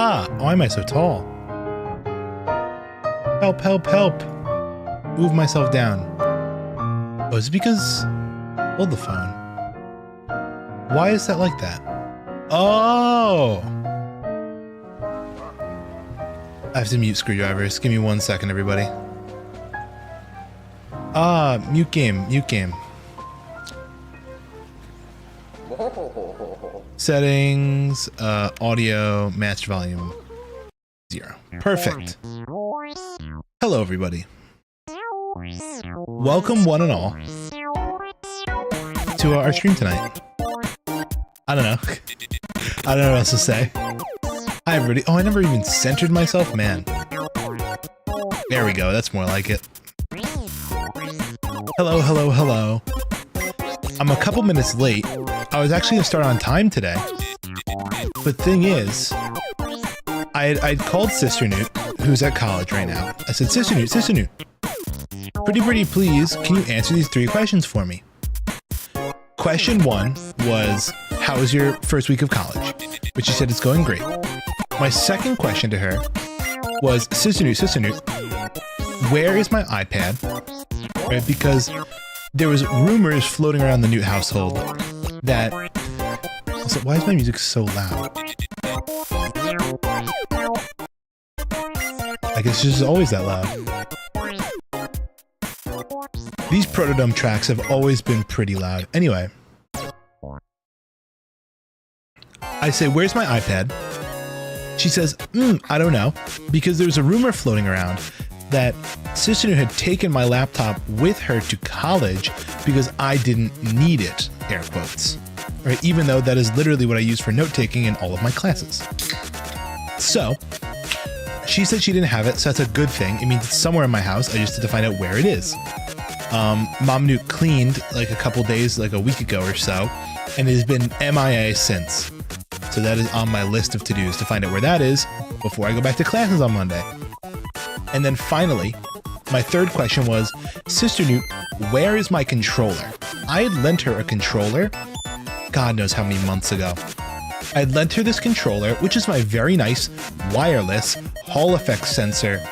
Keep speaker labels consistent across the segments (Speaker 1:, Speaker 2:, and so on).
Speaker 1: Ah, why am I so tall? Help, help, help. Move myself down. Oh, is it because... Hold the phone. Why is that like that? Oh! I have to mute screwdrivers. Give me 1 second, everybody. Ah, mute game, mute game. Settings, audio, master volume, 0. Perfect. Hello, everybody. Welcome, one and all, to our stream tonight. I don't know. I don't know what else to say. Hi, everybody. Oh, I never even centered myself? Man. There we go. That's more like it. Hello, hello, hello. I'm a couple minutes late. I was actually gonna start on time today. But thing is, I'd called Sister Newt, who's at college right now. I said, Sister Newt, pretty please, can you answer these 3 questions for me? Question 1 was, how was your first week of college? Which she said it's going great. My second question to her was, Sister Newt, where is my iPad? Right, because there was rumors floating around the Newt household that... Also, why is my music so loud? I guess it's just always that loud. These Protodome tracks have always been pretty loud. Anyway. I say, where's my iPad? She says, I don't know, because there was a rumor floating around that Sister Newt had taken my laptop with her to college because I didn't need it, air quotes. Right? Even though that is literally what I use for note-taking in all of my classes. So, she said she didn't have it, so that's a good thing. It means it's somewhere in my house. I just had to find out where it is. Mom Newt cleaned like a couple days, like a week ago or so, and it has been MIA since. So that is on my list of to-dos to find out where that is before I go back to classes on Monday. And then finally, my third question was, Sister Newt, where is my controller? I had lent her a controller, God knows how many months ago. I had lent her this controller, which is my very nice wireless Hall effect sensor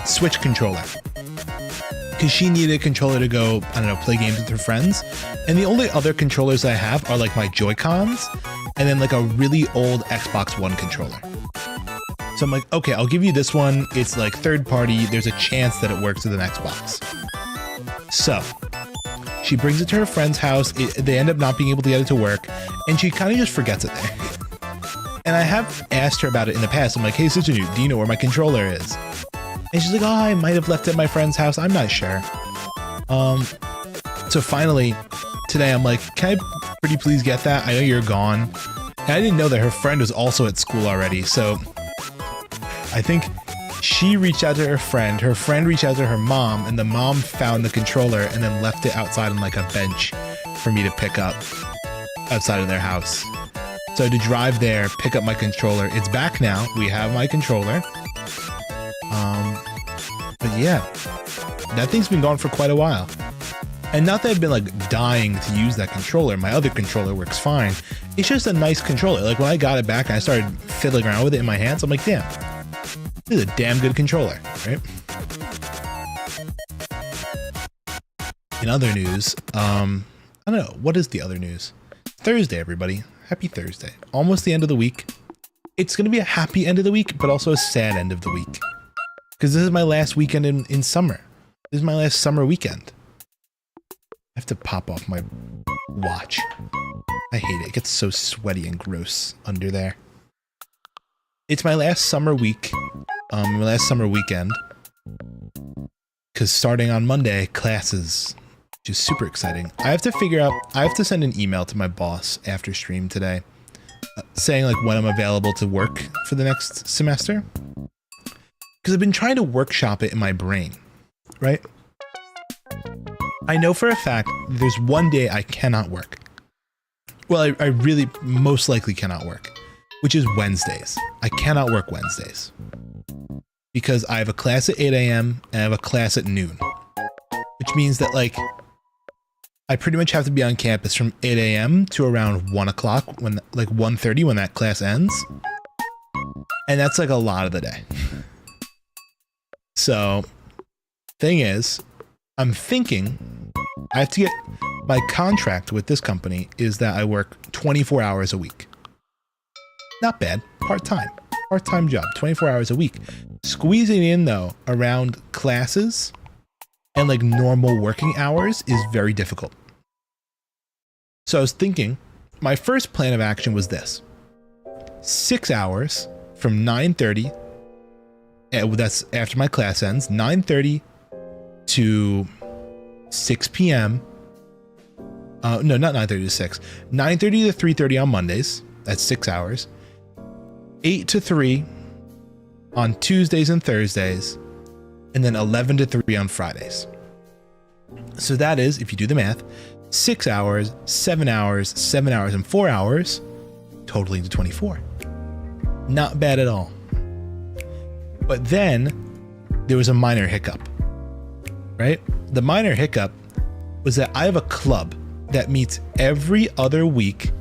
Speaker 1: Switch controller. Because she needed a controller to go, I don't know, play games with her friends. And the only other controllers I have are like my Joy-Cons and then like a really old Xbox One controller. So I'm like, okay, I'll give you this one. It's like third party. There's a chance that it works with an Xbox. So she brings it to her friend's house. They end up not being able to get it to work. And she kind of just forgets it there. And I have asked her about it in the past. I'm like, hey, Sister Newt, do you know where my controller is? And she's like, oh, I might have left it at my friend's house. I'm not sure. So finally, today I'm like, can I pretty please get that? I know you're gone. And I didn't know that her friend was also at school already. So I think she reached out to her friend reached out to her mom, and the mom found the controller and then left it outside on like a bench for me to pick up outside of their house. So to drive there, pick up my controller. It's back now. We have my controller. But yeah, that thing's been gone for quite a while. And not that I've been like dying to use that controller. My other controller works fine. It's just a nice controller. Like when I got it back and I started fiddling around with it in my hands, I'm like, damn, this is a damn good controller, right? In other news, I don't know, what is the other news? Thursday, everybody. Happy Thursday. Almost the end of the week. It's going to be a happy end of the week, but also a sad end of the week. Because this is my last weekend in summer. This is my last summer weekend. I have to pop off my watch. I hate it. It gets so sweaty and gross under there. It's my last summer week. My last summer weekend. Because starting on Monday, classes. Which is super exciting. I have to figure out... I have to send an email to my boss after stream today. Saying like when I'm available to work for the next semester. Because I've been trying to workshop it in my brain, right? I know for a fact there's one day I cannot work. Well, I really most likely cannot work, which is Wednesdays. I cannot work Wednesdays. Because I have a class at 8 a.m. and I have a class at noon. Which means that like, I pretty much have to be on campus from 8 a.m. to around 1 o'clock, when like 1:30 when that class ends. And that's like a lot of the day. So thing is, I'm thinking I have to get my contract with this company is that I work 24 hours a week. Not bad. Part-time job, 24 hours a week. Squeezing in though around classes and like normal working hours is very difficult. So I was thinking, my first plan of action was this: 6 hours from 9:30, that's after my class ends, 9:30 to 6 p.m. No, not 9:30 to 6. 9:30 to 3:30 on Mondays. That's 6 hours. 8 to 3 on Tuesdays and Thursdays, and then 11 to 3 on Fridays. So that is, if you do the math, 6 hours, 7 hours, 7 hours, and 4 hours, totaling to 24. Not bad at all. But then there was a minor hiccup, right? The minor hiccup was that I have a club that meets every other week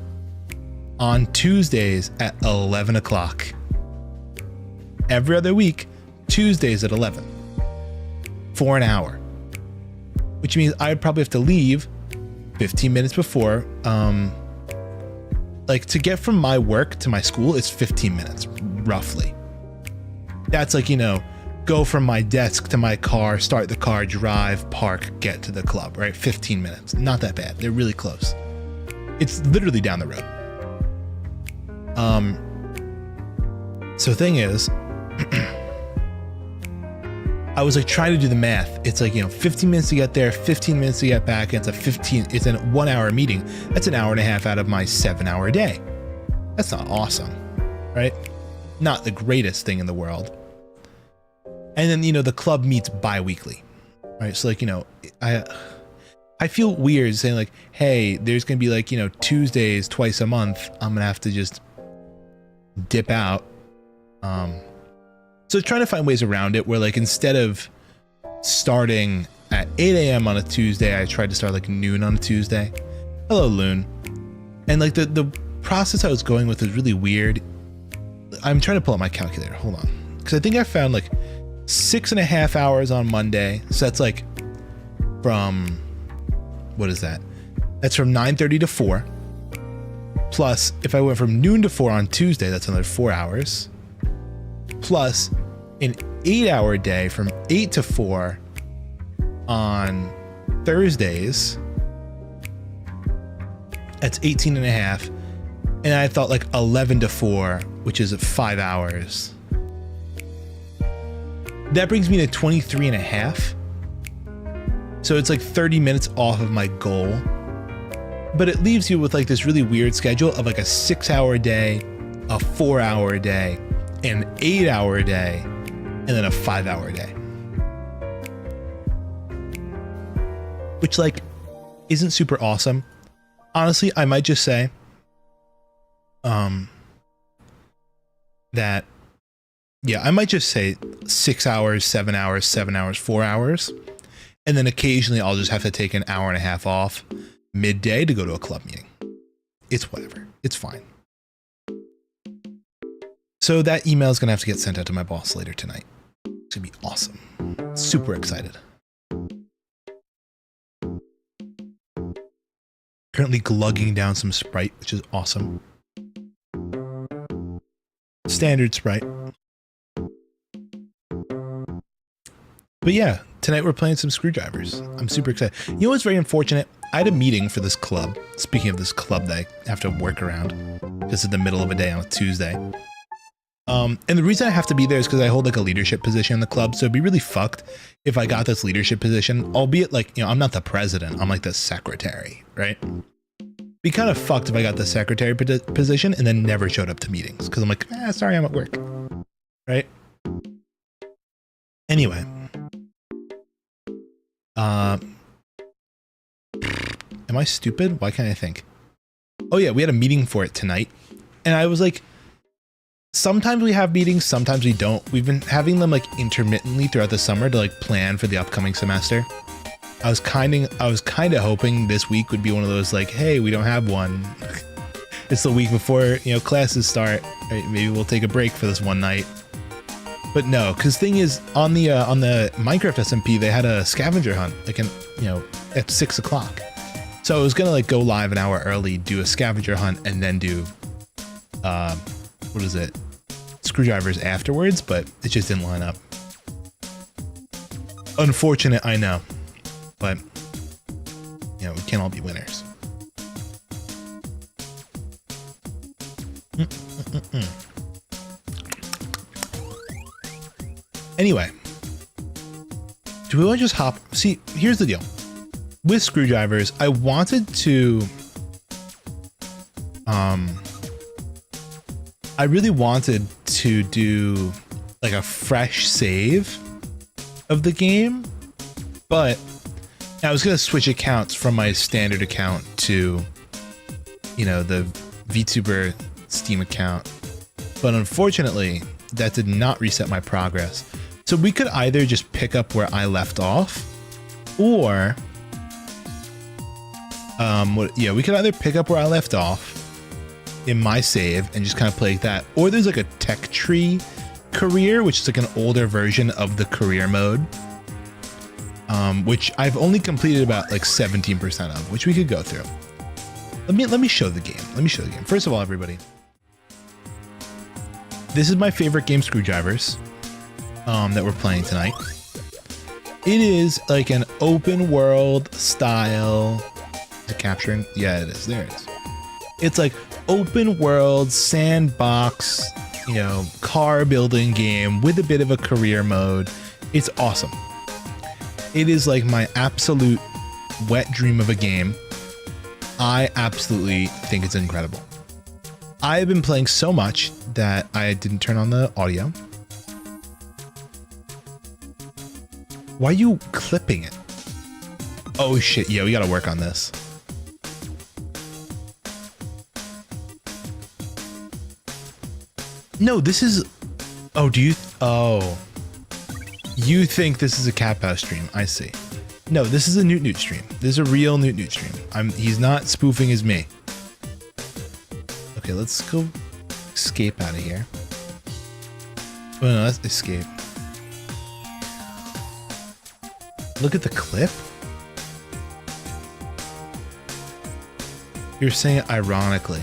Speaker 1: on Tuesdays at 11 o'clock. Every other week, Tuesdays at 11 for an hour, which means I'd probably have to leave 15 minutes before. Like to get from my work to my school, it's 15 minutes roughly. That's like, you know, go from my desk to my car, start the car, drive, park, get to the club, right? 15 minutes. Not that bad. They're really close. It's literally down the road. So thing is, I was like trying to do the math. It's like, you know, 15 minutes to get there, 15 minutes to get back. And it's a 1 hour meeting. That's an hour and a half out of my 7 hour day. That's not awesome, right? Not the greatest thing in the world. And then, you know, the club meets bi-weekly, right? So like, you know, I feel weird saying like, hey, there's going to be like, you know, Tuesdays twice a month. I'm going to have to just dip out. So trying to find ways around it where like instead of starting at 8 a.m. on a Tuesday, I tried to start like noon on a Tuesday. Hello, Loon. And like the process I was going with was really weird. I'm trying to pull up my calculator. Hold on. Because I think I found like 6.5 hours on Monday. So that's like from, what is that? That's from 9:30 to 4. Plus, if I went from noon to 4 on Tuesday, that's another 4 hours. Plus an 8-hour day from 8 to 4 on Thursdays. That's 18.5. And I thought like 11 to 4, which is 5 hours. That brings me to 23.5. So it's like 30 minutes off of my goal. But it leaves you with like this really weird schedule of like a 6-hour day, a 4-hour day, an 8-hour day, and then a 5-hour day. Which like isn't super awesome. Honestly, I might just say that, yeah, I might just say 6 hours, 7 hours, 7 hours, 4 hours. And then occasionally I'll just have to take an hour and a half off midday to go to a club meeting. It's whatever. It's fine. So that email is going to have to get sent out to my boss later tonight. It's going to be awesome. Super excited. Currently glugging down some Sprite, which is awesome. Standard Sprite. But yeah, tonight we're playing some Screwdrivers. I'm super excited. You know what's very unfortunate? I had a meeting for this club. Speaking of this club that I have to work around. This is the middle of a day on a Tuesday. And the reason I have to be there is because I hold like a leadership position in the club. So it'd be really fucked if I got this leadership position, albeit like, you know, I'm not the president. I'm like the secretary, right? Be kind of fucked if I got the secretary position and then never showed up to meetings. Because I'm like, sorry, I'm at work. Right? Anyway. Am I stupid? Why can't I think? Oh yeah, we had a meeting for it tonight. And I was like, sometimes we have meetings, sometimes we don't. We've been having them like intermittently throughout the summer to like plan for the upcoming semester. I was kind of hoping this week would be one of those like, hey, we don't have one. it's the week before, you know, classes start. Right? Maybe we'll take a break for this one night. But no, because thing is, on the Minecraft SMP, they had a scavenger hunt, like at 6 o'clock. So I was gonna like go live an hour early, do a scavenger hunt, and then do, what is it, screwdrivers afterwards, but it just didn't line up. Unfortunate, I know, but you know, we can't all be winners. Anyway, do we want to just hop? See, here's the deal. With screwdrivers, I wanted to, I really wanted to do like a fresh save of the game, but I was going to switch accounts from my standard account to, you know, the VTUBER Steam account. But unfortunately, that did not reset my progress. So we could either just pick up where I left off, or we could either pick up where I left off in my save and just kind of play like that, or there's like a tech tree career, which is like an older version of the career mode, which I've only completed about like 17% of, which we could go through. Let me show the game. Let me show the game. First of all, everybody, this is my favorite game, Screwdrivers, that we're playing tonight. It is like an open world style. Is it capturing? Yeah, it is. There it is. It's like open world sandbox, you know, car building game with a bit of a career mode. It's awesome. It is like my absolute wet dream of a game. I absolutely think it's incredible. I have been playing so much that I didn't turn on the audio. Why are you clipping it? Oh shit, yeah, we gotta work on this. No, this is... Oh, do you... Oh. You think this is a Kappa stream. I see. No, this is a Newt Newt stream. This is a real Newt Newt stream. He's not spoofing as me. Okay, let's go escape out of here. Oh no, let's escape. Look at the clip. You're saying it ironically.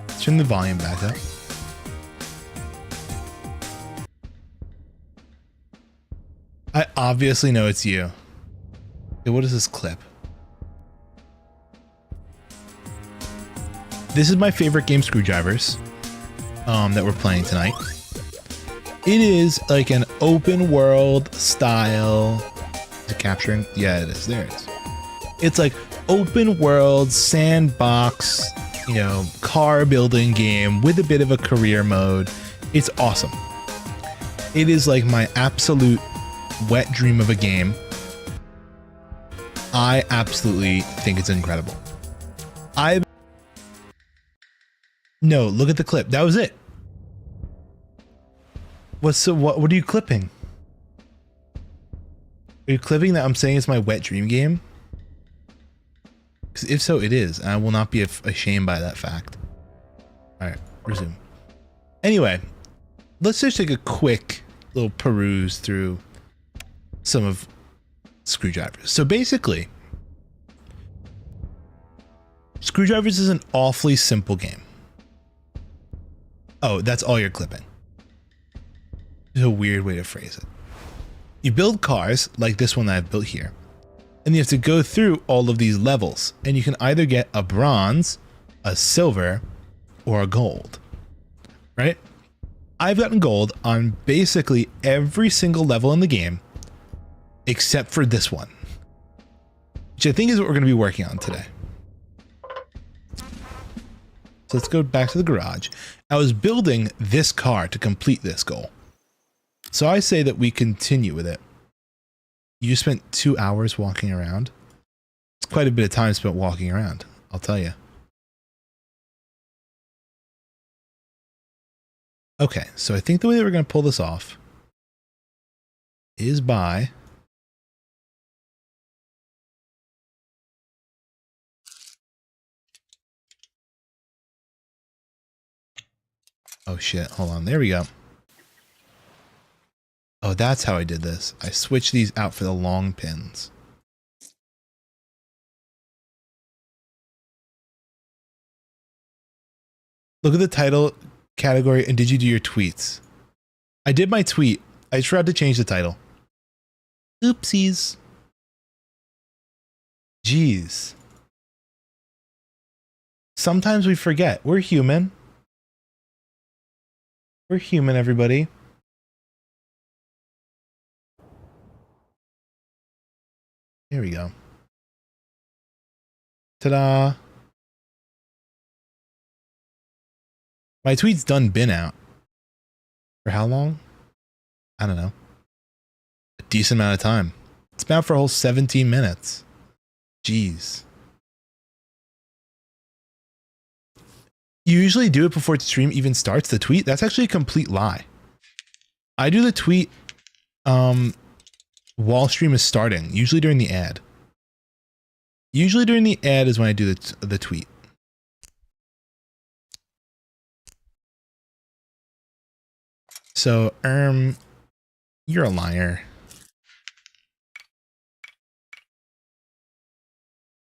Speaker 1: Let's turn the volume back up. I obviously know it's you. Okay, what is this clip? This is my favorite game, Screwdrivers, that we're playing tonight. It is like an open world style. Is it capturing? Yeah, it is. There it is. It's like open world sandbox, you know, car building game with a bit of a career mode. It's awesome. It is like my absolute wet dream of a game. I absolutely think it's incredible. No, look at the clip. That was it. What are you clipping? Are you clipping that I'm saying it's my wet dream game? Because if so, it is. And I will not be ashamed by that fact. All right, resume. Anyway, let's just take a quick little peruse through some of Screwdrivers. So basically, Screwdrivers is an awfully simple game. Oh, that's all you're clipping. It's a weird way to phrase it. You build cars like this one that I've built here, and you have to go through all of these levels, and you can either get a bronze, a silver, or a gold, right? I've gotten gold on basically every single level in the game, except for this one, which I think is what we're going to be working on today. So let's go back to the garage. I was building this car to complete this goal. So I say that we continue with it. You spent 2 hours walking around. It's quite a bit of time spent walking around, I'll tell you. Okay, so I think the way that we're going to pull this off is by Oh shit, hold on. There we go. Oh, that's how I did this. I switched these out for the long pins. Look at the title category and did you do your tweets? I did my tweet. I just forgot to change the title. Oopsies. Jeez. Sometimes we forget. We're human. We're human, everybody. Here we go. Ta-da. My tweet's done been out. For how long? I don't know. A decent amount of time. It's been out for a whole 17 minutes. Jeez. You usually do it before the stream even starts, the tweet? That's actually a complete lie. I do the tweet while stream is starting, usually during the ad. Usually during the ad is when I do the tweet. So, you're a liar.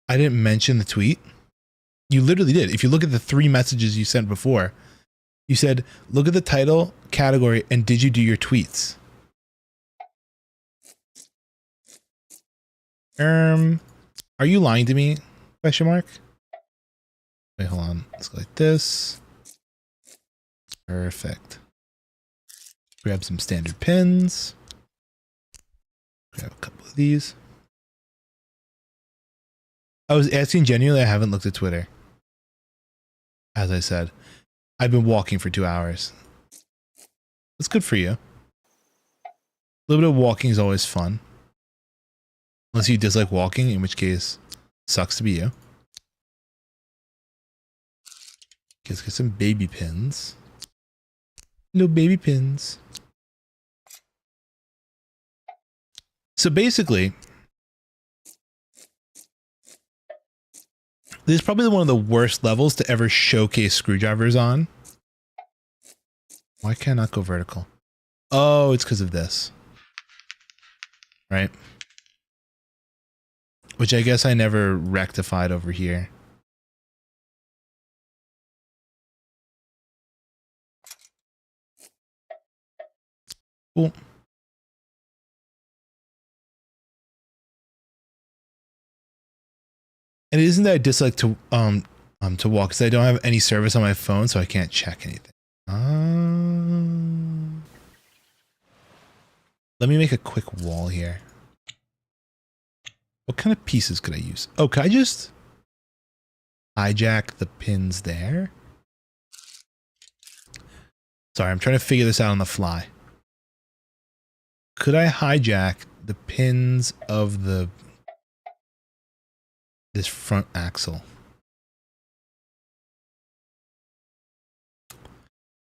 Speaker 1: I didn't mention the tweet. You literally did. If you look at the 3 messages you sent before, you said, look at the title, category, and did you do your tweets? Are you lying to me? Question mark. Wait, hold on. Let's go like this. Perfect. Grab some standard pins. Grab a couple of these. I was asking genuinely, I haven't looked at Twitter. As I said, I've been walking for 2 hours. That's good for you. A little bit of walking is always fun. Unless you dislike walking, in which case, sucks to be you. Let's get some baby pins. Little baby pins. So basically, this is probably one of the worst levels to ever showcase screwdrivers on. Why can't I not go vertical? Oh, it's because of this. Right? Which I guess I never rectified over here. Cool. And it isn't that I dislike to walk, because I don't have any service on my phone, so I can't check anything. Let me make a quick wall here. What kind of pieces could I use? Oh, could I just hijack the pins there? Sorry, I'm trying to figure this out on the fly. Could I hijack the pins of this front axle?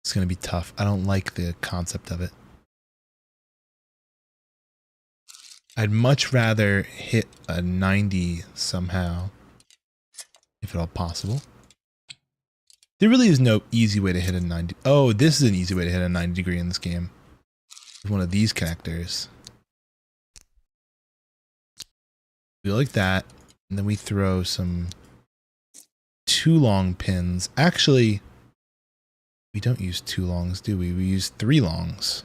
Speaker 1: It's going to be tough. I don't like the concept of it. I'd much rather hit a 90 somehow, if at all possible. There really is no easy way to hit a 90. Oh, this is an easy way to hit a 90 degree in this game. One of these connectors. We go like that, and then we throw some 2 long pins. Actually, we don't use 2 longs, do we? We use 3 longs.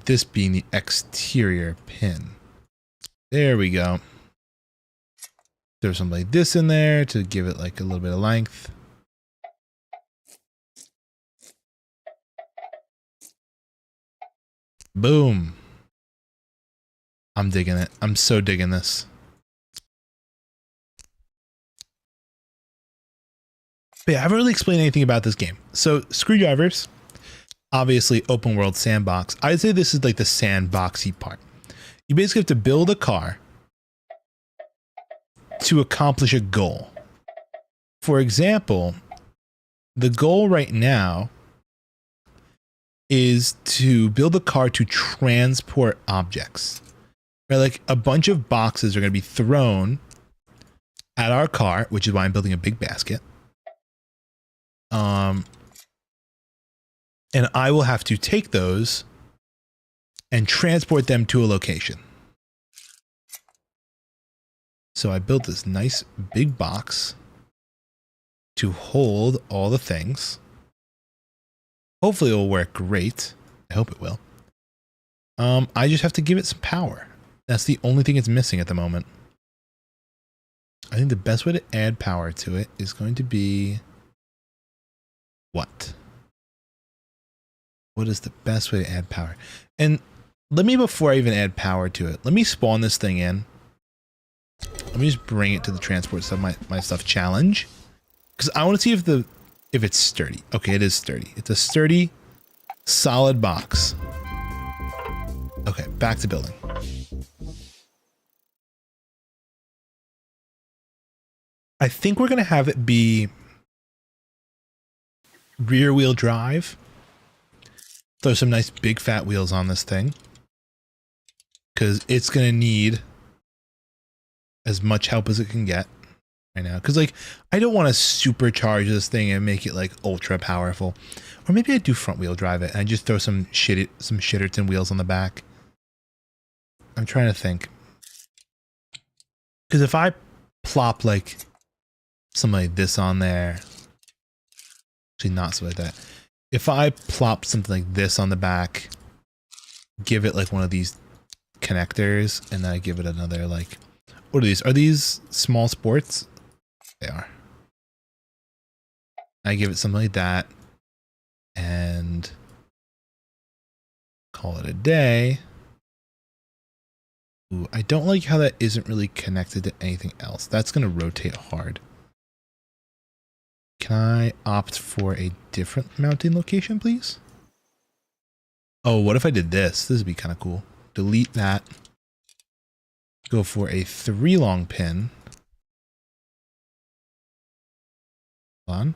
Speaker 1: This being the exterior pin. There we go. Throw something like this in there to give it like a little bit of length. Boom. I'm digging it. I'm so digging this. But yeah, I haven't really explained anything about this game. So screwdrivers, obviously open world sandbox. I'd say this is like the sandboxy part. You basically have to build a car to accomplish a goal. For example, the goal right now is to build a car to transport objects. Right? Like a bunch of boxes are going to be thrown at our car, which is why I'm building a big basket. And I will have to take those and transport them to a location. So I built this nice big box to hold all the things. Hopefully it will work great. I hope it will. I just have to give it some power. That's the only thing it's missing at the moment. I think the best way to add power to it is going to be what? What is the best way to add power? And let me, before I even add power to it, let me spawn this thing in. Let me just bring it to the transport stuff, my stuff challenge. Because I want to see if it's sturdy. Okay, it is sturdy. It's a sturdy, solid box. Okay, back to building. I think we're going to have it be rear wheel drive. Throw some nice big fat wheels on this thing. Because it's going to need as much help as it can get right now. Because, like, I don't want to supercharge this thing and make it, like, ultra powerful. Or maybe I do front wheel drive it and I just throw some Shitterton wheels on the back. I'm trying to think. Because if I plop, like, something like this on there. Actually, not something like that. If I plop something like this on the back, give it, like, one of these connectors, and then I give it another, like, what are these? Are these small sports? They are. I give it something like that and call it a day. Ooh, I don't like how that isn't really connected to anything else. That's going to rotate hard. Can I opt for a different mounting location, please? Oh, what if I did this? This would be kind of cool. Delete that. Go for a 3 long pin. Hold on.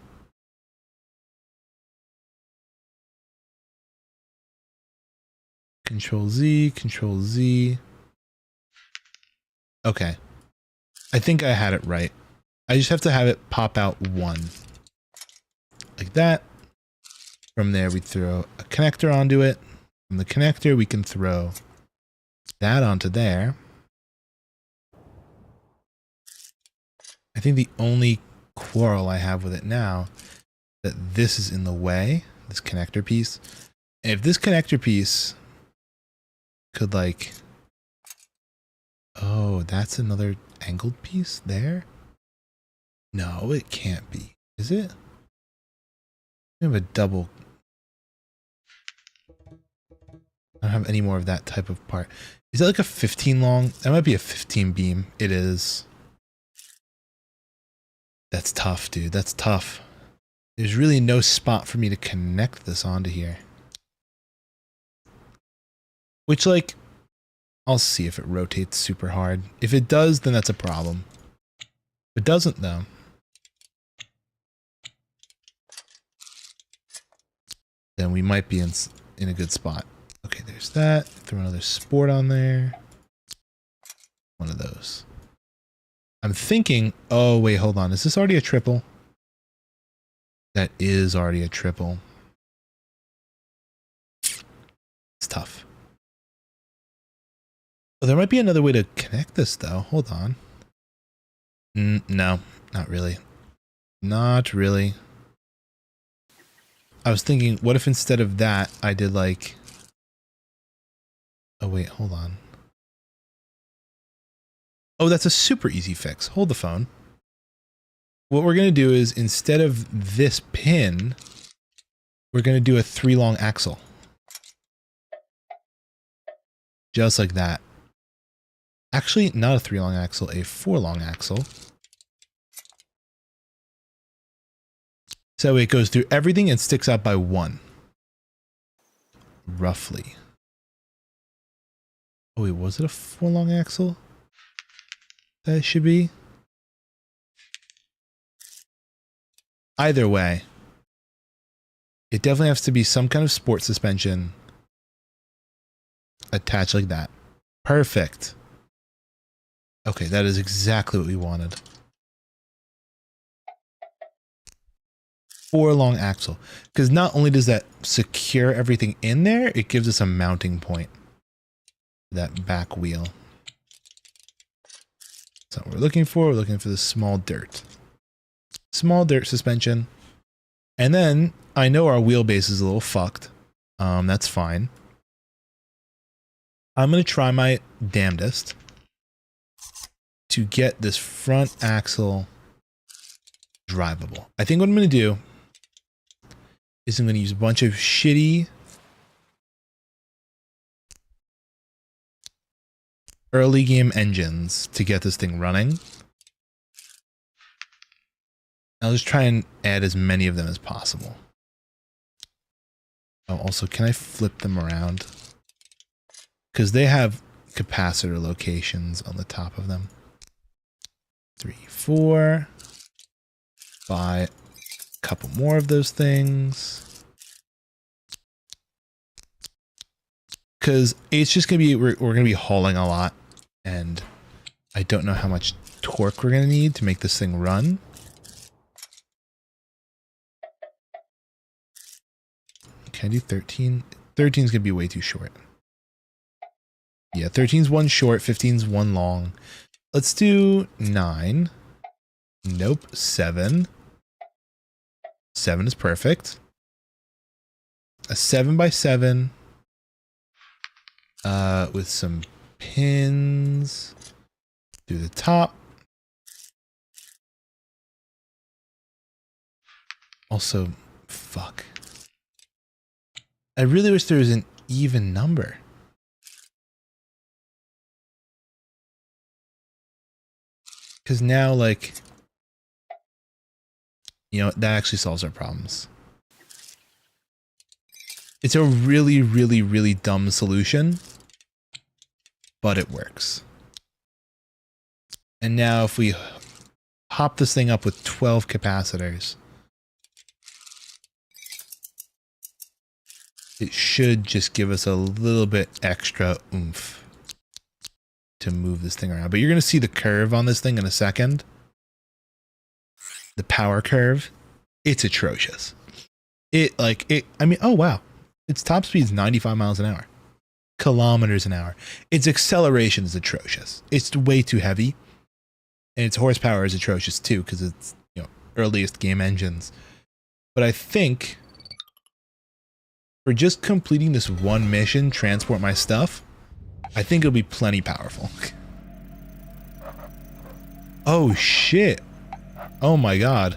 Speaker 1: Control Z, Control Z. Okay. I think I had it right. I just have to have it pop out 1. Like that. From there, we throw a connector onto it. From the connector, we can throw that onto there. I think the only quarrel I have with it now that this is in the way, this connector piece. And if this connector piece could, like, oh, that's another angled piece there? No, it can't be. Is it? We have a double. I don't have any more of that type of part. Is that like a 15 long? That might be a 15 beam. It is. That's tough, dude. That's tough. There's really no spot for me to connect this onto here. Which, like, I'll see if it rotates super hard. If it does, then that's a problem. If it doesn't, though, then we might be in a good spot. Okay, there's that. Throw another sport on there. One of those. I'm thinking, oh, wait, hold on. Is this already a triple? That is already a triple. It's tough. Oh, there might be another way to connect this, though. Hold on. No, not really. Not really. I was thinking, what if instead of that, I did like... Oh, wait, hold on. Oh, that's a super easy fix. Hold the phone. What we're going to do is, instead of this pin, we're going to do a 3 long axle. Just like that. Actually, not a 3 long axle, a 4 long axle. So it goes through everything and sticks out by 1. Roughly. Oh, wait, was it a 4 long axle? That it should be? Either way, it definitely has to be some kind of sport suspension attached like that. Perfect. Okay, that is exactly what we wanted. 4-long axle, because not only does that secure everything in there, it gives us a mounting point for that back wheel. That's what we're looking for. We're looking for the small dirt suspension. And then I know our wheelbase is a little fucked. That's fine. I'm going to try my damnedest to get this front axle drivable. I think what I'm going to do is I'm going to use a bunch of shitty early game engines to get this thing running. I'll just try and add as many of them as possible. Oh, also, can I flip them around? Because they have capacitor locations on the top of them. 3, 4. Buy a couple more of those things. Because it's just going to be, we're going to be hauling a lot. And I don't know how much torque we're going to need to make this thing run. Can I do 13? 13 is going to be way too short. Yeah, 13's one short, 15's one long. Let's do 9. Nope, 7. 7 is perfect. A 7x7 with some pins through the top. Also, fuck. I really wish there was an even number. Because now, like, you know, that actually solves our problems. It's a really, really, really dumb solution, but it works. And now if we hop this thing up with 12 capacitors, it should just give us a little bit extra oomph to move this thing around. But you're going to see the curve on this thing in a second. The power curve. It's atrocious. I mean, oh wow. Its top speed is 95 miles an hour. Kilometers an hour. Its acceleration is atrocious. It's way too heavy. And its horsepower is atrocious too, because it's, you know, earliest game engines. But I think for just completing this one mission, transport my stuff, I think it'll be plenty powerful. Oh shit. Oh my god.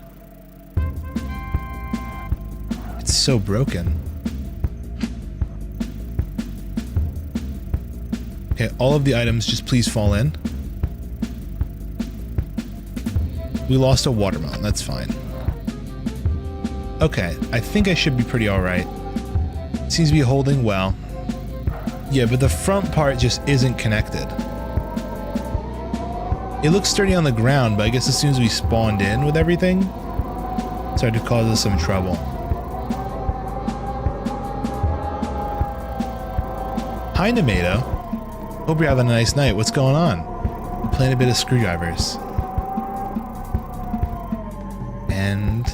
Speaker 1: It's so broken. Okay, all of the items just please fall in. We lost a watermelon, that's fine. Okay, I think I should be pretty alright. Seems to be holding well. Yeah, but the front part just isn't connected. It looks sturdy on the ground, but I guess as soon as we spawned in with everything, it started to cause us some trouble. Hi, Tomato. Hope you're having a nice night. What's going on? I'm playing a bit of screwdrivers. And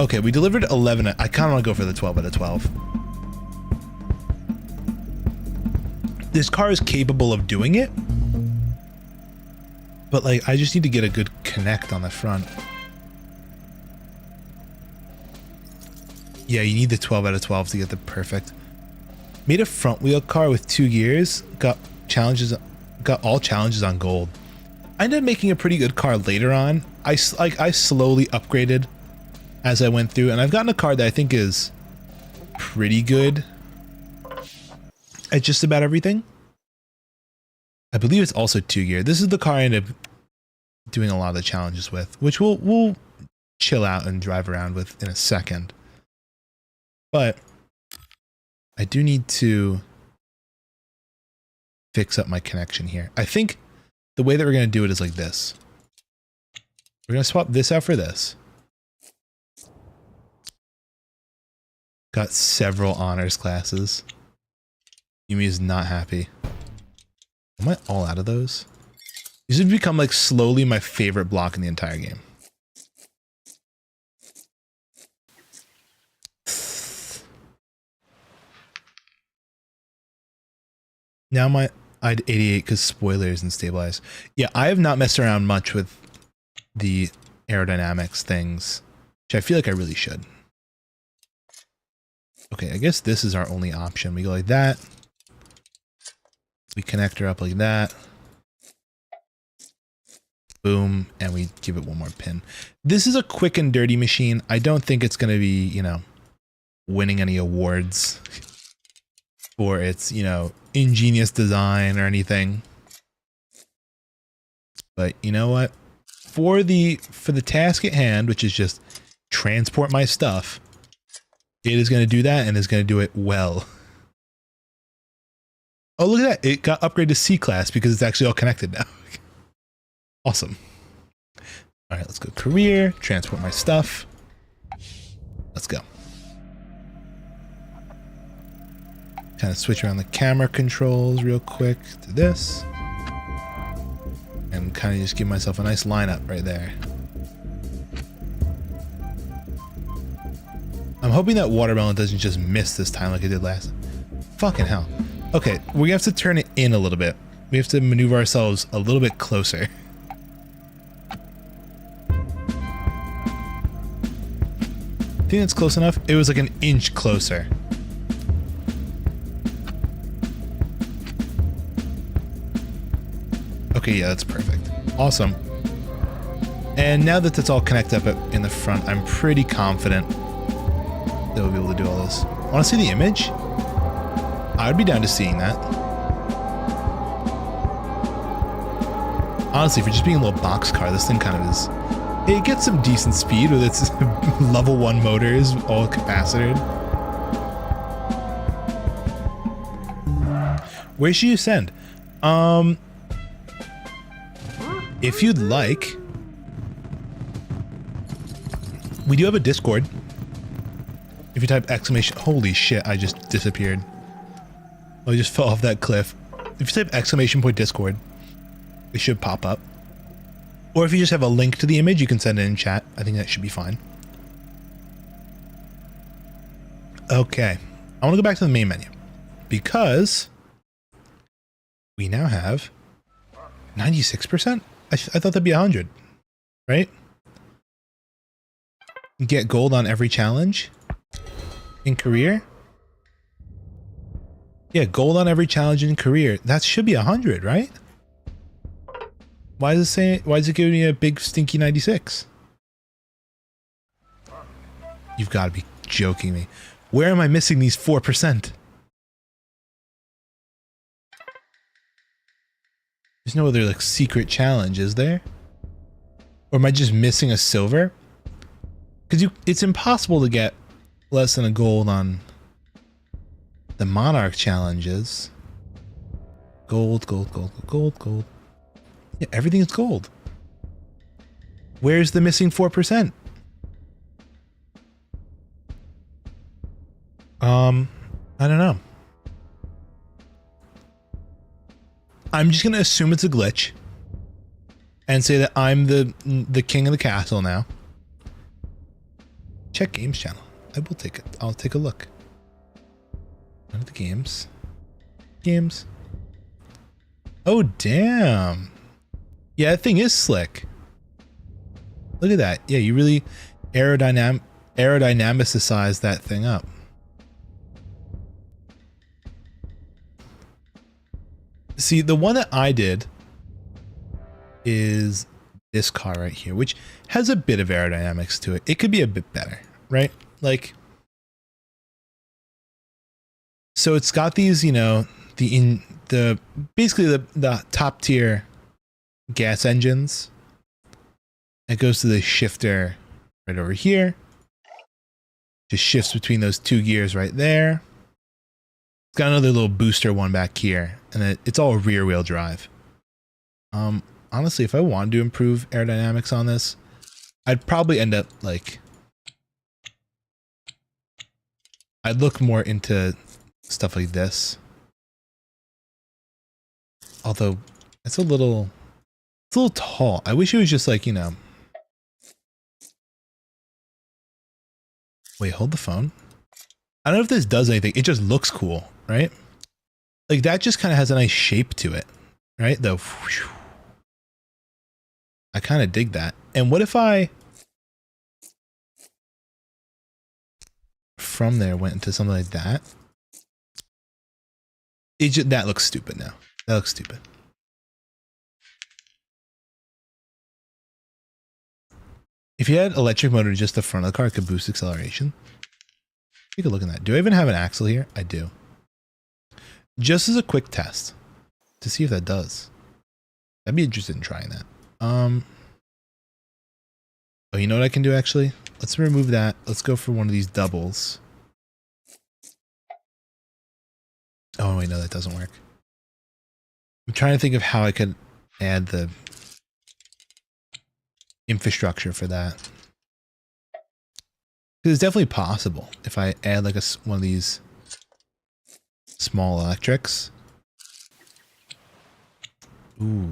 Speaker 1: okay, we delivered 11. I kind of want to go for the 12 out of 12. This car is capable of doing it, but like I just need to get a good connect on the front. Yeah, you need the 12 out of 12 to get the perfect. Made a front wheel car with 2 gears. Got all challenges on gold. I ended up making a pretty good car later on. I slowly upgraded as I went through, and I've gotten a car that I think is pretty good at just about everything. I believe it's also 2 gear. This is the car I ended up doing a lot of the challenges with, which we'll chill out and drive around with in a second. But I do need to fix up my connection here. I think the way that we're going to do it is like this. We're going to swap this out for this. Got several honors classes. Yumi is not happy. Am I all out of those? These have become like slowly my favorite block in the entire game. Now my I'd 88 because spoilers and stabilize. Yeah, I have not messed around much with the aerodynamics things, which I feel like I really should. Okay, I guess this is our only option. We go like that. We connect her up like that. Boom, and we give it one more pin. This is a quick and dirty machine. I don't think it's going to be, you know, winning any awards for its, you know, ingenious design or anything. But you know what? For the task at hand, which is just transport my stuff, it is going to do that and is going to do it well. Oh, look at that. It got upgraded to C class because it's actually all connected now. Awesome. All right, let's go career, transport my stuff. Let's go. Kind of switch around the camera controls real quick to this. And kind of just give myself a nice lineup right there. I'm hoping that watermelon doesn't just miss this time like it did last. Fucking hell. Okay, we have to turn it in a little bit. We have to maneuver ourselves a little bit closer. I think that's close enough. It was like an inch closer. Okay, yeah, that's perfect. Awesome. And now that that's all connected up in the front, I'm pretty confident that we'll be able to do all this. Want to see the image? I would be down to seeing that. Honestly, for just being a little box car, this thing kind of is... It gets some decent speed with its level 1 motors, all capacited. Where should you send? If you'd like, we do have a Discord. If you type exclamation, holy shit, I just disappeared. I just fell off that cliff. If you type exclamation point Discord, it should pop up. Or if you just have a link to the image, you can send it in chat. I think that should be fine. Okay. I want to go back to the main menu because we now have 96%. I thought that'd be 100, right? Get gold on every challenge in career. Yeah, gold on every challenge in career. That should be 100, right? Why is it saying? Why is it giving me a big stinky 96? You've got to be joking me. Where am I missing these 4%? There's no other like secret challenge, is there? Or am I just missing a silver? Because it's impossible to get less than a gold on the Monarch challenges. Gold, gold, gold, gold, gold. Yeah, everything is gold. Where's the missing 4%? I don't know. I'm just gonna assume it's a glitch and say that I'm the king of the castle now. Check games channel. I will take it. I'll take a look. One of the games. Games. Oh damn. Yeah, that thing is slick. Look at that. Yeah, you really aerodynamicize that thing up. See, the one that I did is this car right here, which has a bit of aerodynamics to it. It could be a bit better, right? Like, so it's got these, you know, basically the top tier gas engines. It goes to the shifter right over here. Just shifts between those two gears right there. It's got another little booster one back here, and it's all rear wheel drive. Honestly, if I wanted to improve aerodynamics on this, I'd probably end up like, I'd look more into stuff like this. Although it's a little tall. I wish it was just like, you know. Wait, hold the phone. I don't know if this does anything. It just looks cool, right? Like that just kind of has a nice shape to it, right? Though I kind of dig that. And what if I from there went into something like that? That looks stupid now. That looks stupid. If you had electric motor to just the front of the car, it could boost acceleration. Take a look at that. Do I even have an axle here? I do. Just as a quick test to see if that does. I'd be interested in trying that. Oh, you know what I can do actually? Let's remove that. Let's go for one of these doubles. Oh wait, no, that doesn't work. I'm trying to think of how I could add the infrastructure for that. It's definitely possible if I add like one of these small electrics. Ooh.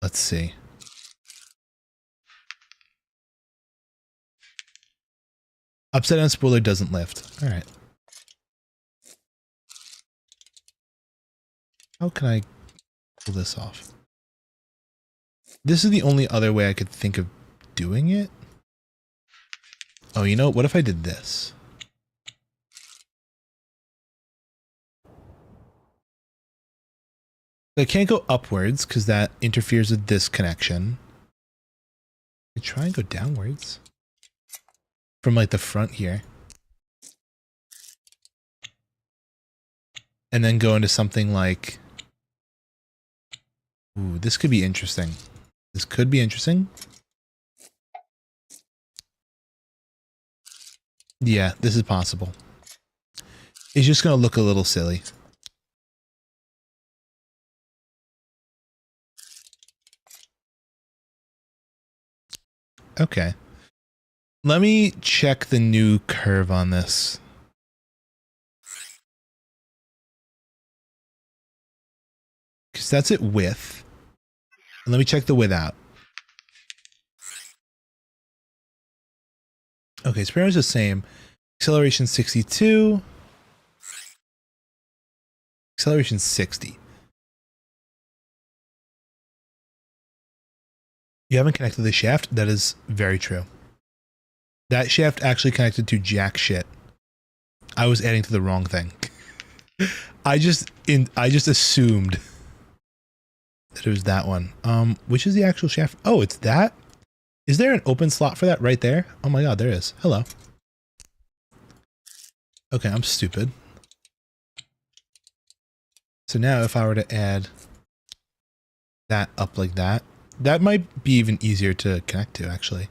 Speaker 1: Let's see. Upside down spoiler doesn't lift. All right. How can I pull this off? This is the only other way I could think of doing it. Oh, you know, what if I did this? I can't go upwards because that interferes with this connection. I try and go downwards from like the front here. And then go into something like, ooh, this could be interesting. This could be interesting. Yeah, this is possible. It's just going to look a little silly. Okay. Let me check the new curve on this. Because that's it width. And let me check the width out. Okay, it's pretty much the same. Acceleration 62. Acceleration 60. You haven't connected the shaft? That is very true. That shaft actually connected to jack shit. I was adding to the wrong thing. I just assumed that it was that one. Which is the actual shaft? Oh, it's that? Is there an open slot for that right there? Oh my god, there is. Hello. Okay, I'm stupid. So now if I were to add that up like that, that might be even easier to connect to actually.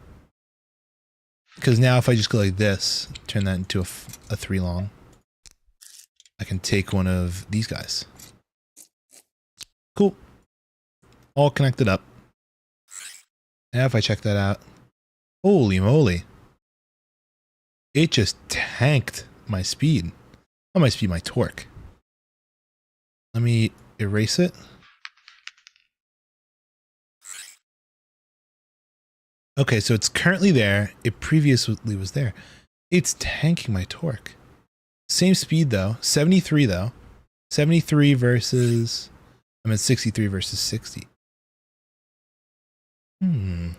Speaker 1: Because now if I just go like this, turn that into a 3 long, I can take one of these guys. Cool. All connected up. Now if I check that out, holy moly. It just tanked my speed. Not my speed, my torque. Let me erase it. Okay, so it's currently there. It previously was there. It's tanking my torque. Same speed though. 73 though. 73 versus... I'm at 63 versus 60. Oh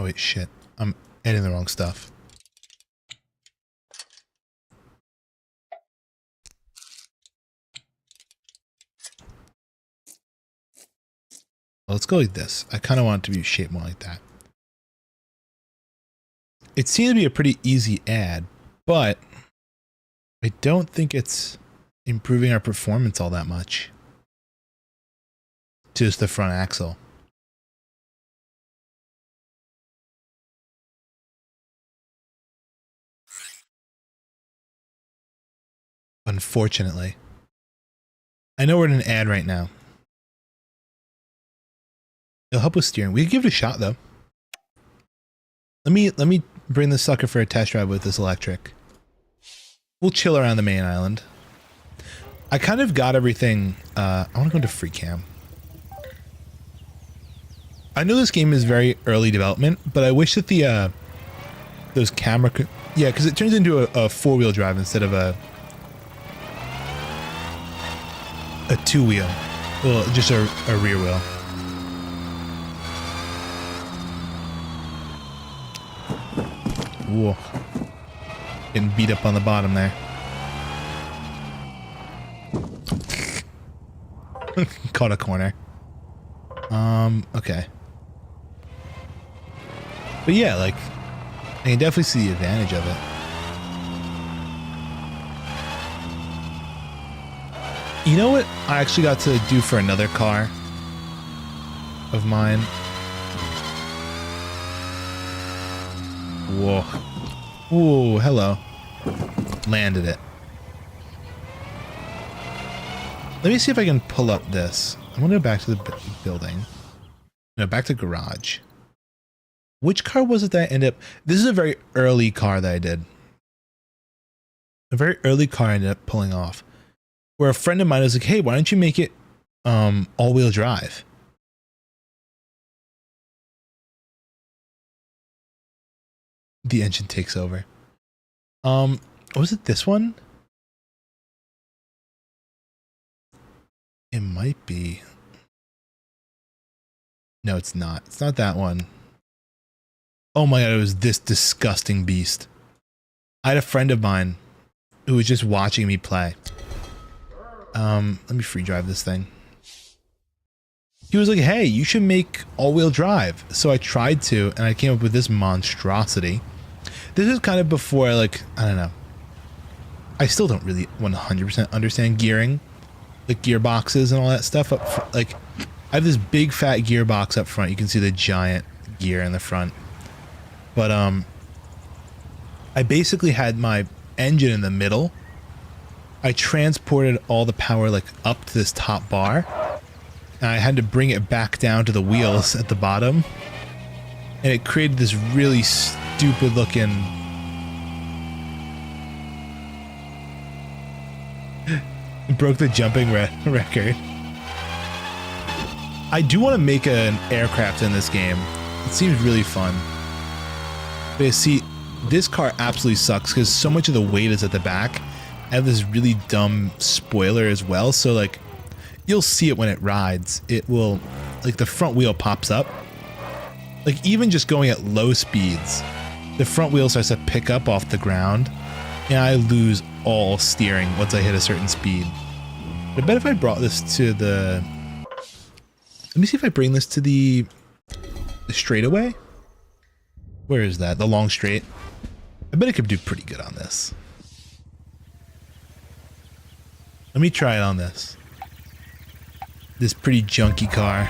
Speaker 1: wait, shit. I'm adding the wrong stuff. Well, let's go like this. I kind of want it to be shaped more like that. It seems to be a pretty easy add, but I don't think it's improving our performance all that much. Just the front axle. Unfortunately. I know we're in an ad right now. It'll help with steering. We can give it a shot though. Let me bring this sucker for a test drive with this electric. We'll chill around the main island. I kind of got everything. I want to go into free cam. I know this game is very early development, but I wish that the those camera yeah, because it turns into a four-wheel drive instead of a two-wheel. Well, just a rear wheel. Whoa. Getting beat up on the bottom there. Caught a corner. Okay. But yeah, like, I can definitely see the advantage of it. You know what I actually got to do for another car of mine? Whoa. Whoa, hello. Landed it. Let me see if I can pull up this. I'm going to go back to the building. No, back to garage. Which car was it that I ended up... This is a very early car that I did. A very early car I ended up pulling off. Where a friend of mine was like, hey, why don't you make it all-wheel drive? The engine takes over. Was it this one? It might be. No, it's not. It's not that one. Oh my god, it was this disgusting beast. I had a friend of mine who was just watching me play. Let me free drive this thing. He was like, hey, you should make all-wheel drive. So I tried to, and I came up with this monstrosity. This is kind of before, I don't know. I still don't really 100% understand gearing. Like gearboxes and all that stuff. I have this big fat gearbox up front. You can see the giant gear in the front. But, I basically had my engine in the middle. I transported all the power up to this top bar, and I had to bring it back down to the wheels at the bottom, and it created this really stupid looking broke the jumping record. I do want to make an aircraft in this game. It seems really fun. But you see, this car absolutely sucks because so much of the weight is at the back. I have this really dumb spoiler as well, so you'll see it when it rides. It will, the front wheel pops up. Even just going at low speeds, the front wheel starts to pick up off the ground, and I lose all steering once I hit a certain speed. But I bet if I brought this to the... Let me see if I bring this to the straightaway. Where is that? The long straight. I bet it could do pretty good on this. Let me try it on this. This pretty junky car.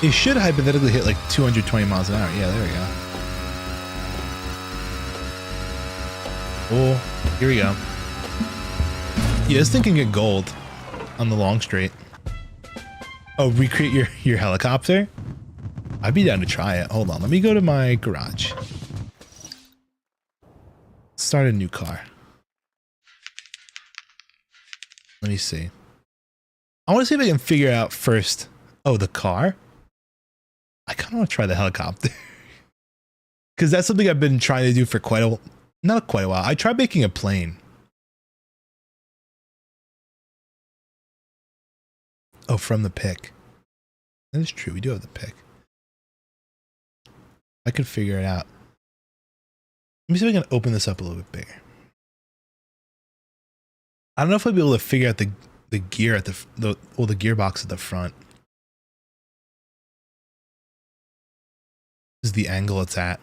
Speaker 1: It should hypothetically hit 220 miles an hour. Yeah, there we go. Oh, here we go. Yeah, this thing can get gold on the long straight. Oh, recreate your helicopter? I'd be down to try it. Hold on, let me go to my garage. Start a new car. Let me see. I want to see if I can figure out first. Oh, the car? I kind of want to try the helicopter. Because that's something I've been trying to do for not quite a while. I tried making a plane. Oh, from the pick. That is true. We do have the pick. I could figure it out. Let me see if I can open this up a little bit bigger. I don't know if I'll be able to figure out the gear at the gearbox at the front. This is the angle it's at.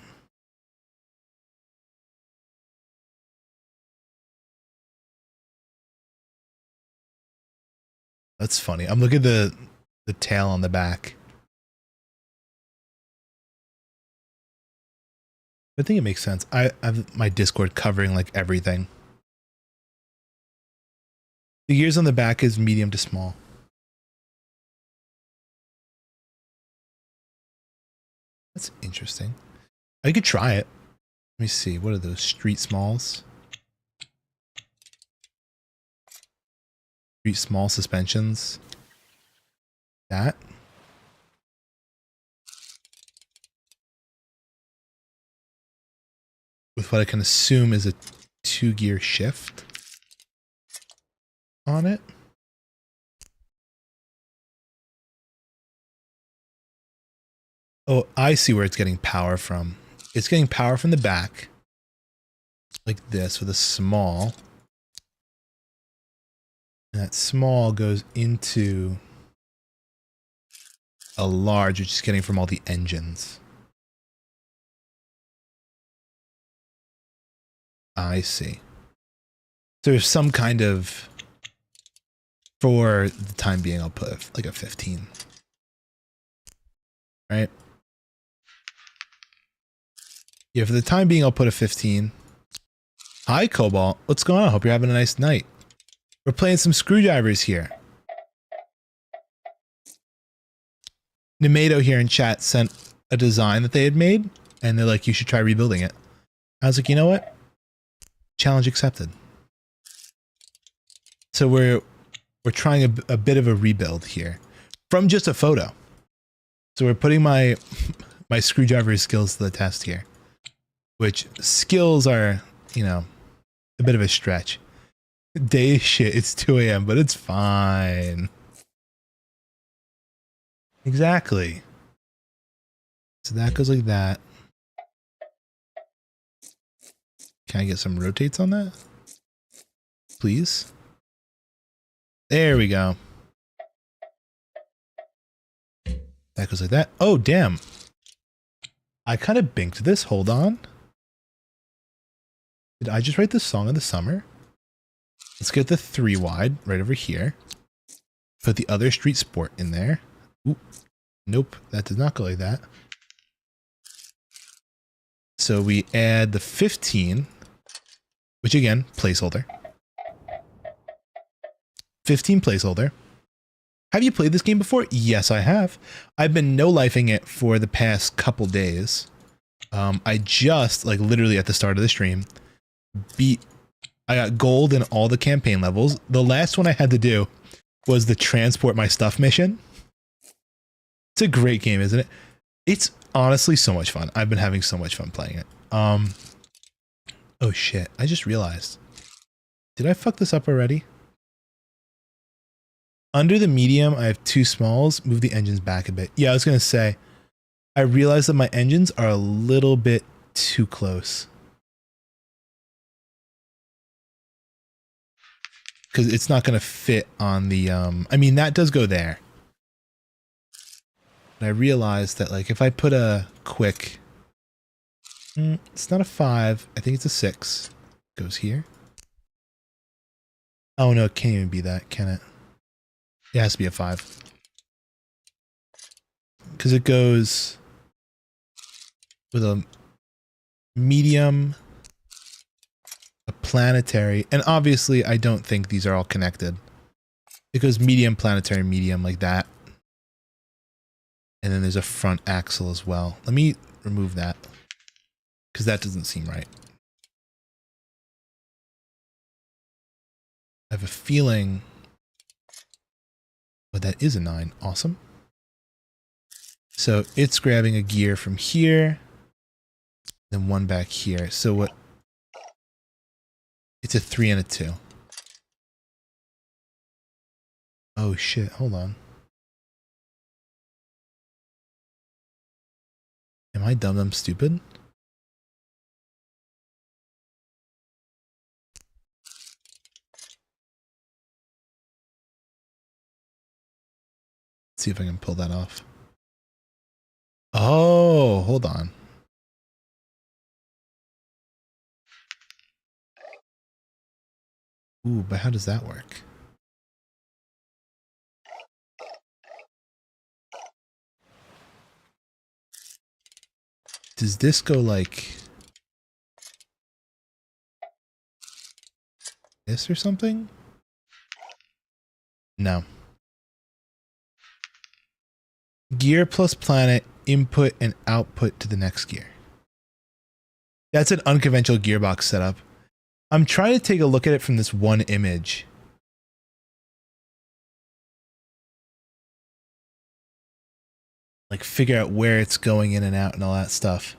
Speaker 1: That's funny. I'm looking at the tail on the back. I think it makes sense. I have my Discord covering everything. The gears on the back is medium to small. That's interesting. I could try it. Let me see. What are those? Street smalls? Street small suspensions. that. With what I can assume is a 2-gear shift on it. Oh, I see where it's getting power from. It's getting power from the back, like this, with a small. And that small goes into a large, which is getting from all the engines. I see. So there's some kind of, for the time being, I'll put like a 15. Right? Yeah, for the time being, I'll put a 15. Hi, Cobalt. What's going on? Hope you're having a nice night. We're playing some screwdrivers here. Nemato here in chat sent a design that they had made, and they're like, you should try rebuilding it. I was like, you know what? Challenge accepted. So we're trying a bit of a rebuild here from just a photo. So we're putting my screwdriver skills to the test here, which skills are, you know, a bit of a stretch. Day shit, it's 2 a.m., but it's fine. Exactly. So that goes like that. Can I get some rotates on that? Please? There we go. That goes like that. Oh, damn. I kind of binked this. Hold on. Did I just write this song in the summer? Let's get the 3 wide right over here. Put the other Street Sport in there. Oop. Nope, that does not go like that. So we add the 15, which again, placeholder. 15 placeholder. Have you played this game before? Yes, I have. I've been no-lifing it for the past couple days. I just, like literally at the start of the stream, I got gold in all the campaign levels. The last one I had to do was the transport my stuff mission. It's a great game, isn't it? It's honestly so much fun. I've been having so much fun playing it. Oh shit, I just realized. Did I fuck this up already? Under the medium, I have 2 smalls. Move the engines back a bit. Yeah, I was going to say, I realized that my engines are a little bit too close. Because it's not going to fit on the, I mean, that does go there. But I realized that, like, if I put a quick, it's not a 5. I think it's a 6. Goes here. Oh, no, it can't even be that, can it? It has to be a 5. Because it goes with a medium, a planetary, and obviously I don't think these are all connected. It goes medium, planetary, medium, like that. And then there's a front axle as well. Let me remove that, because that doesn't seem right. I have a feeling... Oh, that is a 9. Awesome. So it's grabbing a gear from here, then 1 back here. So what? It's a 3 and a 2. Oh shit, hold on. Am I dumb stupid? Let's see if I can pull that off. Oh, hold on. Ooh, but how does that work? Does this go like this or something? No. Gear plus planet, input and output to the next gear. That's an unconventional gearbox setup. I'm trying to take a look at it from this one image. like figure out where it's going in and out and all that stuff.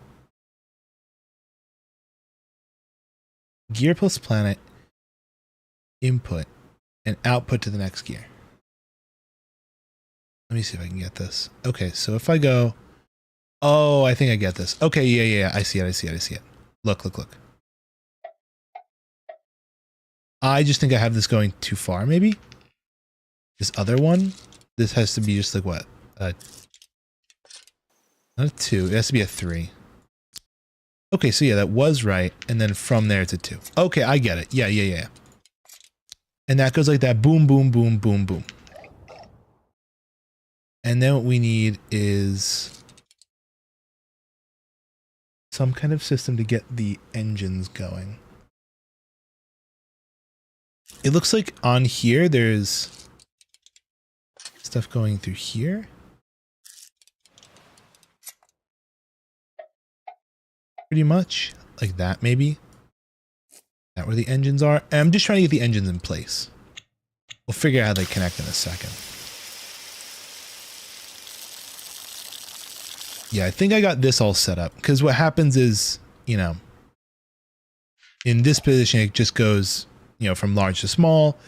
Speaker 1: Gear plus planet, input, and output to the next gear. Let me see if I can get this. Okay, so if I go, oh, I think I get this. Okay, yeah, I see it. Look. I just think I have this going too far, maybe? This other one? This has to be just like what? Not a 2, it has to be a 3. Okay, so yeah, that was right, and then from there it's a 2. Okay, I get it. Yeah. And that goes like that, boom, boom, boom, boom, boom. And then what we need is some kind of system to get the engines going. It looks like on here there's stuff going through here. Pretty much like that, maybe. That where the engines are. And I'm just trying to get the engines in place. We'll figure out how they connect in a second. Yeah, I think I got this all set up because what happens is, you know, in this position, it just goes, you know, from large to small,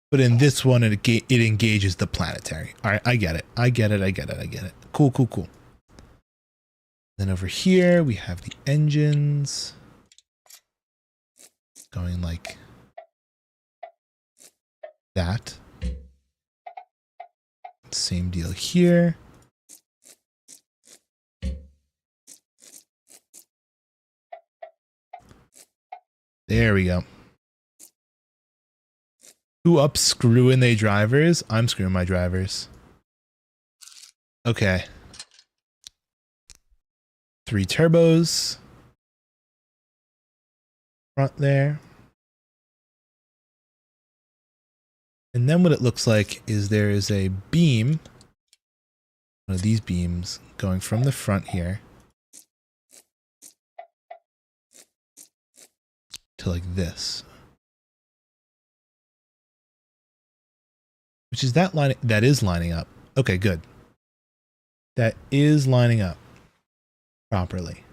Speaker 1: but in this one, it engages the planetary. All right, I get it. Cool. Then over here, we have the engines going like that. Same deal here. There we go. Who up screwing they drivers? I'm screwing my drivers. Okay. 3 turbos. Front there. And then what it looks like is there is a beam. One of these beams going from the front here to like this. Which is that line that is lining up. Okay, good. That is lining up properly.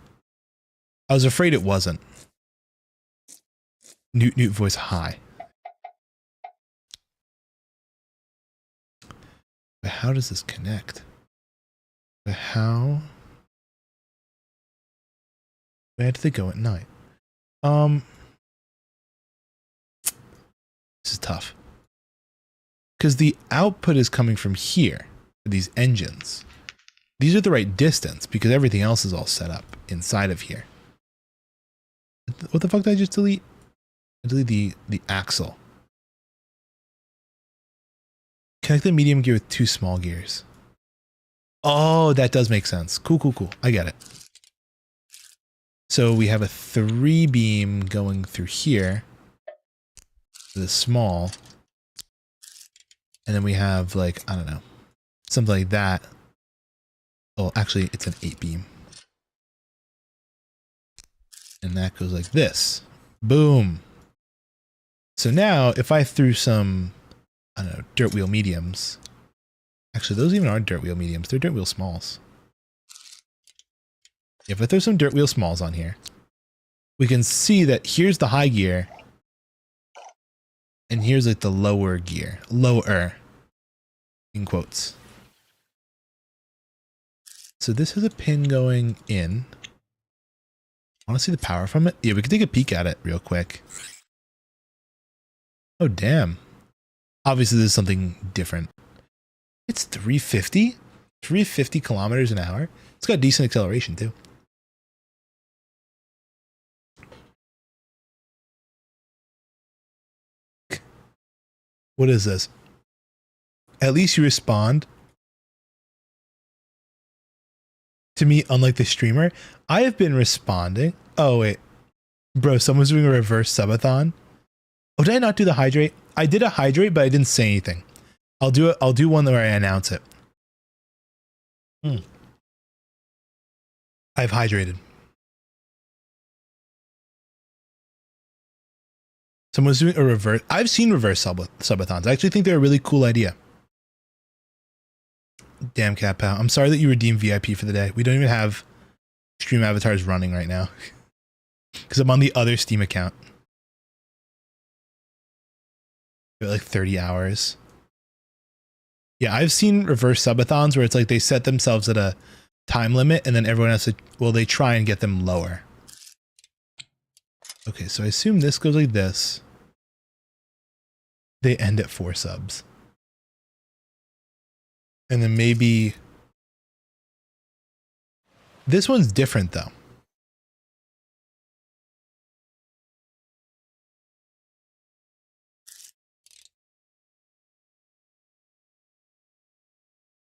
Speaker 1: I was afraid it wasn't. Newt voice high. But how does this connect? But how? Where do they go at night? This is tough. Because the output is coming from here, these engines. These are the right distance because everything else is all set up inside of here. What the fuck did I just delete? I deleted the axle. Connect the medium gear with 2 small gears. Oh, that does make sense. Cool. I get it. So we have a 3 beam going through here. The small. And then we have like, I don't know, something like that. Oh, actually it's an 8 beam. And that goes like this. Boom. So now if I threw some, I don't know, dirt wheel mediums. Actually, those even aren't dirt wheel mediums. They're dirt wheel smalls. If I throw some dirt wheel smalls on here, we can see that here's the high gear. And here's like the lower gear. Lower. In quotes. So this has a pin going in. Want to see the power from it? Yeah, we can take a peek at it real quick. Oh, damn. Obviously, there's something different. It's 350? 350 kilometers an hour? It's got decent acceleration, too. What is this? At least you respond to me, unlike the streamer. I have been responding. Oh, wait. Bro, someone's doing a reverse subathon. Oh, did I not do the hydrate? I did a hydrate, but I didn't say anything. I'll do one where I announce it. I've hydrated. Someone's doing a reverse. I've seen reverse subathons. I actually think they're a really cool idea. Damn, Cat Pal. I'm sorry that you redeemed VIP for the day. We don't even have stream avatars running right now because I'm on the other Steam account. Like 30 hours. Yeah, I've seen reverse subathons where it's like they set themselves at a time limit and then everyone has to, well, they try and get them lower. Okay, so I assume this goes like this. They end at 4 subs. And then maybe this one's different though.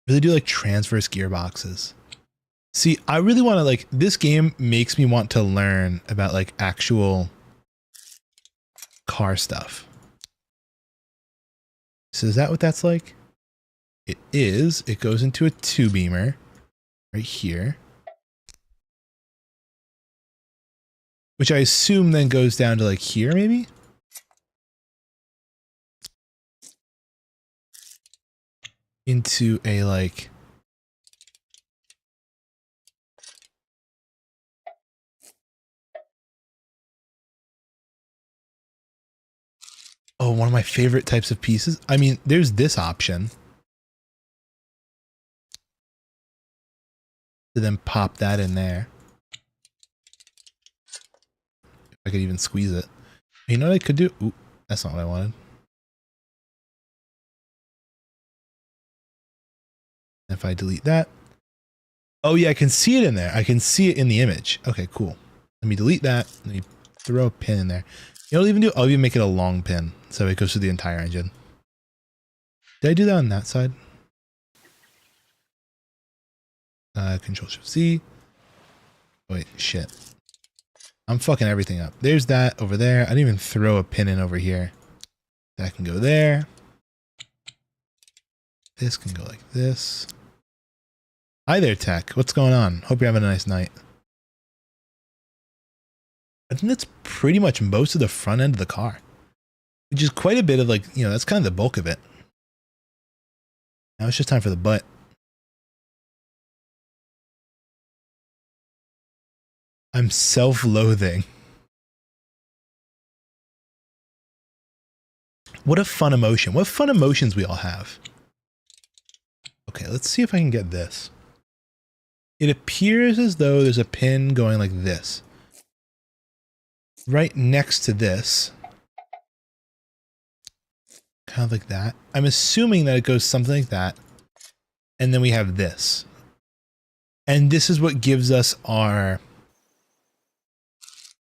Speaker 1: Really do like transverse gearboxes. See, I really want to like, this game makes me want to learn about like actual car stuff. So is that what that's like? It is. It goes into a 2-beamer right here, which I assume then goes down to like here maybe? Into a like, oh, one of my favorite types of pieces. I mean, there's this option to then pop that in there. If I could even squeeze it. You know what I could do? Ooh, that's not what I wanted. If I delete that. Oh yeah, I can see it in there. I can see it in the image. Okay, cool. Let me delete that. Let me throw a pin in there. You know what I'll even do? I'll even make it a long pin so it goes through the entire engine. Did I do that on that side? Control-Shift-C. Wait, shit. I'm fucking everything up. There's that over there. I didn't even throw a pin in over here. That can go there. This can go like this. Hi there, Tech. What's going on? Hope you're having a nice night. I think that's pretty much most of the front end of the car, which is quite a bit of like, you know, that's kind of the bulk of it. Now it's just time for the butt. I'm self-loathing. What a fun emotion. What fun emotions we all have. Okay, let's see if I can get this. It appears as though there's a pin going like this. Right next to this. Kind of like that. I'm assuming that it goes something like that. And then we have this. And this is what gives us our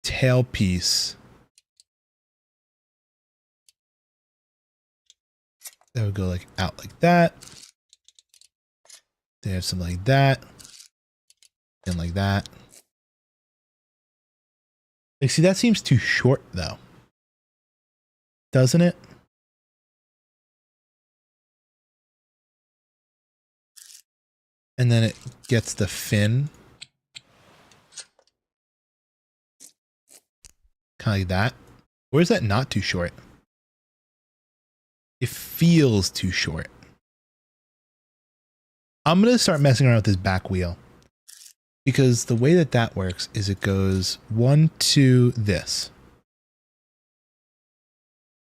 Speaker 1: tailpiece. That would go like out like that. They have something like that. And like that. Like, see, that seems too short though. Doesn't it? And then it gets the fin. Kind of like that. Or is that not too short? It feels too short. I'm going to start messing around with this back wheel. Because the way that that works is it goes 1, 2, this.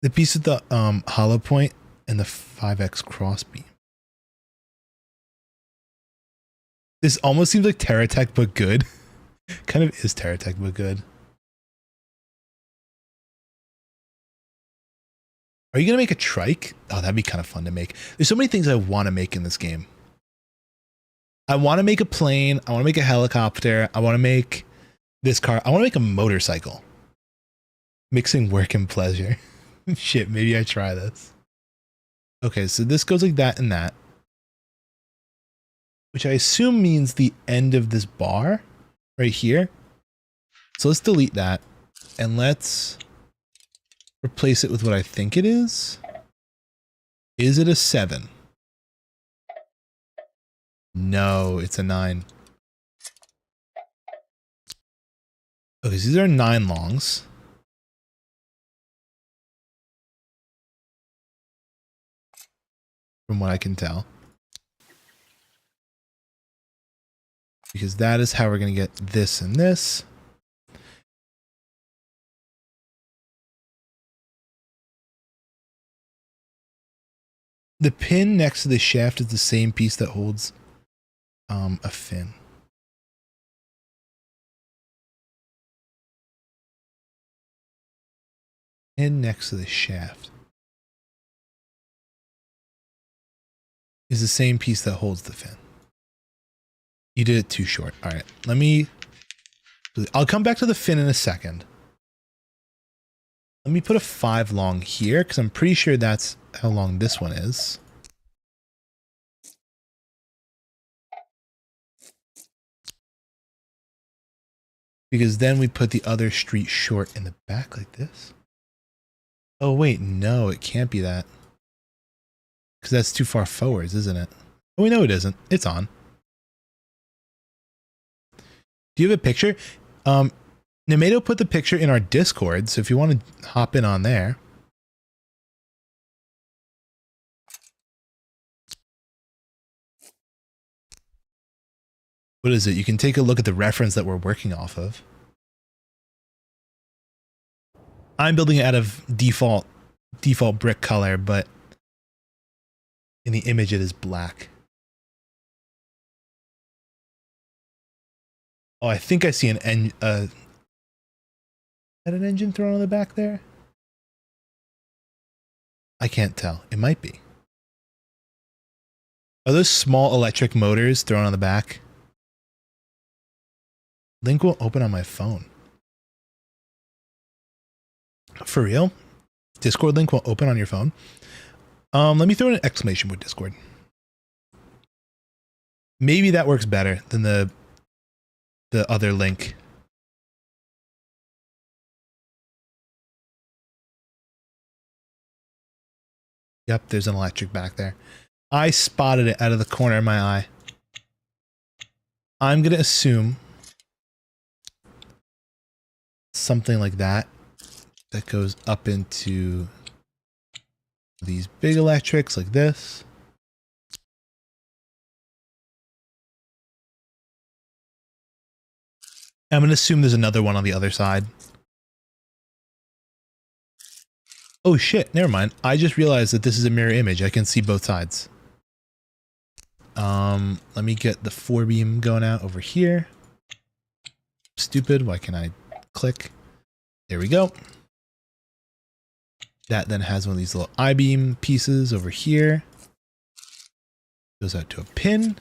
Speaker 1: The piece of the hollow point and the 5x crossbeam. This almost seems like Terratech, but good. Kind of is Terratech, but good. Are you going to make a trike? Oh, that'd be kind of fun to make. There's so many things I want to make in this game. I want to make a plane. I want to make a helicopter. I want to make this car. I want to make a motorcycle. Mixing work and pleasure. Shit, maybe I try this. Okay, so this goes like that and that. Which I assume means the end of this bar right here. So let's delete that. And let's replace it with what I think it is. Is it a 7? No, it's a 9. Okay, so these are 9 longs. From what I can tell. because that is how we're going to get this and this. The pin next to the shaft is the same piece that holds a fin. Pin next to the shaft is the same piece that holds the fin. You did it too short. All right, I'll come back to the fin in a second. Let me put a 5 long here because I'm pretty sure that's how long this one is. Because then we put the other street short in the back like this. Oh wait, no, it can't be that. Because that's too far forwards, isn't it? Oh, we know it isn't. It's on. Do you have a picture? Namato put the picture in our Discord, so if you want to hop in on there. What is it? You can take a look at the reference that we're working off of. I'm building it out of default brick color, but in the image it is black. Oh, I think I see is that an engine thrown on the back there? I can't tell. It might be. Are those small electric motors thrown on the back? Link won't open on my phone. For real? Discord link won't open on your phone? Let me throw in an exclamation with Discord. Maybe that works better than the other link. Yep, there's an electric back there. I spotted it out of the corner of my eye. I'm going to assume something like that goes up into these big electrics like this. I'm going to assume there's another one on the other side. Oh shit, never mind. I just realized that this is a mirror image. I can see both sides. Let me get the 4-beam going out over here. Stupid, why can't I click? There we go. That then has one of these little I-beam pieces over here. Goes out to a pin,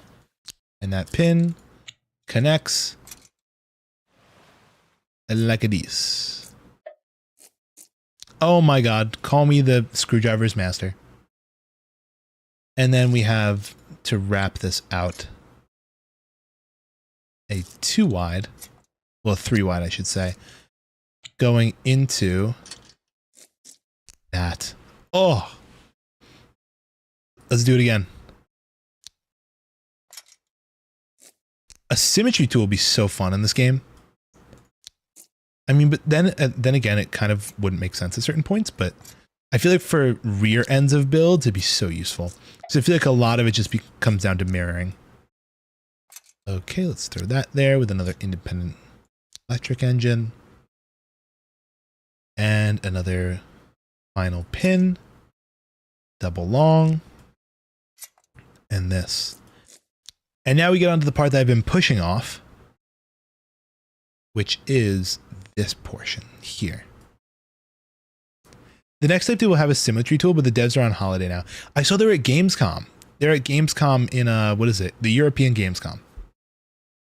Speaker 1: and that pin connects like this. Oh my god, call me the screwdriver's master. And then we have to wrap this out a 2 wide, well 3 wide I should say, going into that. Oh, let's do it again. A symmetry tool would be so fun in this game. I mean, but then again, it kind of wouldn't make sense at certain points, but I feel like for rear ends of builds, it'd be so useful. So I feel like a lot of it just comes down to mirroring. Okay, let's throw that there with another independent electric engine. And another final pin, double long, and this. And now we get onto the part that I've been pushing off, which is this portion here. The next type 2 will have a symmetry tool, but the devs are on holiday now. I saw they were at Gamescom. They're at Gamescom in, what is it? The European Gamescom,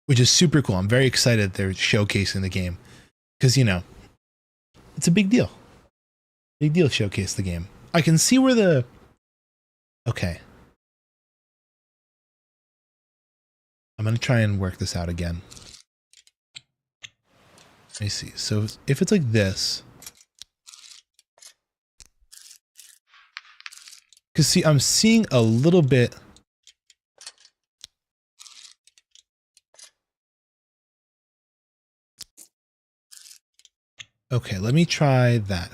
Speaker 1: which is super cool. I'm very excited they're showcasing the game because, you know, it's a big deal. Big deal showcase the game. I can see where the... Okay. I'm going to try and work this out again. Let me see. So if it's like this... Because see, I'm seeing a little bit... Okay, let me try that.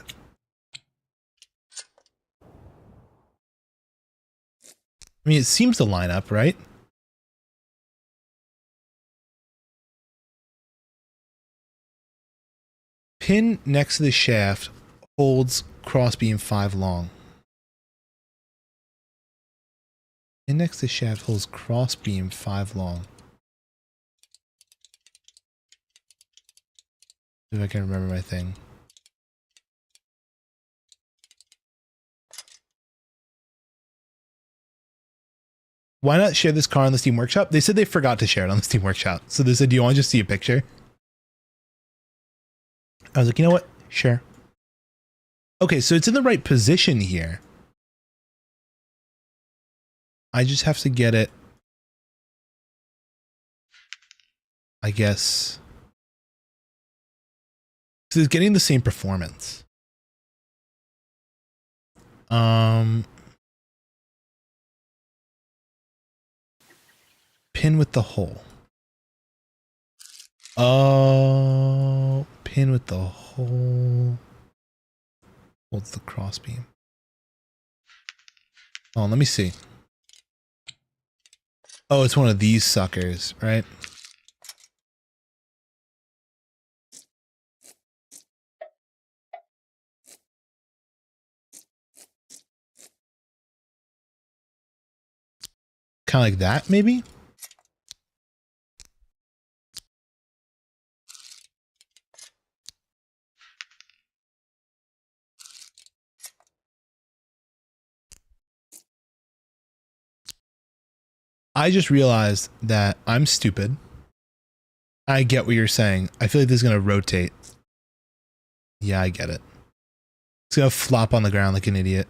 Speaker 1: I mean, it seems to line up, right? Pin next to the shaft holds crossbeam 5 long. Pin next to the shaft holds crossbeam 5 long. See if I can remember my thing. Why not share this car on the Steam Workshop? They said they forgot to share it on the Steam Workshop. So they said, do you want to just see a picture? I was like, you know what? Sure. Okay, so it's in the right position here. I just have to get it, I guess. So it's getting the same performance. Pin with the hole. Oh, pin with the hole. Holds the crossbeam. Oh, let me see. Oh, it's one of these suckers, right? Kind of like that, maybe? I just realized that I'm stupid. I get what you're saying. I feel like this is going to rotate. Yeah, I get it. It's going to flop on the ground like an idiot.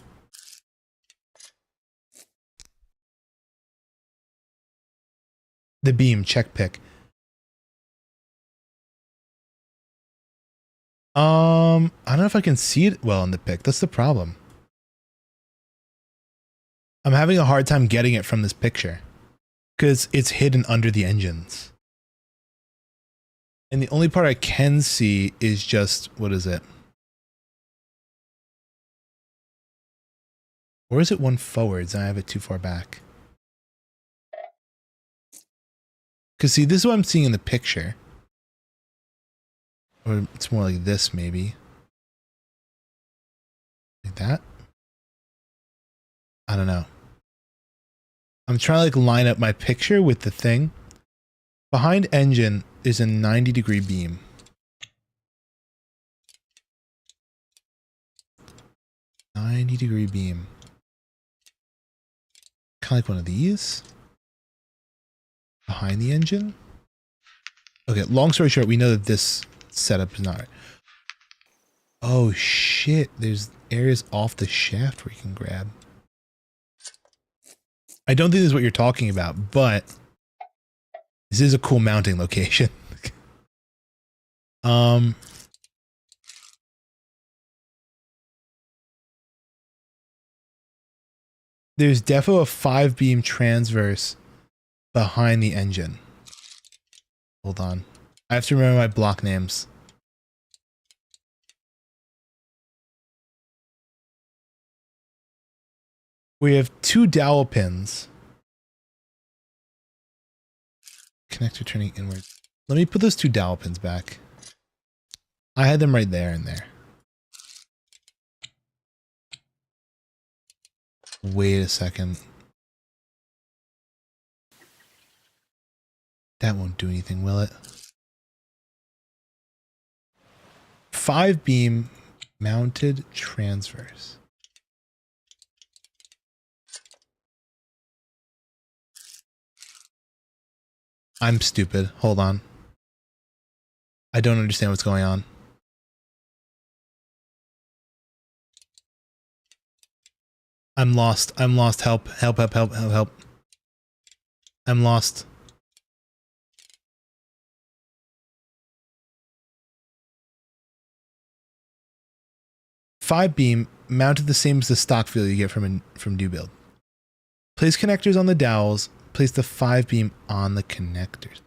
Speaker 1: The beam, check pick. I don't know if I can see it well in the pic. That's the problem. I'm having a hard time getting it from this picture because it's hidden under the engines. And the only part I can see is just, what is it? Or is it one forwards and I have it too far back? Because see, this is what I'm seeing in the picture. Or it's more like this, maybe. Like that? I don't know. I'm trying to like line up my picture with the thing. Behind engine is a 90-degree beam. Degree beam. Kind of like one of these. Behind the engine. Okay, long story short, we know that this setup is not right. Oh shit, there's areas off the shaft where you can grab. I don't think this is what you're talking about, but this is a cool mounting location. There's defo a 5-beam transverse behind the engine. Hold on. I have to remember my block names. We have 2 dowel pins. Connector turning inward. Let me put those 2 dowel pins back. I had them right there and there. Wait a second. That won't do anything, will it? 5-beam mounted transverse. I'm stupid. Hold on. I don't understand what's going on. I'm lost. I'm lost. Help. Help, help, help, help, help. I'm lost. Five beam mounted the same as the stock feel you get from new build. Place connectors on the dowels. Place the 5-beam on the connectors.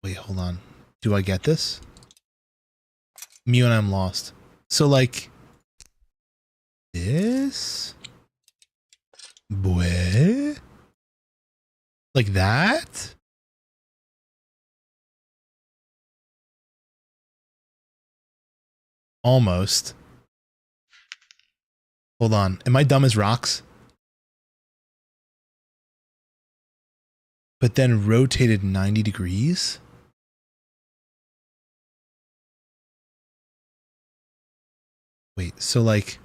Speaker 1: Wait, hold on. Do I get this? Me when I'm lost. So like this? Boy? Like that? Almost. Hold on. Am I dumb as rocks? But then rotated 90 degrees? Wait, so like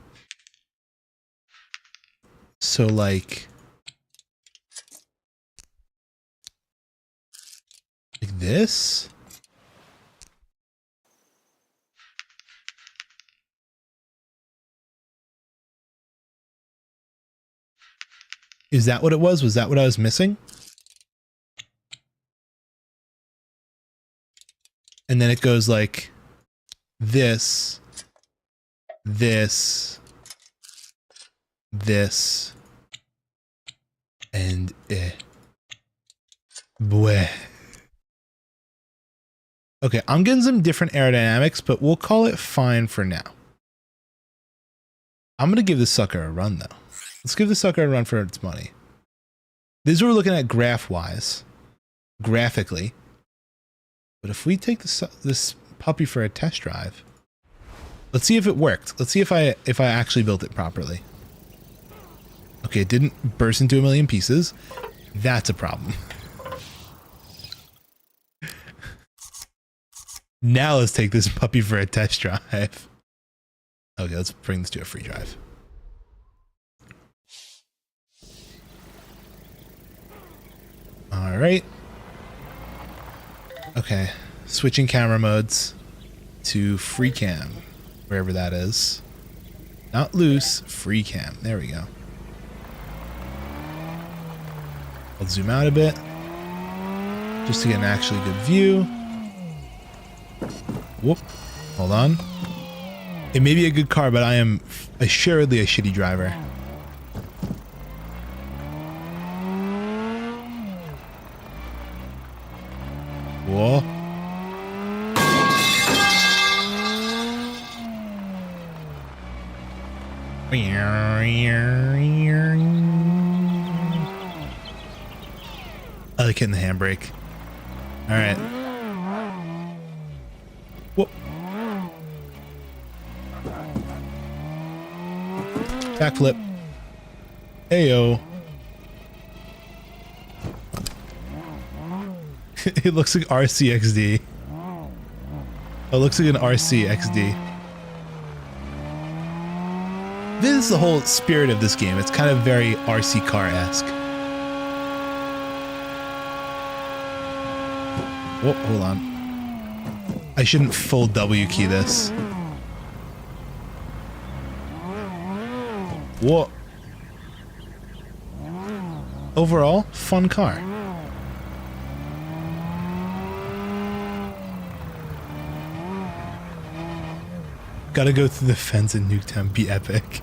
Speaker 1: this? Is that what it was? Was that what I was missing? And then it goes like this, this, this, and Bleh. Okay, I'm getting some different aerodynamics, but we'll call it fine for now. I'm going to give this sucker a run, though. Let's give this sucker a run for its money. This is what we're looking at graph-wise, graphically. But if we take this puppy for a test drive, let's see if it worked. Let's see if I actually built it properly. Okay, it didn't burst into a million pieces. That's a problem. Now let's take this puppy for a test drive. Okay, let's bring this to a free drive. All right. Okay, switching camera modes to free cam, wherever that is. Not loose, free cam. There we go. I'll zoom out a bit just to get an actually good view. Whoop, hold on. It may be a good car, but I am assuredly a shitty driver. Whoa. I like hitting the handbrake. All right. Whoop. Backflip. Heyo. It looks like RCXD. It looks like an RCXD. This is the whole spirit of this game. It's kind of very RC car-esque. Whoa, hold on. I shouldn't full W key this. Whoa. Overall, fun car. Gotta go through the fence in Nuketown, be epic.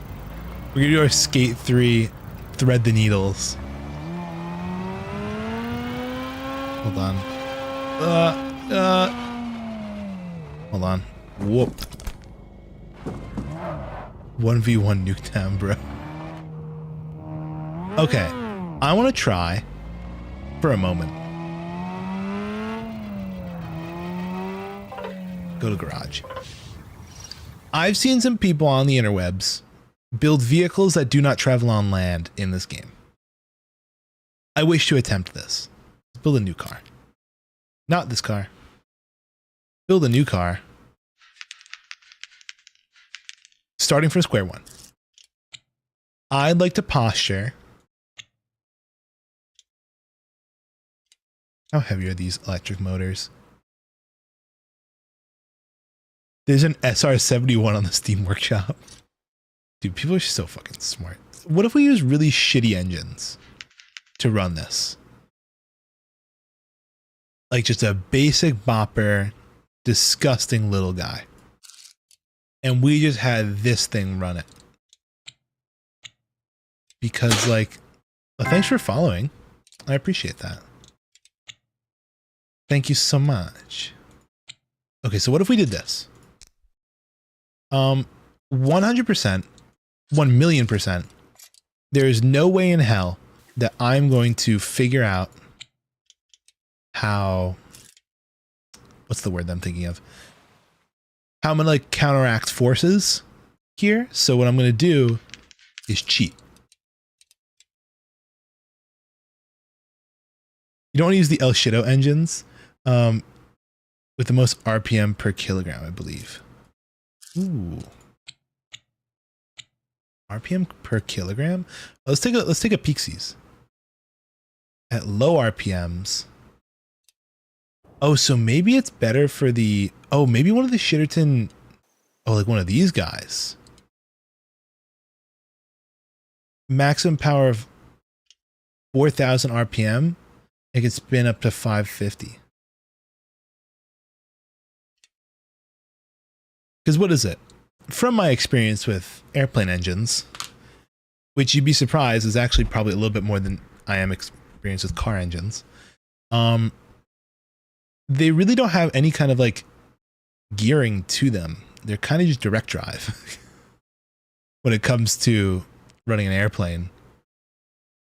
Speaker 1: We're gonna do our Skate 3, thread the needles. Hold on. Hold on. Whoop. 1v1 Nuketown, bro. Okay, I want to try for a moment. Go to garage. I've seen some people on the interwebs build vehicles that do not travel on land in this game. I wish to attempt this. Let's build a new car. Not this car. Build a new car. Starting from square one. I'd like to posture. How heavy are these electric motors? There's an SR71 on the Steam Workshop. Dude, people are so fucking smart. What if we use really shitty engines to run this? Like just a basic bopper, disgusting little guy. And we just had this thing run it. Because like, well, thanks for following. I appreciate that. Thank you so much. Okay, so what if we did this? 100%, 1,000,000%. There is no way in hell that I'm going to figure out how, what's the word I'm thinking of? how I'm gonna like counteract forces here. So what I'm gonna do is cheat. You don't want to use the El Shido engines with the most RPM per kilogram, I believe. Ooh. RPM per kilogram? Let's take a peeksies. At low RPMs. Oh, so maybe it's better for the, oh, maybe one of the Shitterton, oh, like one of these guys. Maximum power of 4,000 RPM. It can spin up to 550. Because what is it? From my experience with airplane engines, which you'd be surprised is actually probably a little bit more than I am experienced with car engines. They really don't have any kind of like gearing to them. They're kind of just direct drive when it comes to running an airplane.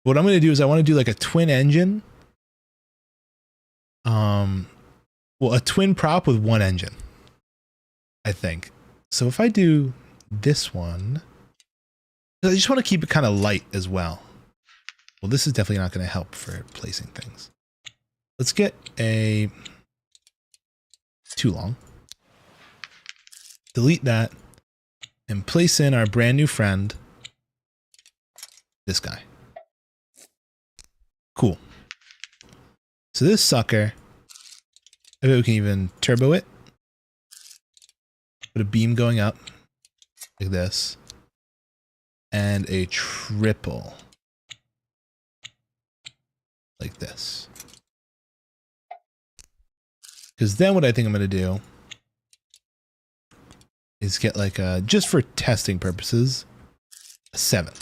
Speaker 1: What I'm going to do is I want to do like a twin engine. Well, a twin prop with one engine, I think. So if I do this one, I just want to keep it kind of light as well. Well, this is definitely not going to help for placing things. Let's get a too long. Delete that and place in our brand new friend, this guy. Cool. So this sucker, I bet we can even turbo it. Put a beam going up like this and a triple like this. Because then what I think I'm going to do is get like a, just for testing purposes, a 7.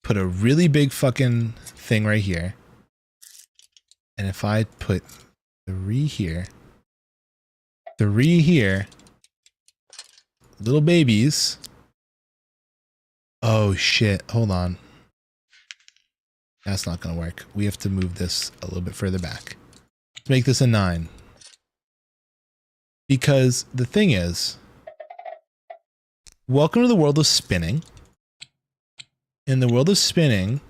Speaker 1: Put a really big fucking thing right here. And if I put 3 here, 3 here, little babies. Oh shit, hold on. That's not gonna work. We have to move this a little bit further back. Let's make this a 9. Because the thing is, welcome to the world of spinning. In the world of spinning,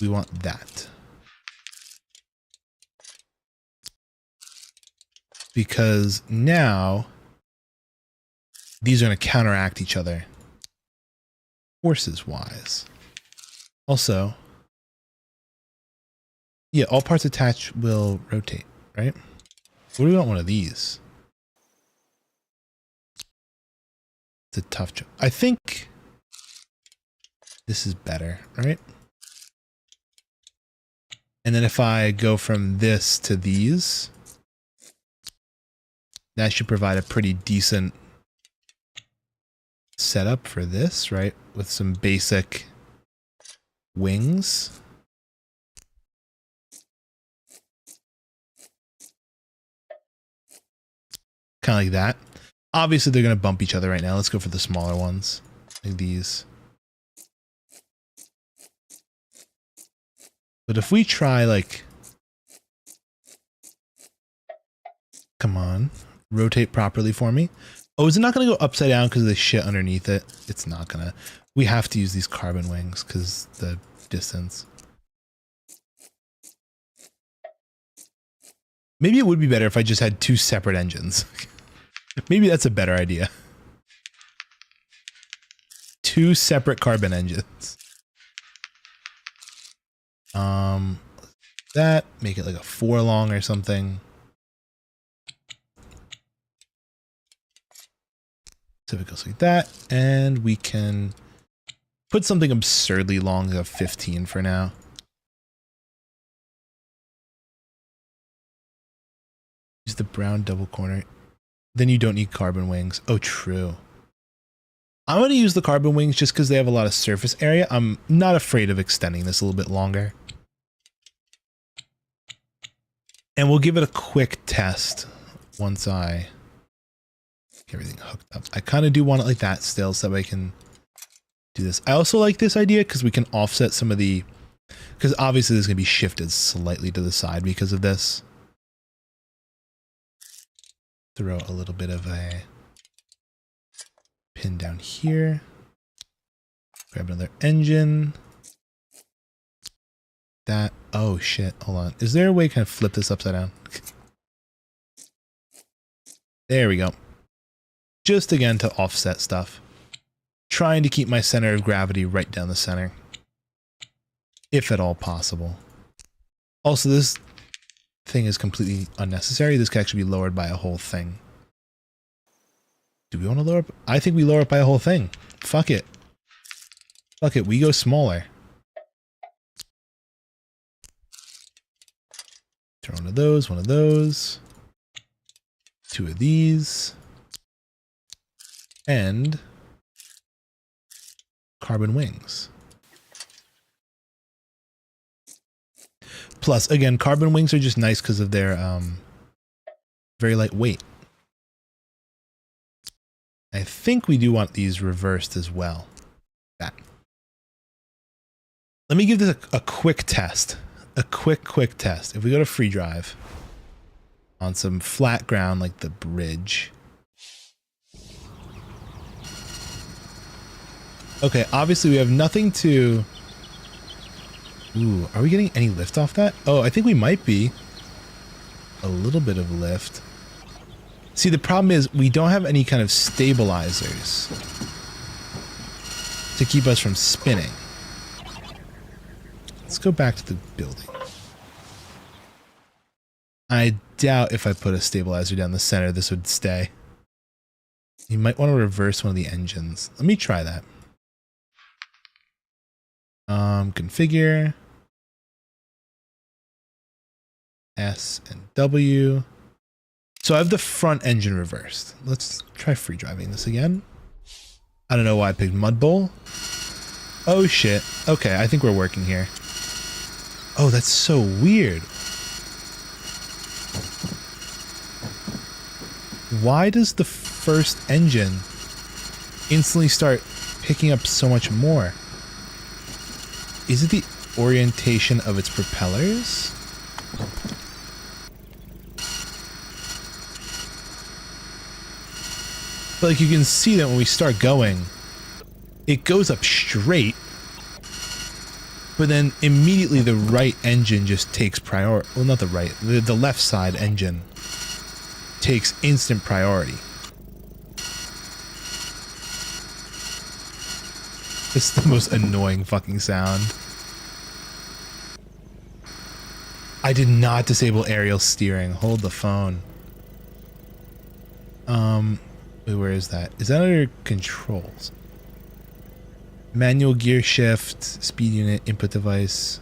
Speaker 1: we want that. Because now these are going to counteract each other forces wise. Also, yeah, all parts attached will rotate, right? What do we want one of these? It's a tough job. I think this is better, right? And then if I go from this to these, that should provide a pretty decent setup for this, right? With some basic wings. Kind of like that. Obviously, they're going to bump each other right now. Let's go for the smaller ones, like these. But if we try, like, come on, rotate properly for me. Oh, is it not going to go upside down because of the shit underneath it? It's not going to. We have to use these carbon wings because the distance. Maybe it would be better if I just had 2 separate engines. Maybe that's a better idea. 2 separate carbon engines. That, make it like a 4 long or something. So if it goes like that, and we can put something absurdly long, like a 15 for now. Use the brown double corner. Then you don't need carbon wings. Oh, true. I'm going to use the carbon wings just because they have a lot of surface area. I'm not afraid of extending this a little bit longer. And we'll give it a quick test once I get everything hooked up. I kind of do want it like that still so that I can do this. I also like this idea because we can offset some of the, because obviously this is going to be shifted slightly to the side because of this. throw a little bit of a pin down here. Grab another engine. That, oh shit, hold on. Is there a way to kind of flip this upside down? There we go. Just again to offset stuff. Trying to keep my center of gravity right down the center. If at all possible. Also, this thing is completely unnecessary. This could actually be lowered by a whole thing. Do we want to lower it? I think we lower it by a whole thing. Fuck it. Fuck it, we go smaller. Throw one of those, two of these, and carbon wings. Plus, again, carbon wings are just nice because of their very lightweight. I think we do want these reversed as well. That. Let me give this a quick test. A quick test. If we go to free drive on some flat ground like the bridge. Okay, obviously we have nothing to... Ooh, are we getting any lift off that? Oh, I think we might be. A little bit of lift. See, the problem is we don't have any kind of stabilizers to keep us from spinning. Let's go back to the building. I doubt if I put a stabilizer down the center, this would stay. You might want to reverse one of the engines. Let me try that. Configure. S and W. So I have the front engine reversed. Let's try free driving this again. I don't know why I picked Mud Bowl. Oh shit. Okay, I think we're working here. Oh, that's so weird. Why does the first engine instantly start picking up so much more? Is it the orientation of its propellers? But like you can see that when we start going, it goes up straight, but then immediately the right engine just takes priority. Well, not the right, the left side engine takes instant priority. It's the most annoying fucking sound. I did not disable aerial steering. Hold the phone. Wait, where is that? Is that under controls? Manual gear shift, speed unit, input device,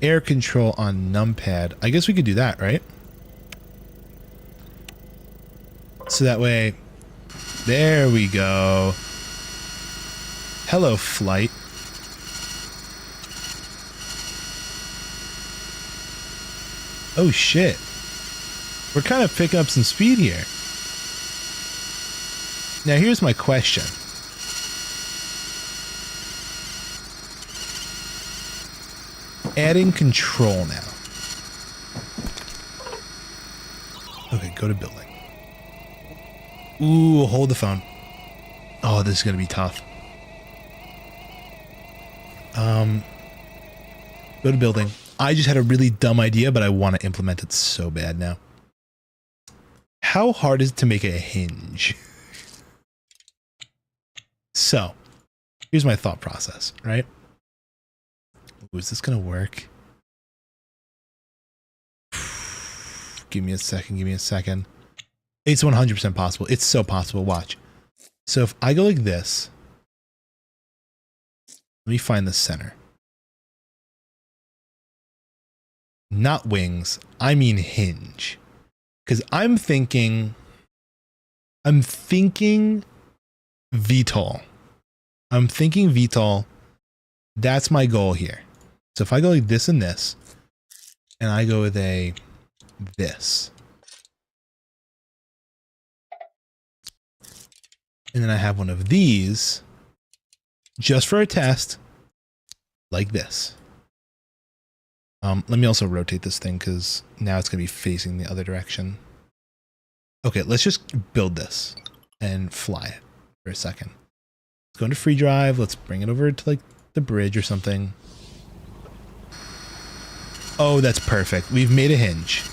Speaker 1: air control on numpad. I guess we could do that, right? So that way, there we go. Hello, flight. Oh shit. We're kind of picking up some speed here. Now here's my question. Adding control now. Okay, go to building. Ooh, hold the phone. Oh, this is gonna be tough. Go to building. I just had a really dumb idea, but I want to implement it so bad now. How hard is it to make a hinge? So, here's my thought process, right? Ooh, is this gonna work? Give me a second. It's 100% possible. It's so possible. Watch. So if I go like this, let me find the center. Not wings, I mean hinge. Because I'm thinking VTOL. I'm thinking VTOL. That's my goal here. So if I go like this and this, and I go with a this, and then I have one of these, just for a test, like this. Let me also rotate this thing because now it's going to be facing the other direction. Okay, let's just build this and fly it for a second. Let's go into free drive. Let's bring it over to like the bridge or something. Oh, that's perfect. We've made a hinge.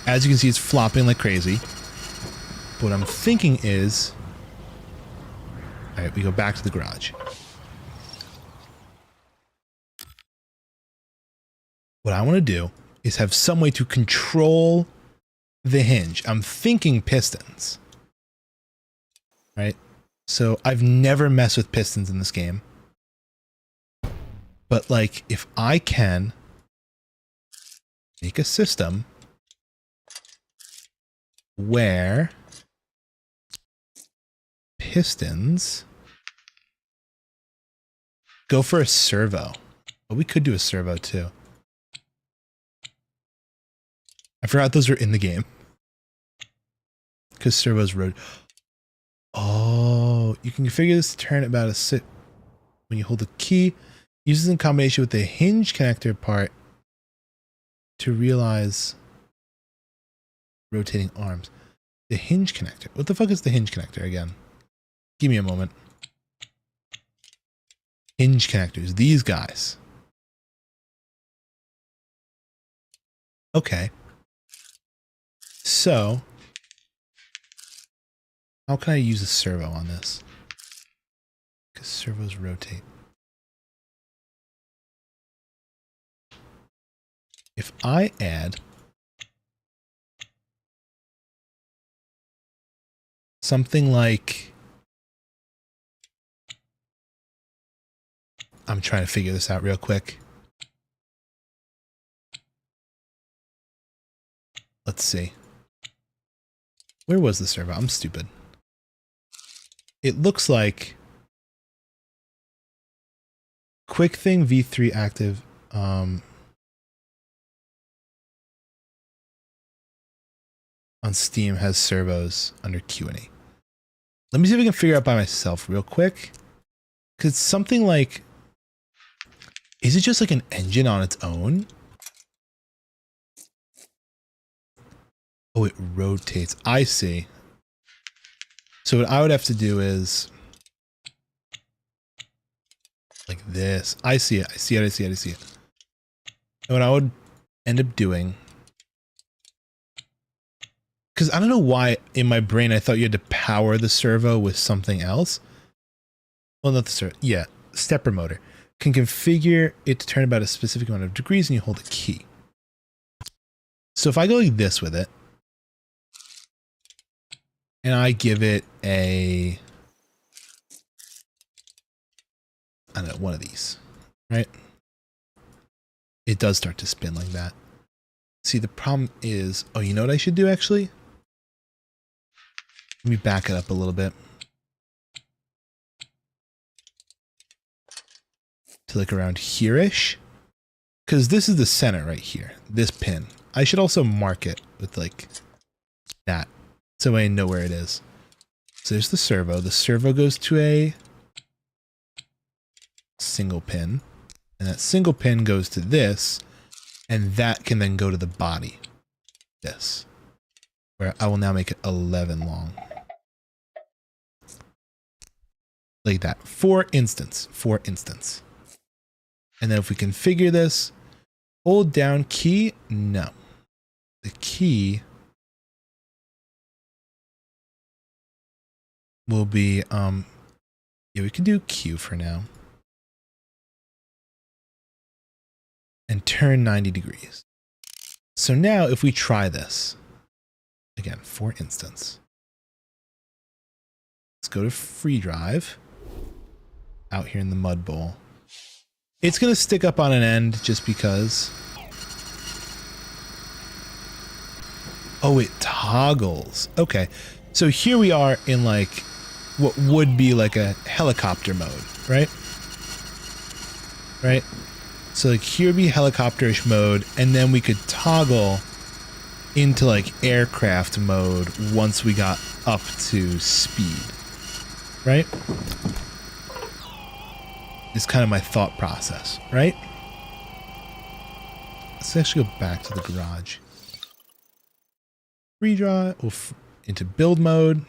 Speaker 1: As you can see, it's flopping like crazy. What I'm thinking is, all right, we go back to the garage. What I want to do is have some way to control the hinge. I'm thinking pistons, right? So I've never messed with pistons in this game, but like if I can make a system where pistons go for a servo. But we could do a servo too. I forgot those were in the game. Because servos road. Oh, you can configure this to turn about a sit when you hold the key. Use this in combination with the hinge connector part to realize rotating arms. The hinge connector. What the fuck is the hinge connector again? Give me a moment. Hinge connectors. These guys. Okay. So, how can I use a servo on this? Because servos rotate. If I add something like, I'm trying to figure this out real quick. Let's see. Where was the servo? I'm stupid. It looks like quick thing v3 active. On Steam has servos under Q&A. Let me see if I can figure out by myself real quick. Because it's something like, is it just like an engine on its own? Oh, it rotates. I see. So what I would have to do is like this. I see it. I see it. I see it. I see it. And what I would end up doing, because I don't know why in my brain I thought you had to power the servo with something else. Well, not the servo. Yeah, stepper motor. Can configure it to turn about a specific amount of degrees and you hold a key. So if I go like this with it, and I give it a, I don't know, one of these, right? It does start to spin like that. See, the problem is, oh, you know what I should do actually? Let me back it up a little bit. To like around here-ish. Because this is the center right here, this pin. I should also mark it with like that. So I know where it is. So there's the servo. The servo goes to a single pin. And that single pin goes to this. And that can then go to the body. This. Where I will now make it 11 long. Like that. For instance. For instance. And then if we configure this, hold down key. No. The key will be, yeah, we can do Q for now. And turn 90 degrees. So now if we try this, again, for instance, let's go to free drive out here in the mud bowl. It's going to stick up on an end just because. Oh, it toggles. Okay. So here we are in like what would be like a helicopter mode, right? Right? So like here would be helicopter-ish mode, and then we could toggle into like aircraft mode once we got up to speed, right? Is kind of my thought process, right? Let's actually go back to the garage. Free drive. Oh, into build mode.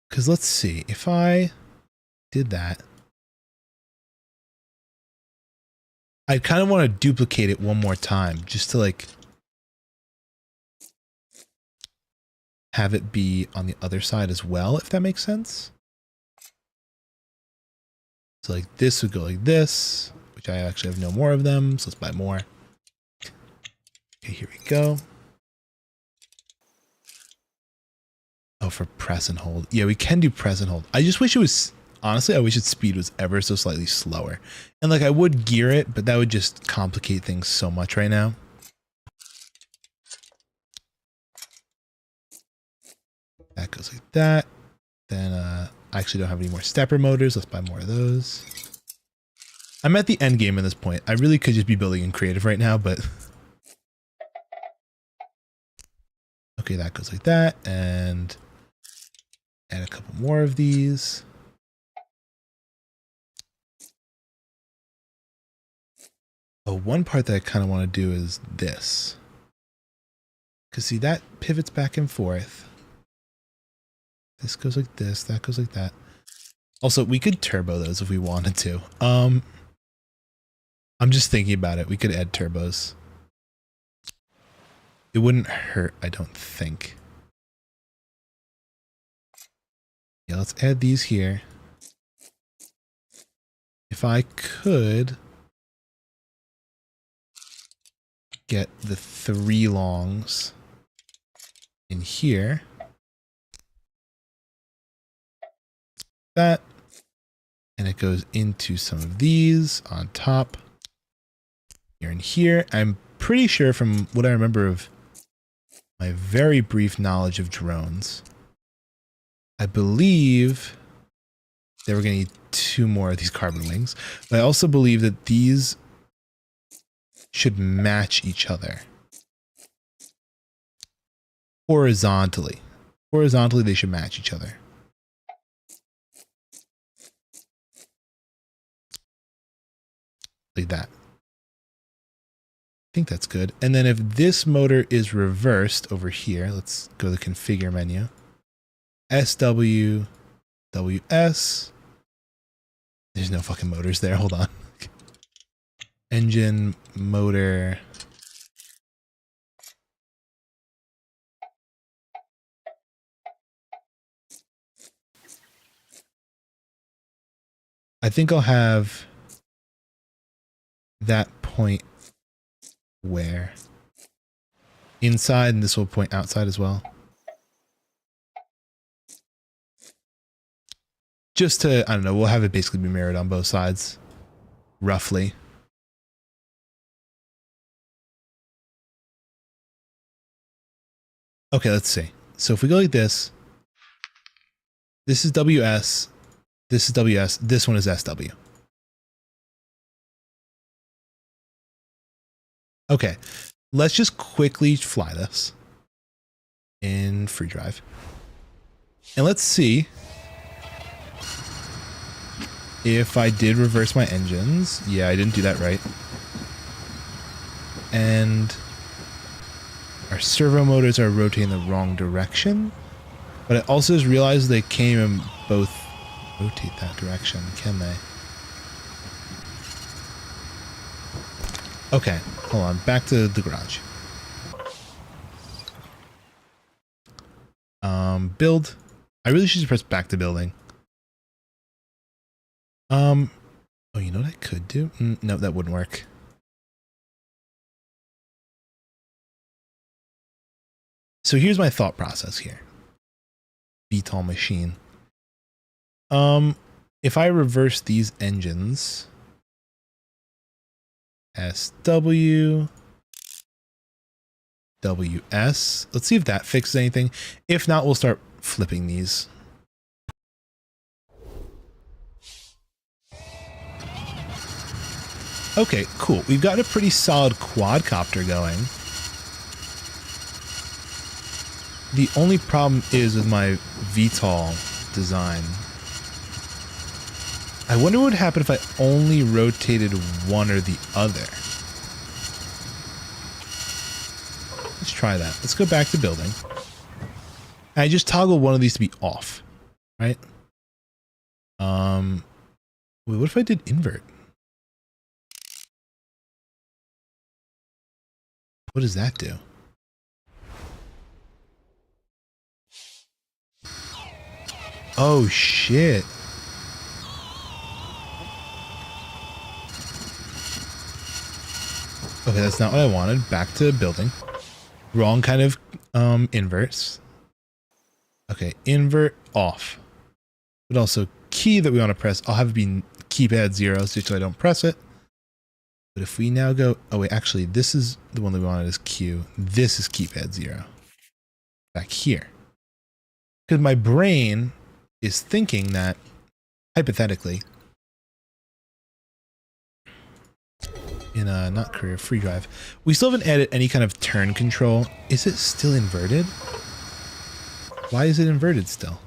Speaker 1: Because let's see, if I did that, I kind of want to duplicate it one more time just to like have it be on the other side as well, if that makes sense. So like this would go like this, which I actually have no more of them, so let's buy more. Okay, here we go. Oh, for press and hold. Yeah, we can do press and hold. I just wish it was, honestly, I wish its speed was ever so slightly slower. And like I would gear it, but that would just complicate things so much right now. That goes like that. Then I actually don't have any more stepper motors. Let's buy more of those. I'm at the end game at this point. I really could just be building in creative right now, but okay, that goes like that. And add a couple more of these. Oh, one part that I kind of want to do is this. Because see, that pivots back and forth. This goes like this, that goes like that. Also, we could turbo those if we wanted to. I'm just thinking about it. We could add turbos. It wouldn't hurt, I don't think. Yeah, let's add these here. If I could get the 3 longs in here. That. And it goes into some of these on top. Here and here. I'm pretty sure from what I remember of my very brief knowledge of drones, I believe they were going to need 2 more of these carbon wings. But I also believe that these should match each other. Horizontally. Horizontally, they should match each other. Like that. I think that's good. And then if this motor is reversed over here, let's go to the configure menu. SW, WS. There's no fucking motors there. Hold on. Engine, motor. I think I'll have that point where inside, and this will point outside as well. Just to, I don't know, we'll have it basically be mirrored on both sides, roughly. Okay, let's see. So if we go like this, this is WS, this is WS, this one is SW. Okay, let's just quickly fly this in free drive. And let's see if I did reverse my engines. Yeah, I didn't do that right. And our servo motors are rotating the wrong direction. But I also just realized they can't even both rotate that direction, can they? Okay, hold on. Back to the garage. Build. I really should just press back to building. Oh, you know what I could do? No, that wouldn't work. So here's my thought process here. VTOL machine. If I reverse these engines, SW, WS. Let's see if that fixes anything. If not, we'll start flipping these. Okay, cool. We've got a pretty solid quadcopter going. The only problem is with my VTOL design. I wonder what would happen if I only rotated one or the other. try that. Let's go back to building. I just toggle one of these to be off, right? Wait, what if I did invert? What does that do? Oh shit. Okay, that's not what I wanted. Back to building. Wrong kind of inverts. Okay, invert off. But also key that we want to press, I'll have it be keypad 0 so I don't press it. But if we now go, oh wait, actually this is the one that we wanted as Q. This is keypad 0. Back here. Because my brain is thinking that, hypothetically, in a not career free drive, we still haven't added any kind of turn control. Is it still inverted? Why is it inverted still?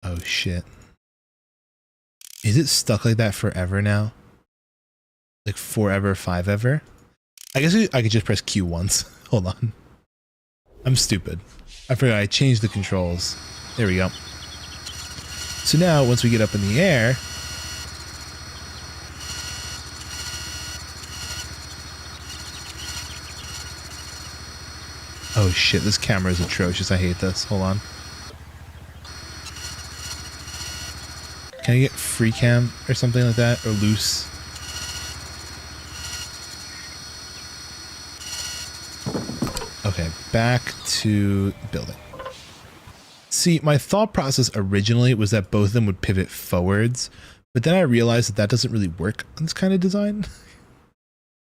Speaker 1: Oh shit. Is it stuck like that forever now? Like forever, five ever? I guess I could just press Q once. Hold on. I'm stupid. I forgot I changed the controls. There we go. So now once we get up in the air, oh shit, this camera is atrocious. I hate this. Hold on. Can I get free cam or something like that? Or loose? Okay, back to building. See, my thought process originally was that both of them would pivot forwards, but then I realized that that doesn't really work on this kind of design.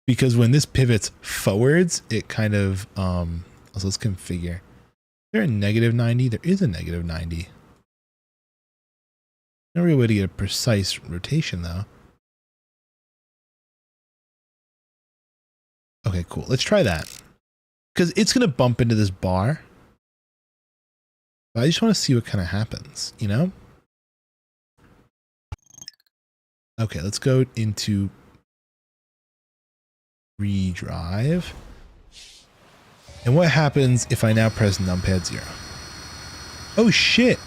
Speaker 1: Because when this pivots forwards, it kind of, also let's configure. Is there a negative 90? There is a negative 90. No real way to get a precise rotation though. Okay, cool. Let's try that. Because it's going to bump into this bar. But I just want to see what kind of happens, you know? Okay, let's go into redrive. And what happens if I now press numpad 0? Oh shit!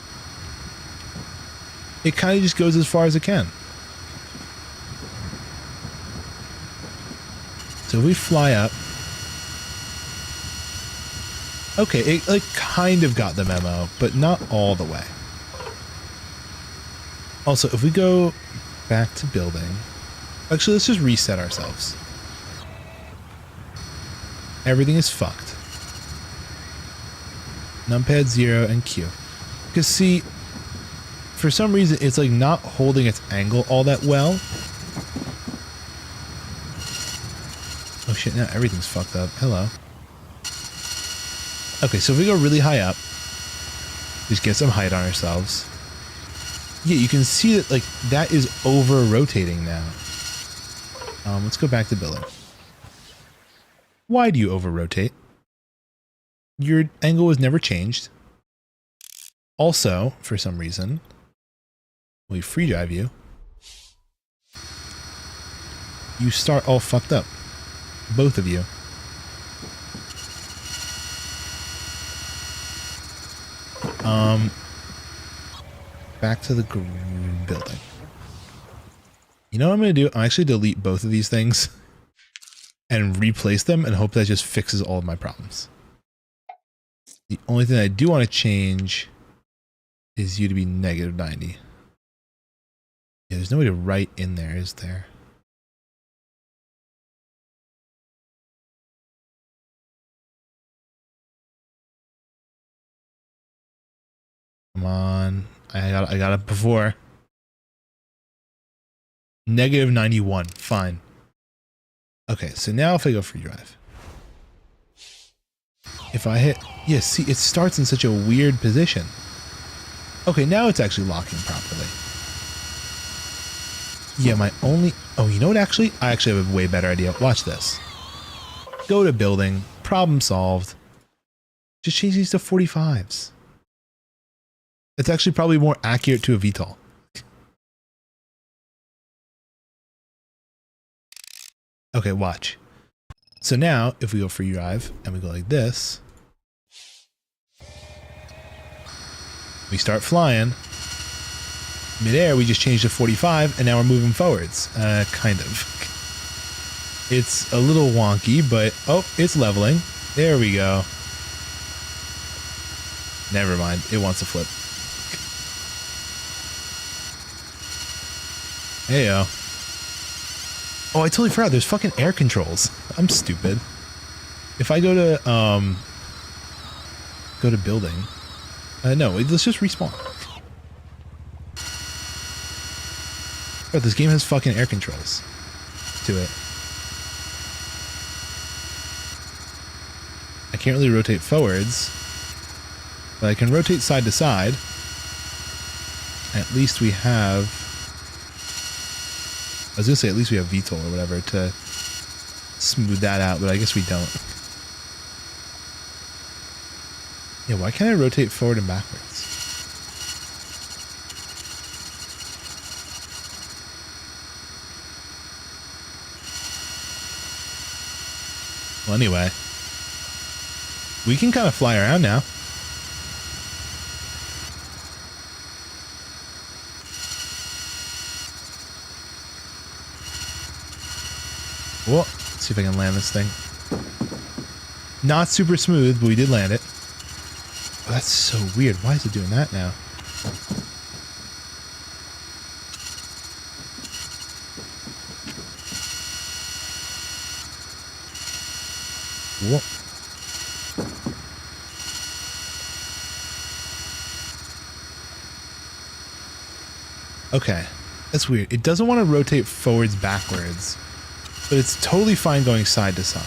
Speaker 1: It kind of just goes as far as it can. So if we fly up. Okay, it like kind of got the memo, but not all the way. Also, if we go back to building, actually let's just reset ourselves. Everything is fucked. Numpad 0 and Q. Because see, for some reason it's like not holding its angle all that well. Oh shit, now everything's fucked up. Hello. Okay, so if we go really high up, just get some height on ourselves. Yeah, you can see that like that is over rotating now. Let's go back to building. Why do you over rotate? Your angle was never changed. Also, for some reason, we free drive you. You start all fucked up. Both of you. Back to the building. You know what I'm going to do? I'm actually delete both of these things and replace them and hope that just fixes all of my problems. The only thing I do want to change is you to be negative 90. Yeah, there's no way to write in there, is there? Come on. I got it before. Negative 91. Fine. Okay, so now if I go free drive. If I hit... Yeah, see, it starts in such a weird position. Okay, now it's actually locking properly. Yeah, my only... Oh, you know what actually? I actually have a way better idea. Watch this. Go to building. Problem solved. Just change these to 45s. It's actually probably more accurate to a VTOL. Okay, watch. So now if we go for drive and we go like this, we start flying. Midair, we just changed to 45 and now we're moving forwards. Kind of. It's a little wonky, but oh, it's leveling. There we go. Never mind. It wants to flip. Heyo. Oh, I totally forgot. There's fucking air controls. I'm stupid. If I go to building. No, let's just respawn. But this game has fucking air controls to it. I can't really rotate forwards, but I can rotate side to side. At least we have, I was gonna say at least we have VTOL or whatever to smooth that out, but I guess we don't. Yeah, why can't I rotate forward and backwards? Well, anyway, we can kind of fly around now. Whoa, let's see if I can land this thing. Not super smooth, but we did land it. Oh, that's so weird. Why is it doing that now? Whoa. Okay, that's weird. It doesn't want to rotate forwards backwards, but it's totally fine going side to side.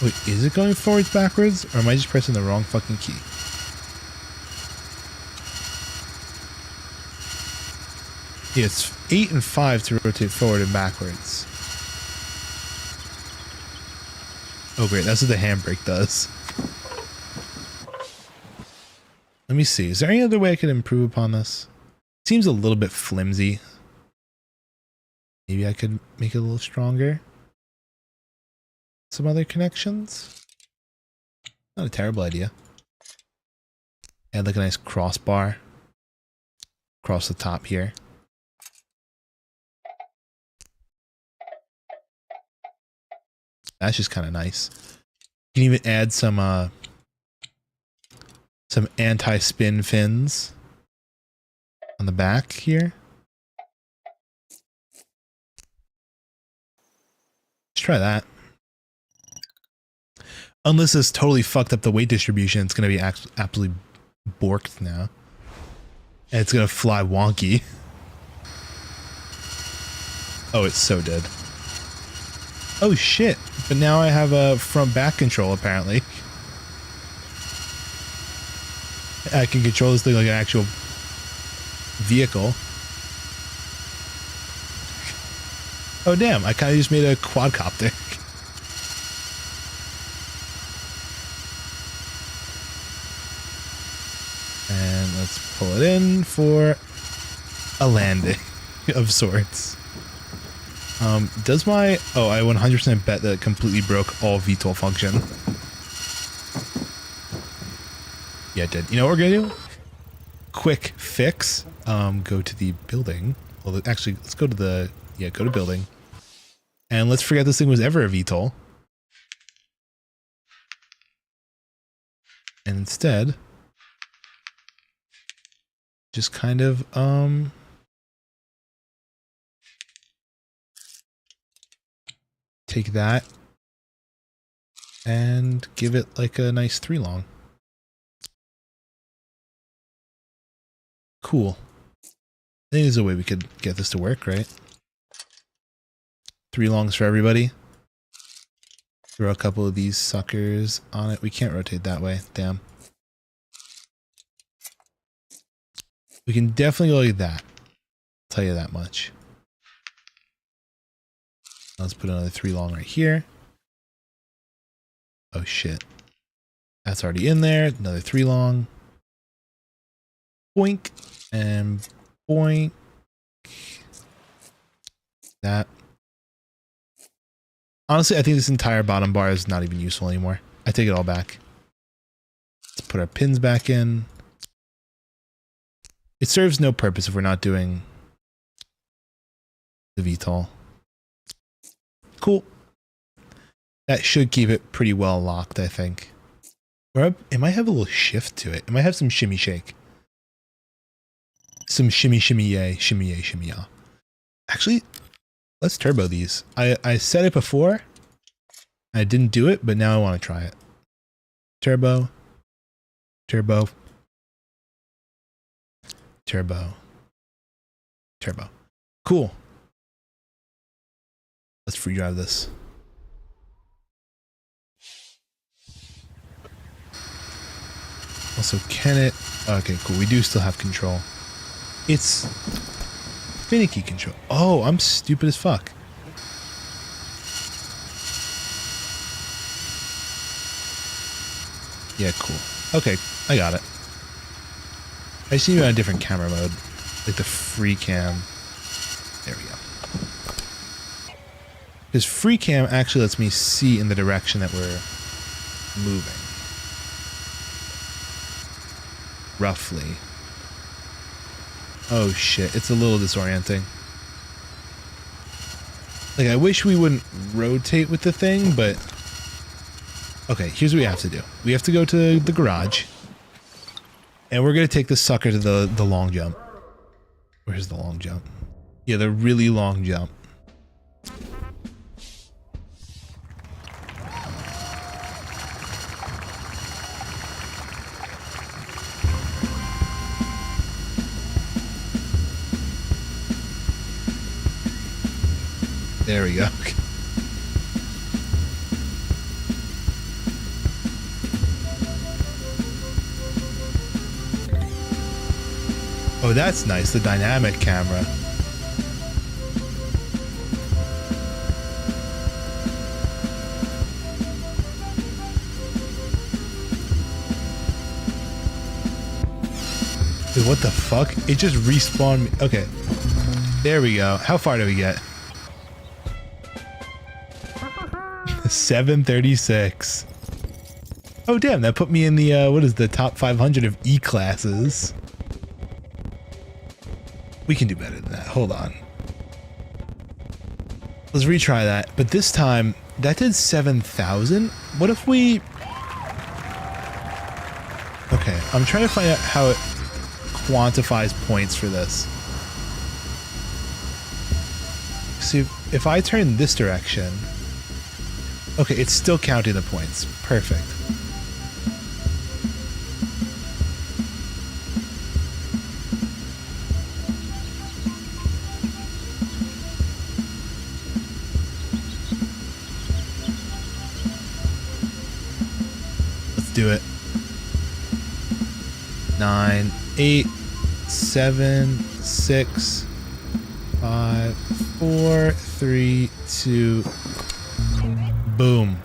Speaker 1: Wait, is it going forwards backwards, or am I just pressing the wrong fucking key? Yeah, it's 8 and 5 to rotate forward and backwards. Oh great, that's what the handbrake does. Let me see, is there any other way I could improve upon this? Seems a little bit flimsy. Maybe I could make it a little stronger. Some other connections? Not a terrible idea. Add like a nice crossbar across the top here. That's just kind of nice. You can even add some anti-spin fins on the back here. Let's try that. Unless this totally fucked up the weight distribution, it's going to be absolutely borked now. And it's going to fly wonky. Oh, it's so dead. Oh shit, but now I have a front back control apparently. I can control this thing like an actual vehicle. Oh damn, I kind of just made a quadcopter. And let's pull it in for a landing of sorts. Does my... Oh, I 100% bet that it completely broke all VTOL function. Yeah, it did. You know what we're gonna do? Quick fix. Go to the building. Well, actually, let's go to the... Yeah, go to building. And let's forget this thing was ever a VTOL. And instead... just kind of, take that and give it like a nice 3 long. Cool. I think there's a way we could get this to work, right? 3 longs for everybody. Throw a couple of these suckers on it. We can't rotate that way. Damn. We can definitely go like that. I'll tell you that much. Let's put another 3 long right here. Oh shit. That's already in there. Another 3 long. Boink. And boink. That. Honestly, I think this entire bottom bar is not even useful anymore. I take it all back. Let's put our pins back in. It serves no purpose if we're not doing the VTOL. Cool. That should keep it pretty well locked, I think. Or it might have a little shift to it. It might have some shimmy shake. Some shimmy shimmy yay, shimmy ya. Actually, let's turbo these. I said it before. I didn't do it, but now I want to try it. Turbo. Turbo. Turbo. Turbo. Cool. Let's free drive this. Also, can it? Okay, cool. We do still have control. It's finicky control. Oh, I'm stupid as fuck. Yeah, cool. Okay, I got it. I just need you on a different camera mode. Like the free cam. There we go. Because free cam actually lets me see in the direction that we're moving. Roughly. Oh shit, it's a little disorienting. Like, I wish we wouldn't rotate with the thing, but... Okay, here's what we have to do. We have to go to the garage. And we're going to take this sucker to the long jump. Where's the long jump? Yeah, the really long jump. There we go. Oh, that's nice, the dynamic camera. Dude, what the fuck? It just respawned me. Okay. There we go. How far do we get? 736. Oh damn, that put me in the what is the top 500 of E classes. We can do better than that. Hold on. Let's retry that. But this time that did 7,000. What if we... Okay, I'm trying to find out how it quantifies points for this. See, if I turn this direction... Okay, it's still counting the points. Perfect. Let's do it. 9, 8, 7, 6, 5, 4, 3, 2... Boom.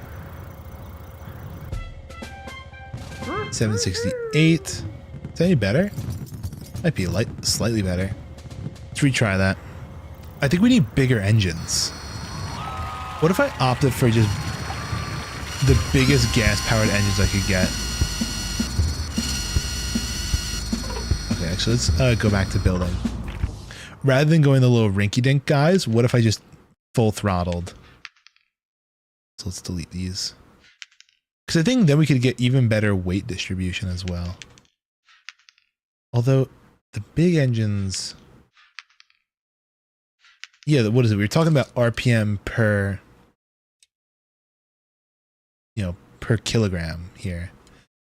Speaker 1: 768. Is that any better? Might be slightly better. Let's retry that. I think we need bigger engines. What if I opted for just the biggest gas-powered engines I could get? Okay, actually, let's go back to building. Rather than going the little rinky-dink guys, what if I just full throttled? So let's delete these. Because I think then we could get even better weight distribution as well. Although the big engines... Yeah, what is it? We were talking about RPM per... You know, per kilogram here.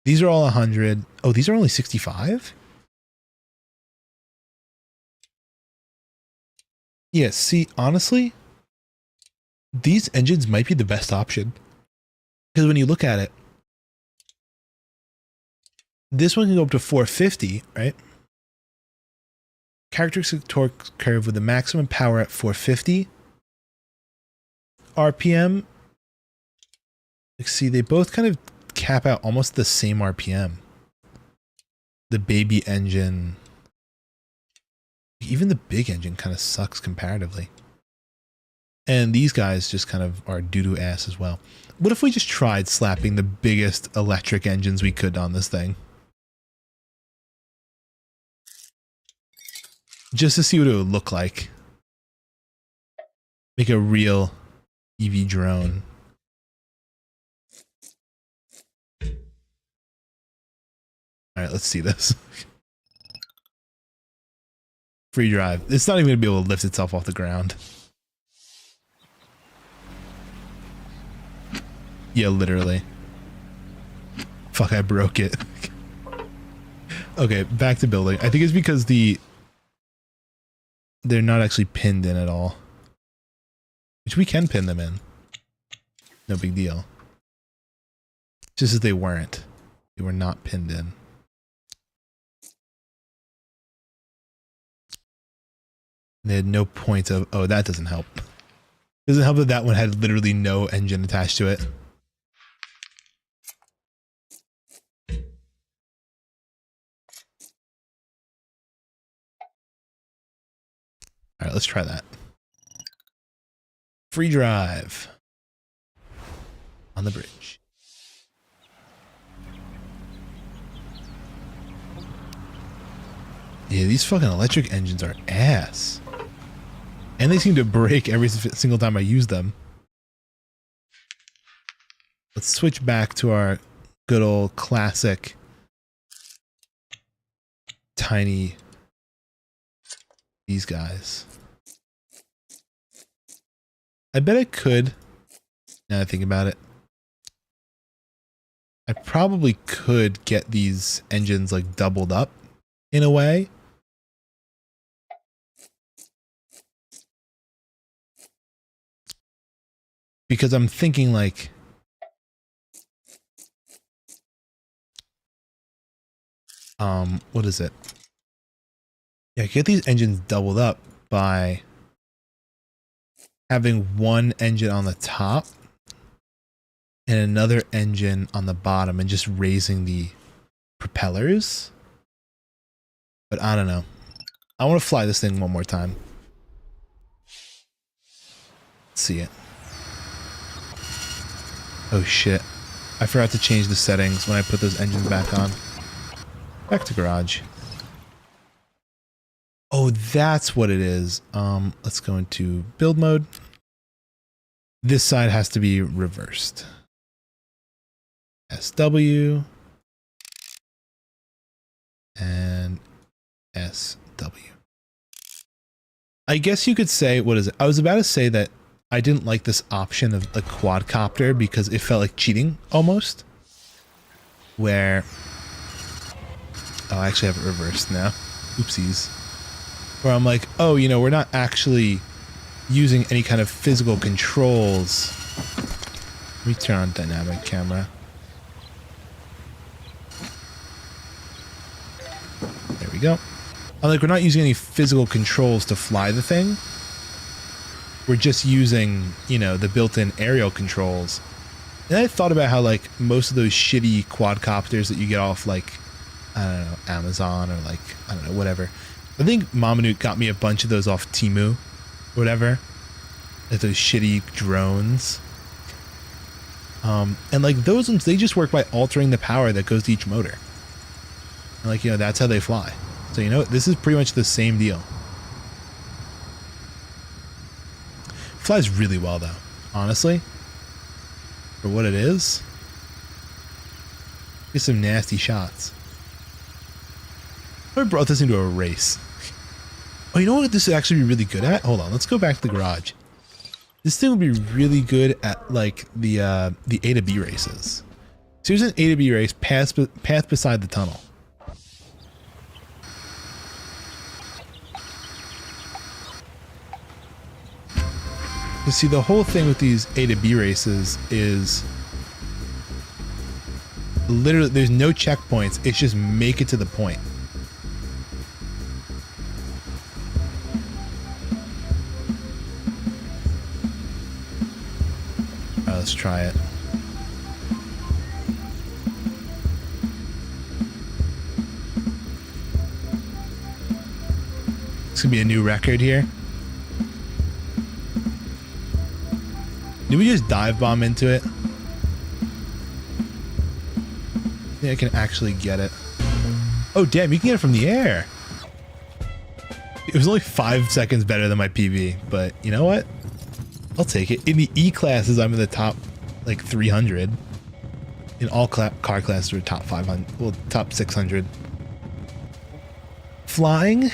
Speaker 1: These are all 100. Oh, these are only 65? Yeah, see, honestly... These engines might be the best option. Because when you look at it, this one can go up to 450, right? Characteristic torque curve with the maximum power at 450. RPM. See, they both kind of cap out almost the same RPM. The baby engine Even the big engine kind of sucks comparatively. And these guys just kind of are doo-doo ass as well. What if we just tried slapping the biggest electric engines we could on this thing? Just to see what it would look like. Make a real EV drone. All right, let's see this. Free drive. It's not even going to be able to lift itself off the ground. Yeah, literally. Fuck, I broke it. Okay, back to building. I think it's because they're not actually pinned in at all. Which we can pin them in. No big deal. Just as they weren't. They were not pinned in. They had no point of... Oh, that doesn't help. Doesn't help that that one had literally no engine attached to it. All right, let's try that. Free drive. On the bridge. Yeah, these fucking electric engines are ass. And they seem to break every single time I use them. Let's switch back to our good old classic tiny these guys. I bet I could, now that I think about it, I probably could get these engines like doubled up in a way. Because I'm thinking like, what is it? Yeah, get these engines doubled up by having one engine on the top and another engine on the bottom and just raising the propellers. But I don't know. I want to fly this thing one more time. Let's see it. Oh shit. I forgot to change the settings when I put those engines back on. Back to garage. Oh, that's what it is. Let's go into build mode. This side has to be reversed. SW and SW. I guess you could say, what is it? I was about to say that I didn't like this option of a quadcopter because it felt like cheating almost. Where, oh, I actually have it reversed now. Oopsies. Where I'm like, oh, you know, we're not actually using any kind of physical controls. Let me turn on dynamic camera. There we go. I'm like, we're not using any physical controls to fly the thing. We're just using, you know, the built-in aerial controls. And I thought about how, like, most of those shitty quadcopters that you get off, like, I don't know, Amazon or, like, I don't know, whatever. I think Mamanut got me a bunch of those off Temu or whatever. Like those shitty drones. And, like, those ones, they just work by altering the power that goes to each motor. And, like, you know, that's how they fly. So, you know, this is pretty much the same deal. Flies really well though, honestly. For what it is. Get some nasty shots. I brought this into a race. Oh, you know what this would actually be really good at? Hold on, let's go back to the garage. This thing would be really good at like the A to B races. So here's an A to B race, path beside the tunnel. You see, the whole thing with these A to B races is literally there's no checkpoints. It's just make it to the point. All right, let's try it. It's This could be a new record here. Did we just dive bomb into it? I think I can actually get it. Oh, damn, you can get it from the air. It was only 5 seconds better than my PB, but you know what? I'll take it. In the E classes, I'm in the top, like, 300. In all car classes, we're top 500. Well, top 600. Flying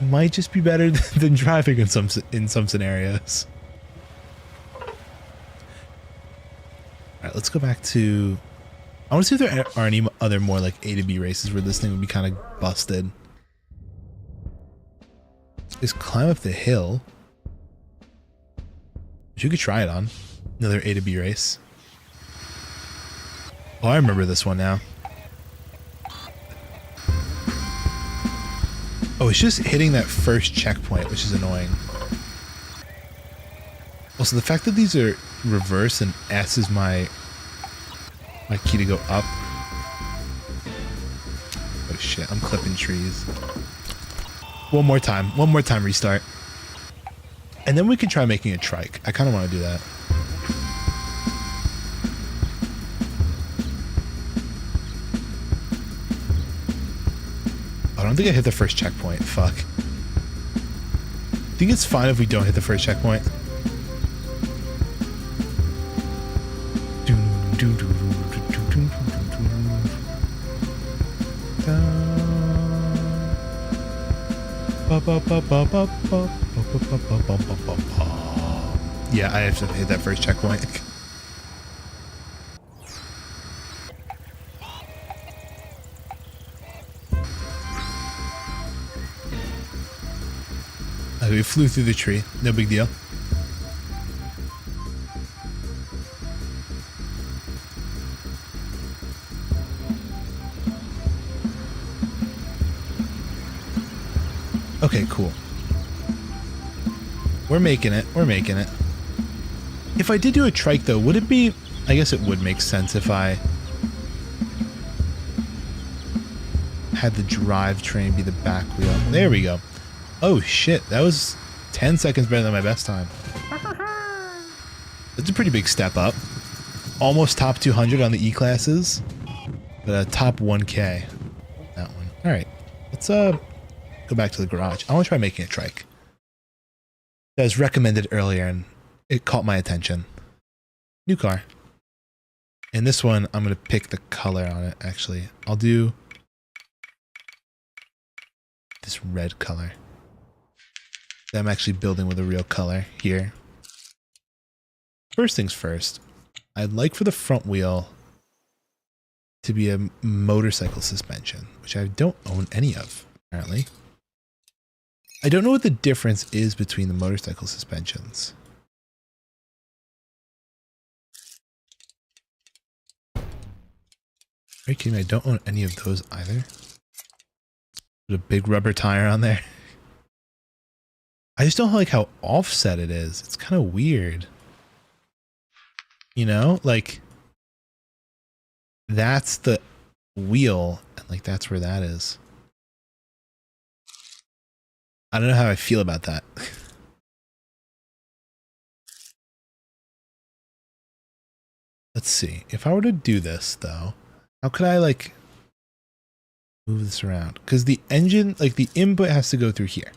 Speaker 1: might just be better than driving in some scenarios. All right, let's go back to... I want to see if there are any other more like A to B races where this thing would be kind of busted. Just climb up the hill. Which you could try it on. Another A to B race. Oh, I remember this one now. Oh, it's just hitting that first checkpoint, which is annoying. Also, the fact that these are reverse and S is my key to go up. Oh shit, I'm clipping trees. One more time restart. And then we can try making a trike. I kind of want to do that. I don't think I hit the first checkpoint. Fuck. I think it's fine if we don't hit the first checkpoint. Yeah, I have to hit that first checkpoint. We flew through the tree. No big deal. Okay, cool. We're making it. We're making it. If I did do a trike, though, would it be... I guess it would make sense if I had the drivetrain be the back wheel. There we go. Oh, shit. That was 10 seconds better than my best time. That's a pretty big step up. Almost top 200 on the E classes, but top 1K. That one. All right. Let's go back to the garage. I want to try making a trike. That was recommended earlier and it caught my attention. New car. And this one, I'm going to pick the color on it, actually. I'll do this red color. I'm actually building with a real color here. First things first, I'd like for the front wheel to be a motorcycle suspension, which I don't own any of, apparently. I don't know what the difference is between the motorcycle suspensions. Are you kidding me? I don't own any of those either. Put a big rubber tire on there. I just don't like how offset it is. It's kind of weird. You know, like that's the wheel and like that's where that is. I don't know how I feel about that. Let's see. If I were to do this though, how could I like move this around? Because the engine, like the input has to go through here.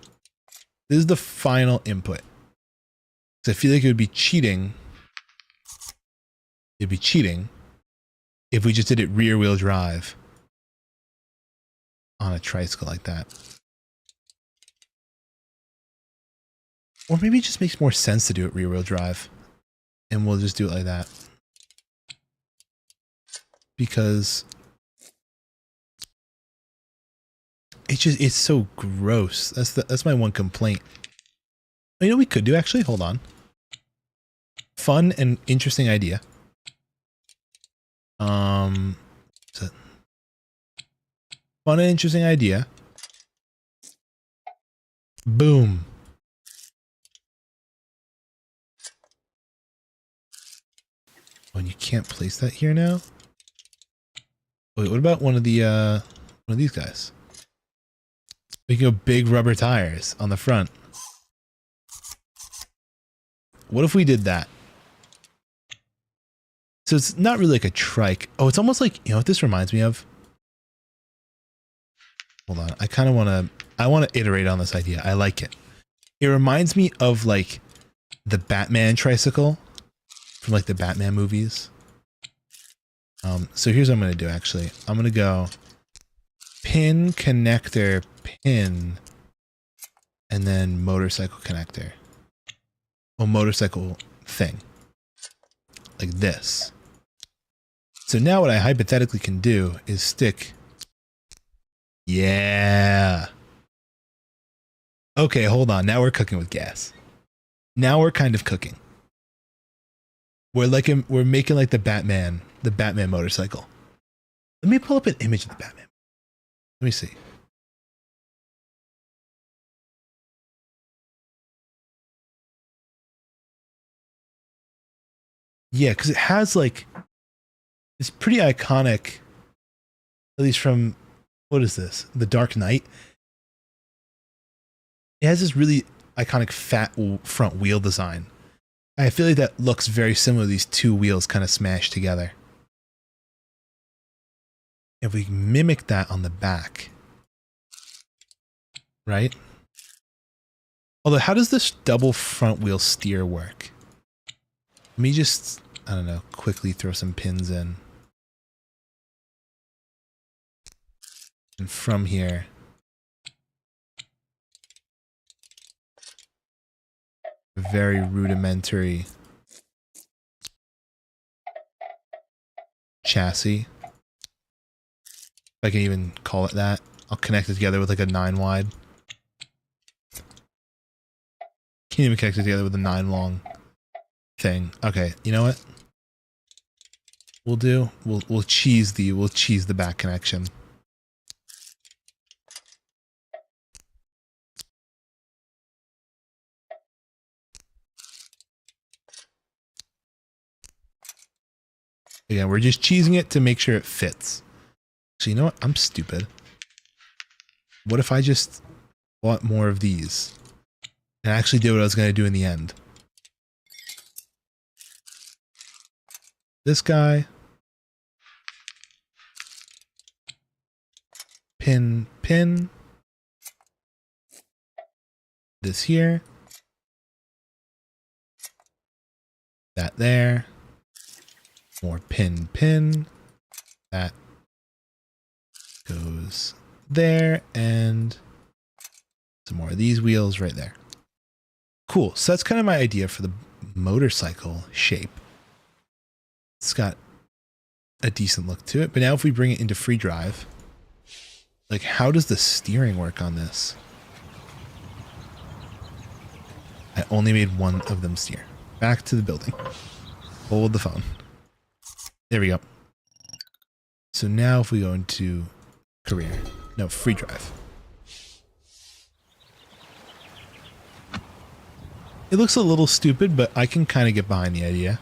Speaker 1: This is the final input. So I feel like it would be cheating. It'd be cheating if we just did it rear wheel drive on a tricycle like that. Or maybe it just makes more sense to do it rear wheel drive and we'll just do it like that. Because it's so gross. That's my one complaint. You know what we could do actually? Hold on. Fun and interesting idea. Fun and interesting idea. Boom. Oh, and you can't place that here now? Wait, what about one of these guys? We can go big rubber tires on the front. What if we did that? So it's not really like a trike. Oh, it's almost like, you know what this reminds me of? Hold on. I want to iterate on this idea. I like it. It reminds me of like the Batman tricycle from like the Batman movies. So here's what I'm going to do actually. I'm going to go pin, connector, pin, and then motorcycle connector. Oh, motorcycle thing. Like this. So now what I hypothetically can do is stick. Yeah. Okay, hold on. Now we're cooking with gas. Now we're kind of cooking. We're making like the Batman motorcycle. Let me pull up an image of the Batman. Let me see. Yeah, because it has like, it's pretty iconic, at least from, what is this? The Dark Knight. It has this really iconic fat front wheel design. I feel like that looks very similar to these two wheels kind of smashed together. If we mimic that on the back, right? Although, how does this double front wheel steer work? Let me just, I don't know, quickly throw some pins in. And from here, very rudimentary chassis. If I can even call it that. I'll connect it together with like a 9 wide. Can't even connect it together with a 9 long thing. Okay, you know what? We'll cheese the back connection. Again, we're just cheesing it to make sure it fits. So you know what? I'm stupid. What if I just bought more of these and actually did what I was going to do in the end? This guy. Pin. This here. That there. More pin. That goes there, and some more of these wheels right there. Cool. So that's kind of my idea for the motorcycle shape. It's got a decent look to it, but now if we bring it into free drive, like how does the steering work on this? I only made one of them steer. Back to the building. Hold the phone. There we go. So now if we go into free drive. It looks a little stupid, but I can kind of get behind the idea.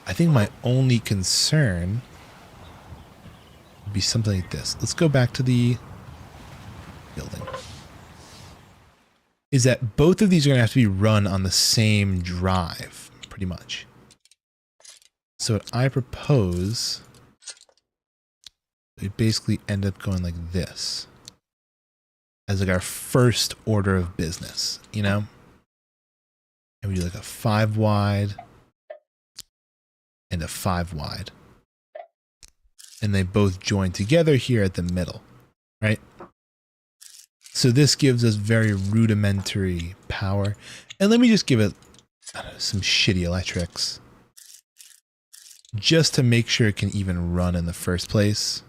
Speaker 1: I think my only concern would be something like this. Let's go back to the building. Is that both of these are going to have to be run on the same drive, pretty much. So what I propose, we basically end up going like this as like our first order of business, you know? And we do like a 5 wide and a 5 wide. And they both join together here at the middle, right? So this gives us very rudimentary power. And let me just give it some shitty electrics, just to make sure it can even run in the first place.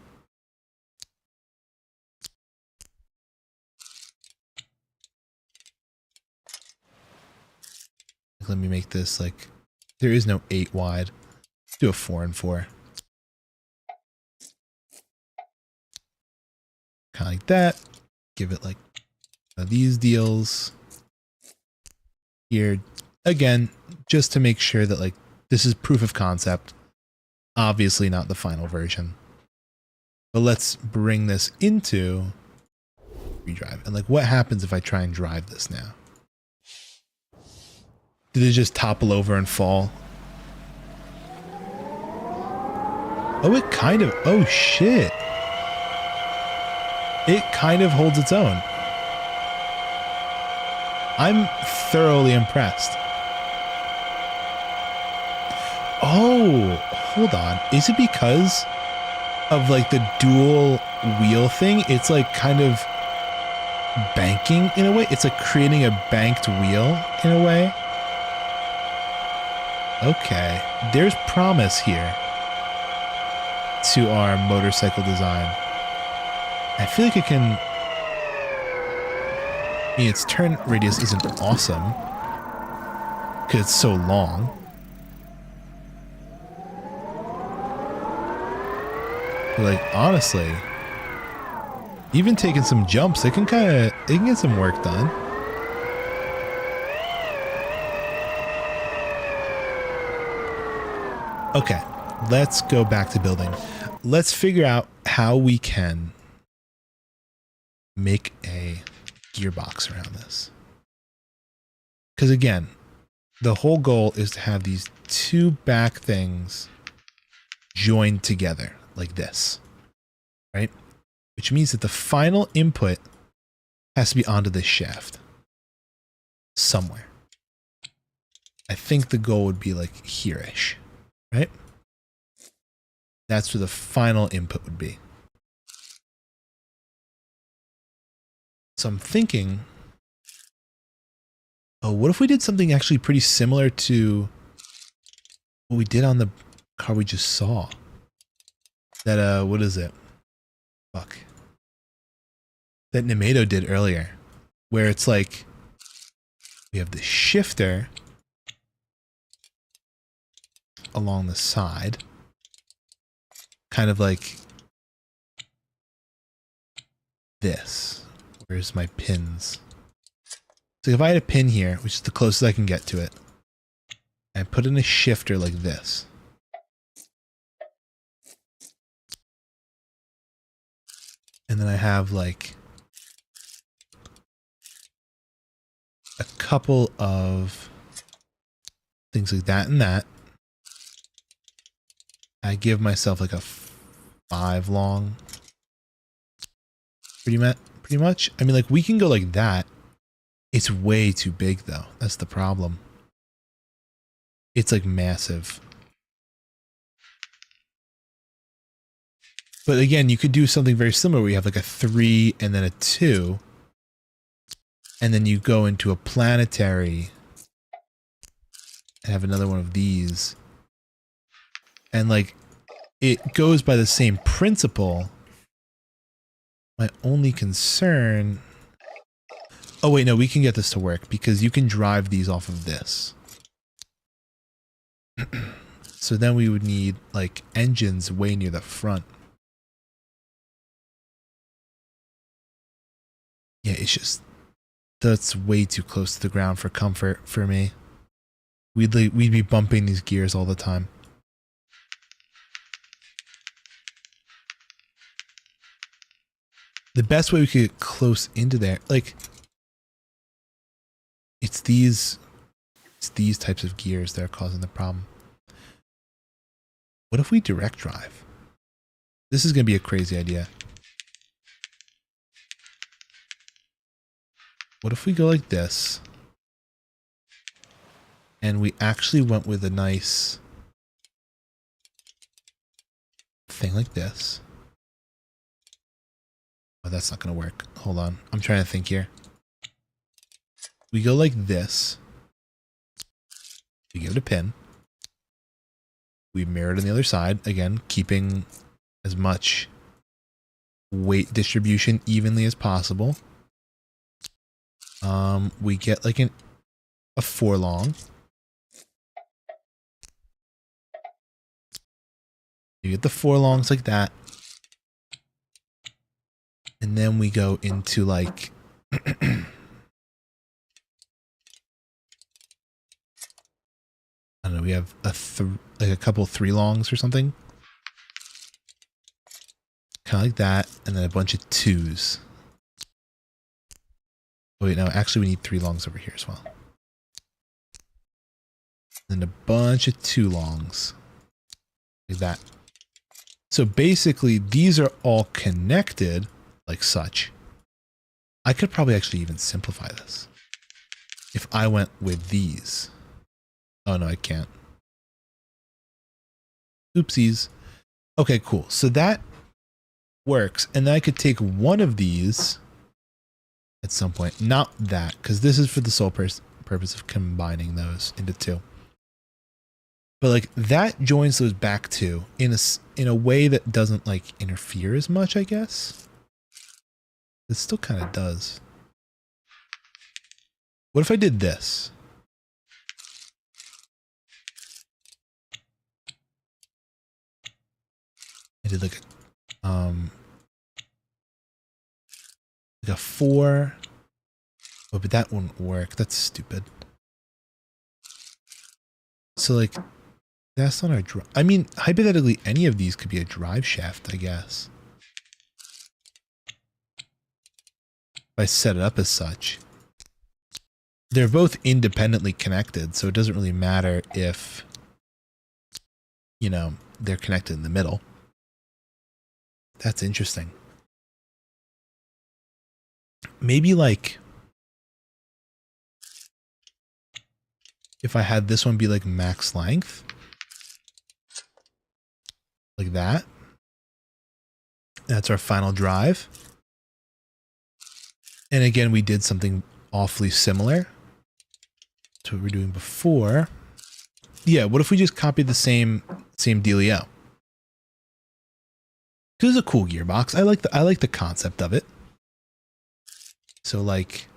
Speaker 1: Let me make this like, there is no 8 wide. Let's do a 4 and 4. Kind of like that. Give it like these deals here. Again, just to make sure that like this is proof of concept. Obviously not the final version. But let's bring this into redrive. And like, what happens if I try and drive this now? Did it just topple over and fall? Oh, it kind of, oh shit. It kind of holds its own. I'm thoroughly impressed. Oh, hold on. Is it because of like the dual wheel thing? It's like kind of banking in a way. It's like creating a banked wheel in a way. Okay, there's promise here to our motorcycle design. I feel like it can... I mean, its turn radius isn't awesome because it's so long. But like, honestly, even taking some jumps, it can get some work done. Okay, let's go back to building. Let's figure out how we can make a gearbox around this. Because again, the whole goal is to have these two back things joined together like this, right? Which means that the final input has to be onto this shaft somewhere. I think the goal would be like here-ish, right? That's where the final input would be. So I'm thinking, oh, what if we did something actually pretty similar to what we did on the car we just saw? That, what is it? Fuck. That Nemato did earlier, where it's like, we have the shifter along the side, kind of like this. Where's my pins? So if I had a pin here, which is the closest I can get to it, and put in a shifter like this. And then I have like a couple of things like that and that. I give myself like a 5 long. Pretty much. I mean, like, we can go like that. It's way too big though. That's the problem. It's like massive. But again, you could do something very similar where you have like a 3 and then a 2. And then you go into a planetary and have another one of these. And like, it goes by the same principle. My only concern... Oh wait, no, we can get this to work because you can drive these off of this. So then we would need like engines way near the front. Yeah, it's just, that's way too close to the ground for comfort for me. We'd be bumping these gears all the time. The best way we could get close into there, like, it's these types of gears that are causing the problem. What if we direct drive? This is going to be a crazy idea. What if we go like this? And we actually went with a nice thing like this. Oh, that's not going to work. Hold on. I'm trying to think here. We go like this. We give it a pin. We mirror it on the other side. Again, keeping as much weight distribution evenly as possible. We get like a 4 long. You get the 4 longs like that. And then we go into like I don't know, we have like a couple 3 longs or something. Kind of like that. And then a bunch of 2s. Oh, wait, no, actually we need 3 longs over here as well. And a bunch of 2 longs. Like that. So basically these are all connected like such. I could probably actually even simplify this. If I went with these. Oh no, I can't. Oopsies. Okay, cool. So that works. And then I could take one of these at some point. Not that, because this is for the sole purpose of combining those into 2. But like that joins those back 2 in a way that doesn't like interfere as much, I guess. It still kind of does. What if I did this? I did like a 4. Oh, but that wouldn't work. That's stupid. So like that's not our drive. I mean, hypothetically, any of these could be a drive shaft, I guess. If I set it up as such. They're both independently connected, so it doesn't really matter if, you know, they're connected in the middle. That's interesting. Maybe like if I had this one be like max length, like that. That's our final drive. And again, we did something awfully similar to what we were doing before. Yeah, what if we just copied the same dealio? Because it's a cool gearbox. I like the concept of it. So like,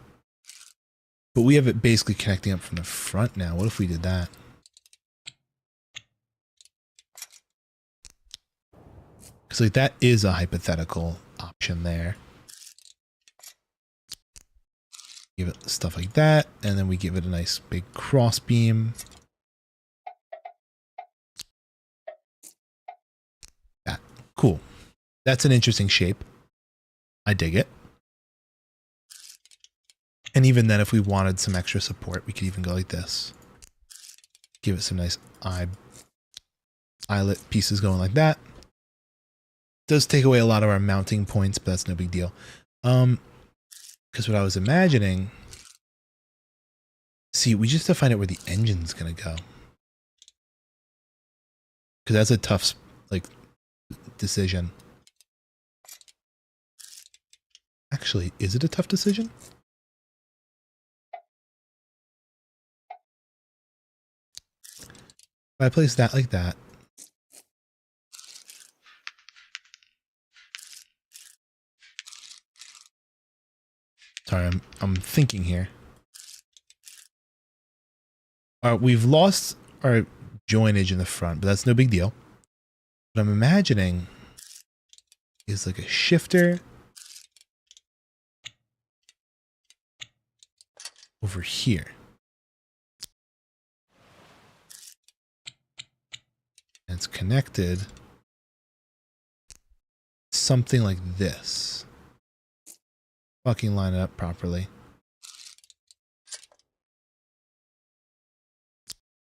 Speaker 1: but we have it basically connecting up from the front now. What if we did that? Because like that is a hypothetical option there. Give it stuff like that, and then we give it a nice big cross beam. Yeah, cool. That's an interesting shape. I dig it. And even then, if we wanted some extra support, we could even go like this. Give it some nice eyelet pieces going like that. Does take away a lot of our mounting points, but that's no big deal. Because what I was imagining, see, we just have to find out where the engine's gonna go. Because that's a tough, like, decision. Actually, is it a tough decision? If I place that like that. Sorry, I'm thinking here. We've lost our joinage in the front, but that's no big deal. What I'm imagining is like a shifter over here. And it's connected something like this. Fucking line it up properly.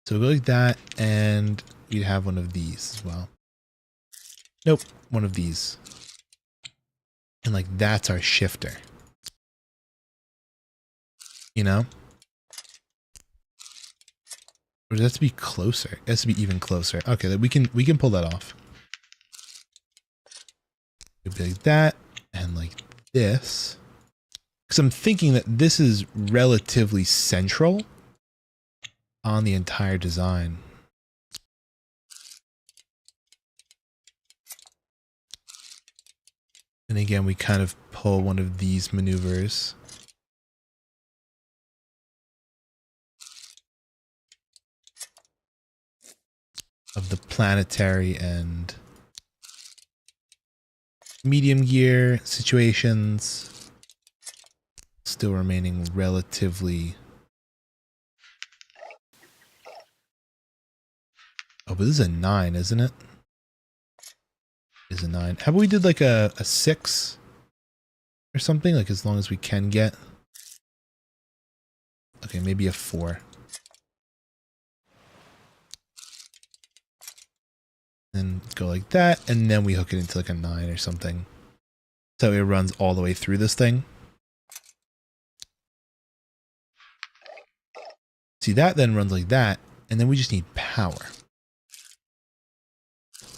Speaker 1: So go like that, and you'd have one of these as well. Nope, one of these. And like that's our shifter. You know? Or does it have to be closer? It has to be even closer. Okay, we can pull that off. It'd be like that, and like this. Because I'm thinking that this is relatively central on the entire design. And again, we kind of pull one of these maneuvers. Of the planetary and medium gear situations. Still remaining relatively... Oh, but this is a 9, isn't it? Is is a 9. How about we did like a 6 or something? Like as long as we can get. Okay, maybe a 4. And go like that, and then we hook it into like a 9 or something. So it runs all the way through this thing. See, that then runs like that, and then we just need power.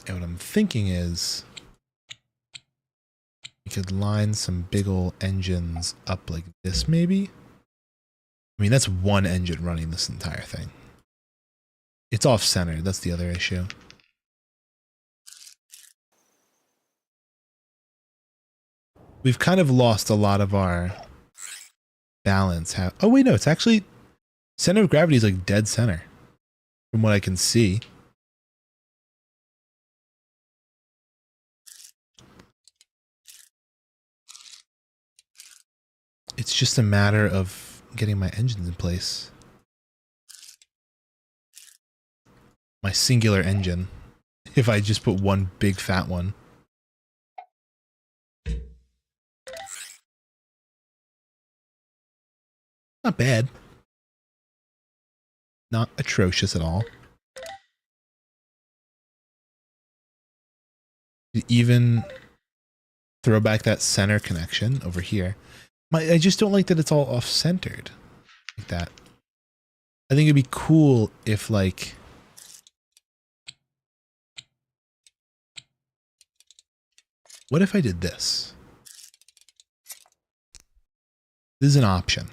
Speaker 1: And what I'm thinking is we could line some big ol' engines up like this, maybe? I mean, that's one engine running this entire thing. It's off-center, that's the other issue. We've kind of lost a lot of our balance. Oh wait, no, it's actually center of gravity is like dead center from what I can see. It's just a matter of getting my engines in place. My singular engine. If I just put one big fat one. Not bad. Not atrocious at all. Even throw back that center connection over here. I just don't like that it's all off-centered like that. I think it'd be cool if like what if I did this? This is an option.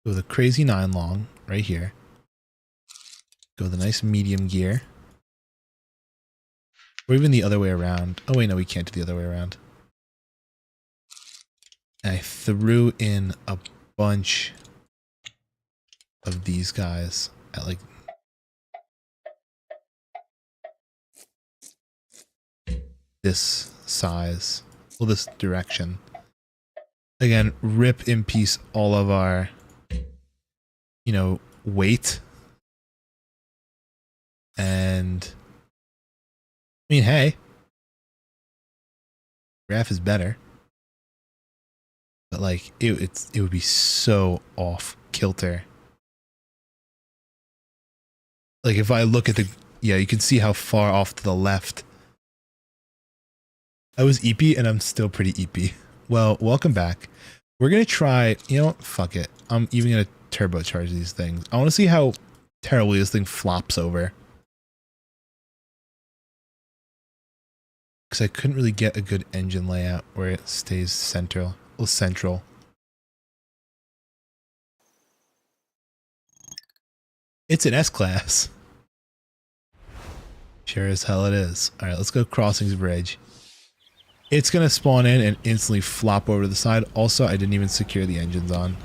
Speaker 1: Go the crazy 9 long right here. Go the nice medium gear. Or even the other way around. Oh wait, no, we can't do the other way around. And I threw in a bunch of these guys at like this size. Well, this direction. Again, rip in peace all of our, you know, weight. And I mean, hey, graph is better, but like it would be so off kilter. Like if I look at the, yeah, you can see how far off to the left. I was eepy and I'm still pretty eepy. Well, welcome back. We're gonna try, you know what, fuck it. I'm even gonna turbocharge these things. I want to see how terribly this thing flops over. Because I couldn't really get a good engine layout where it stays central. Well, central. It's an S-Class. Sure as hell it is. Alright, let's go Crossings Bridge. It's going to spawn in and instantly flop over to the side. Also, I didn't even secure the engines on.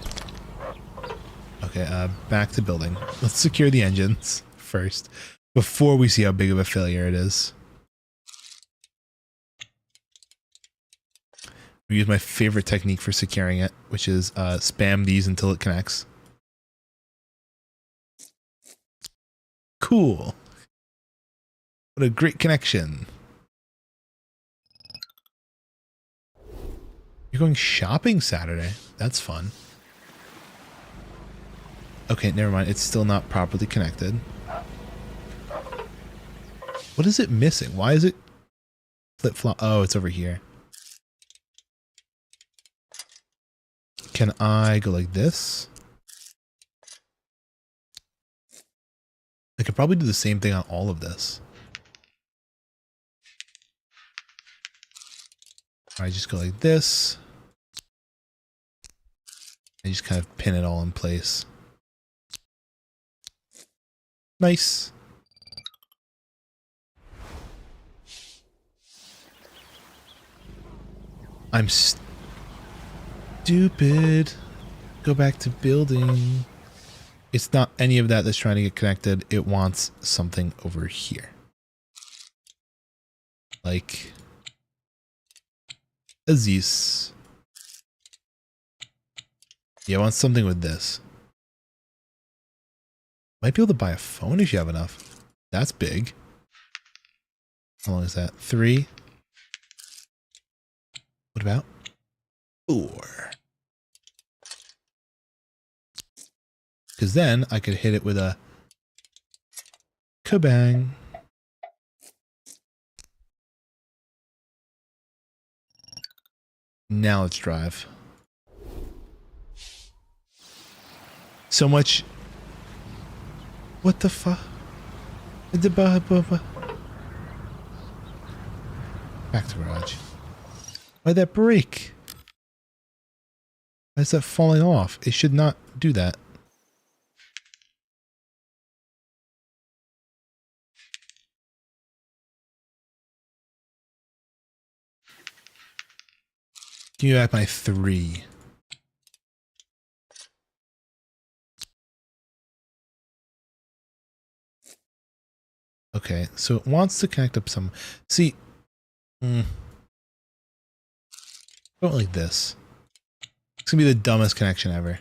Speaker 1: Okay, back to building. Let's secure the engines first before we see how big of a failure it is. We use my favorite technique for securing it, which is spam these until it connects. Cool. What a great connection. You're going shopping Saturday. That's fun. Okay, never mind. It's still not properly connected. What is it missing? Why is it flip-flop? Oh, it's over here. Can I go like this? I could probably do the same thing on all of this. I just go like this. I just kind of pin it all in place. Nice. I'm stupid. Go back to building. It's not any of that that's trying to get connected. It wants something over here. Like Aziz. Yeah, I want something with this. Might be able to buy a phone if you have enough. That's big. How long is that? 3. What about 4? Because then I could hit it with a kabang. Now let's drive. So much. What the fuck? Back to garage. Why'd that break? Why is that falling off? It should not do that. Give me back my 3. Okay, so it wants to connect up some. See, don't like this. It's gonna be the dumbest connection ever.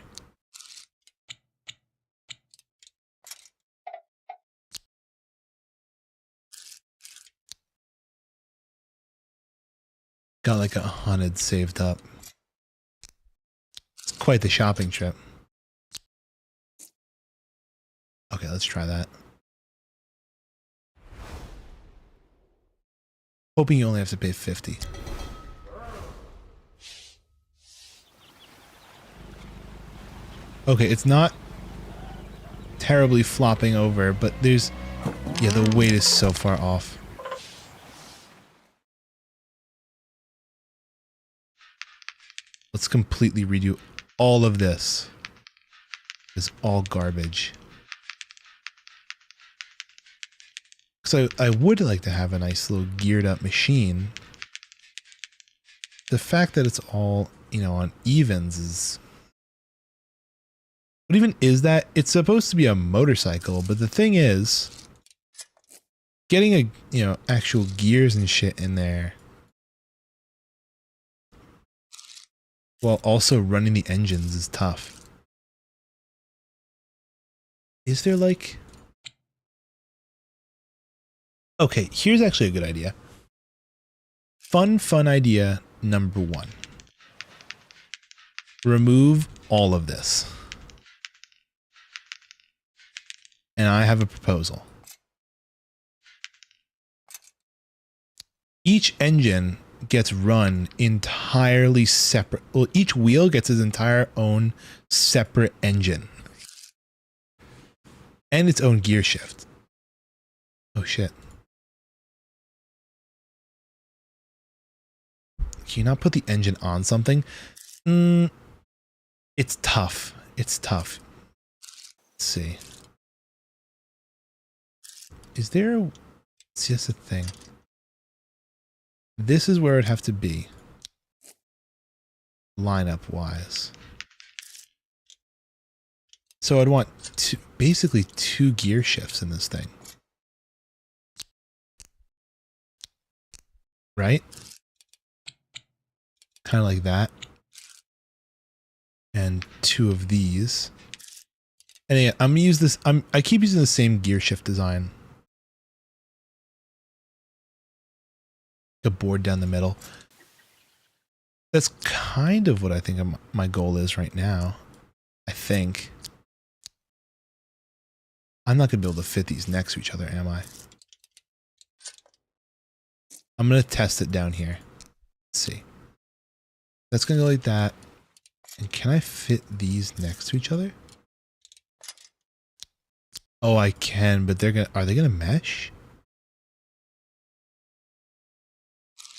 Speaker 1: Got like 100 saved up. It's quite the shopping trip. Okay, let's try that. Hoping you only have to pay 50. Okay, it's not terribly flopping over, but there's... Yeah, the weight is so far off. Let's completely redo all of this. It's all garbage. So I would like to have a nice little geared up machine. The fact that it's all, you know, on evens is... What even is that? It's supposed to be a motorcycle, but the thing is, getting a, you know, actual gears and shit in there while also running the engines is tough. Is there like... Okay, here's actually a good idea. Fun idea number 1. Remove all of this. And I have a proposal. Each engine gets run entirely separate. Well, each wheel gets its entire own separate engine. And its own gear shift. Oh shit. Can you not put the engine on something? It's tough. It's tough. Let's see. Is there a... It's just a thing. This is where it'd have to be. Lineup wise. So I'd want basically 2 gear shifts in this thing. Right? Kind of like that. And 2 of these. And again, I'm gonna use this. I keep using the same gear shift design. A board down the middle. That's kind of what I think my goal is right now. I think. I'm not gonna be able to fit these next to each other, am I? I'm gonna test it down here. Let's see. That's gonna go like that. And can I fit these next to each other? Oh, I can, but are they gonna mesh?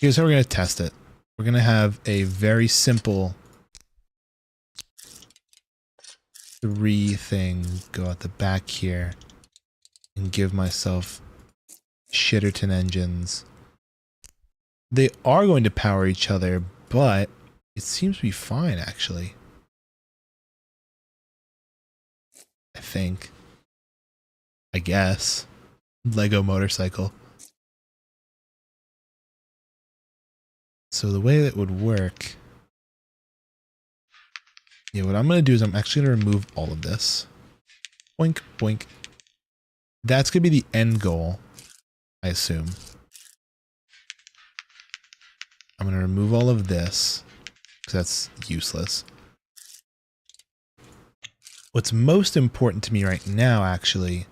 Speaker 1: Here's how we're gonna test it. We're gonna have a very simple 3 thing go at the back here and give myself Shitterton engines. They are going to power each other, but it seems to be fine actually. I think. I guess. Lego motorcycle. So the way that would work Yeah, what I'm going to do is I'm actually going to remove all of this. Boink, boink. That's going to be the end goal, I assume. I'm going to remove all of this because that's useless. What's most important to me right now, actually,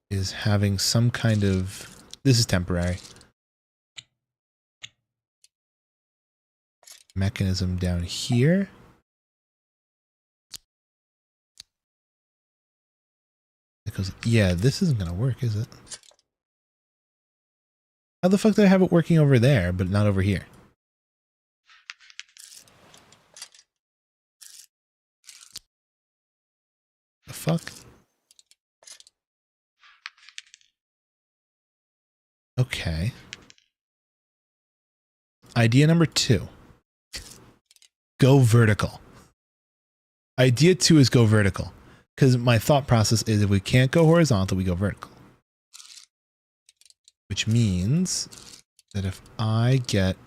Speaker 1: is having some kind of... This is temporary. Mechanism down here. Because, yeah, this isn't going to work, is it? How the fuck do I have it working over there, but not over here? The fuck? Okay. Idea number 2. Go vertical. Idea 2 is go vertical. Because my thought process is if we can't go horizontal, we go vertical. Which means that if I get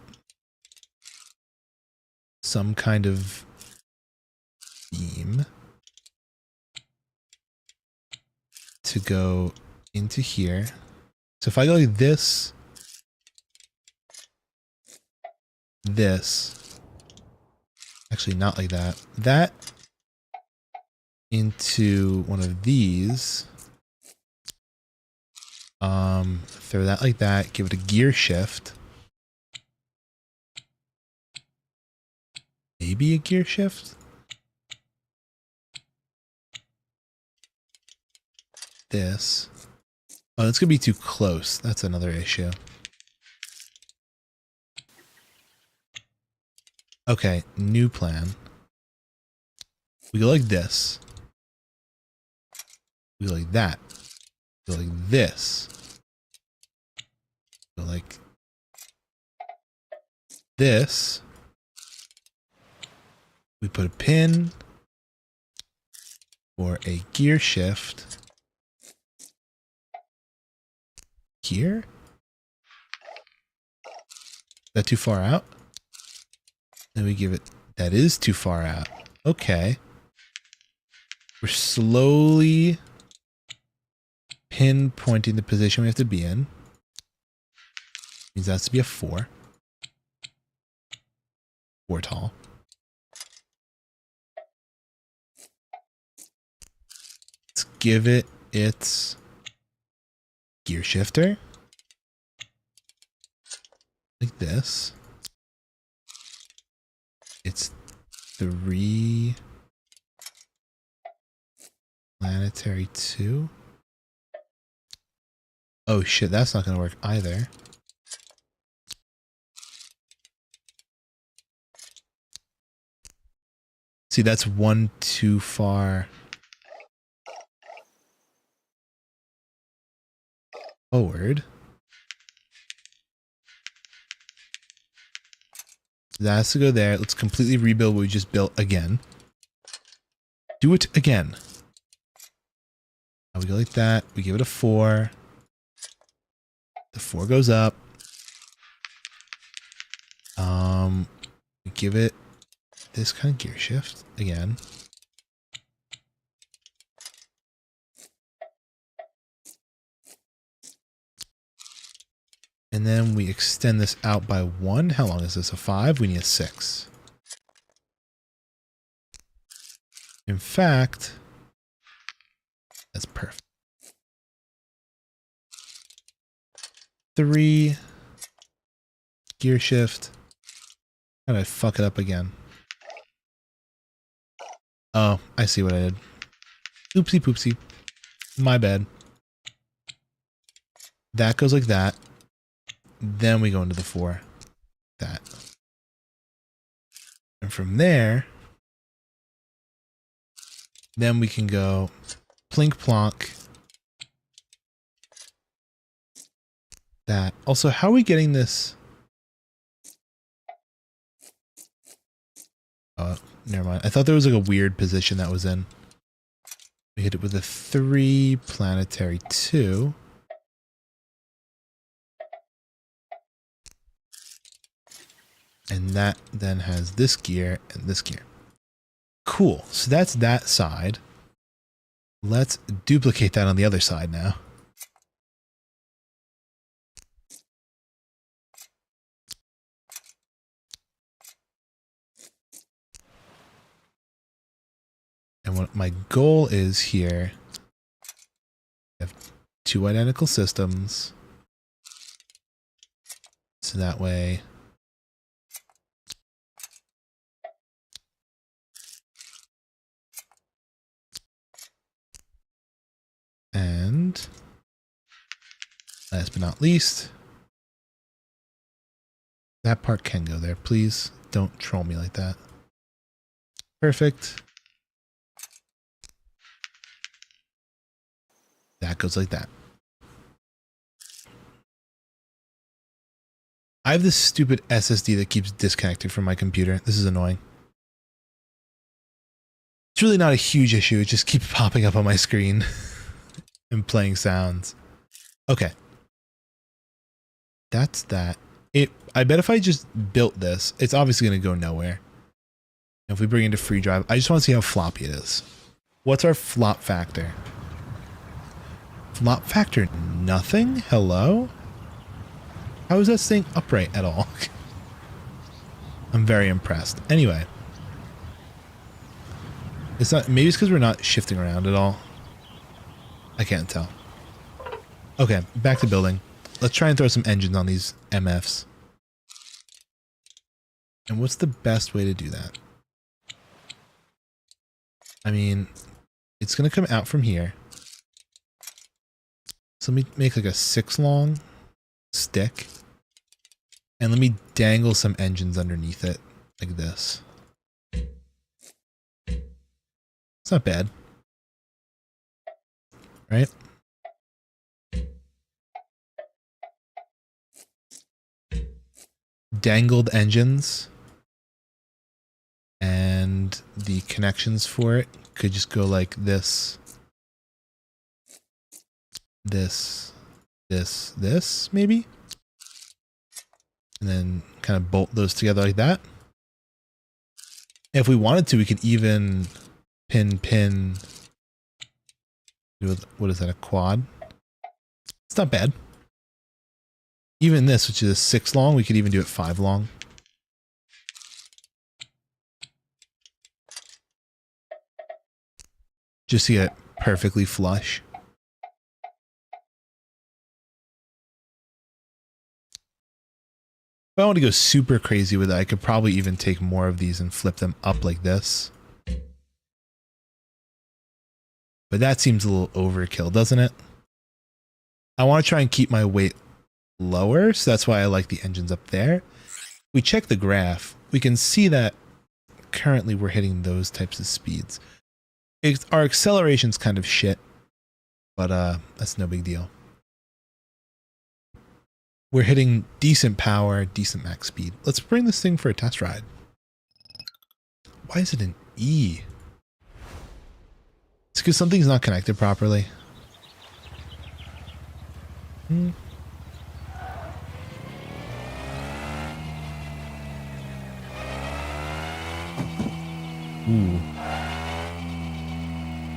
Speaker 1: some kind of beam to go into here. So if I go like this, actually not like that, that into one of these, throw that like that, give it a gear shift. Maybe a gear shift? This. Oh, it's going to be too close. That's another issue. Okay, new plan. We go like this. We go like that. We go like this. We go like this. We put a pin for a gear shift here. Is that too far out? Then we give it, that is too far out. Okay. We're slowly pinpointing the position we have to be in. Means that has to be a 4. 4 tall. Let's give it its gear shifter. Like this. It's 3 planetary 2. Oh shit, that's not gonna work either. See, that's one too far forward. That has to go there. Let's completely rebuild what we just built again. Do it again. Now we go like that. We give it a 4. The 4 goes up. We give it this kind of gear shift again. And then we extend this out by 1. How long is this? A 5? We need a 6. In fact, that's perfect. 3 gear shift. How did I fuck it up again? Oh, I see what I did. Oopsie poopsie. My bad. That goes like that. Then we go into the 4. That. And from there, then we can go plink plonk. That. Also, how are we getting this? Oh, never mind. I thought there was like a weird position that was in. We hit it with a 3 planetary 2. And that then has this gear and this gear. cool. So that's that side. Let's duplicate that on the other side now. And what my goal is here, I have two identical systems. So that way, and last but not least, that part can go there. Please don't troll me like that. Perfect. That goes like that. I have this stupid SSD that keeps disconnecting from my computer. This is annoying. It's really not a huge issue. It just keeps popping up on my screen and playing sounds. Okay. That's that. I bet if I just built this, it's obviously going to go nowhere. If we bring it into free drive, I just want to see how floppy it is. What's our flop factor? Flop factor nothing? Hello? How is that staying upright at all? I'm very impressed. Anyway. It's not, maybe it's because we're not shifting around at all. I can't tell. Okay, back to building. Let's try and throw some engines on these MFs. And what's the best way to do that? I mean, it's going to come out from here. So let me make like a 6 long stick. And let me dangle some engines underneath it like this. It's not bad. Right? Dangled engines. And the connections for it could just go like this. This, maybe? And then kind of bolt those together like that. If we wanted to, we could even pin. What is that, a quad? It's not bad. Even this, which is a 6 long, we could even do it 5 long. Just to get perfectly flush. If I want to go super crazy with it, I could probably even take more of these and flip them up like this. But that seems a little overkill, doesn't it? I want to try and keep my weight lower, so that's why I like the engines up there. We check the graph, we can see that currently we're hitting those types of speeds. Our acceleration's kind of shit, but that's no big deal. We're hitting decent power, decent max speed. Let's bring this thing for a test ride. Why is it an E? It's because something's not connected properly. Ooh.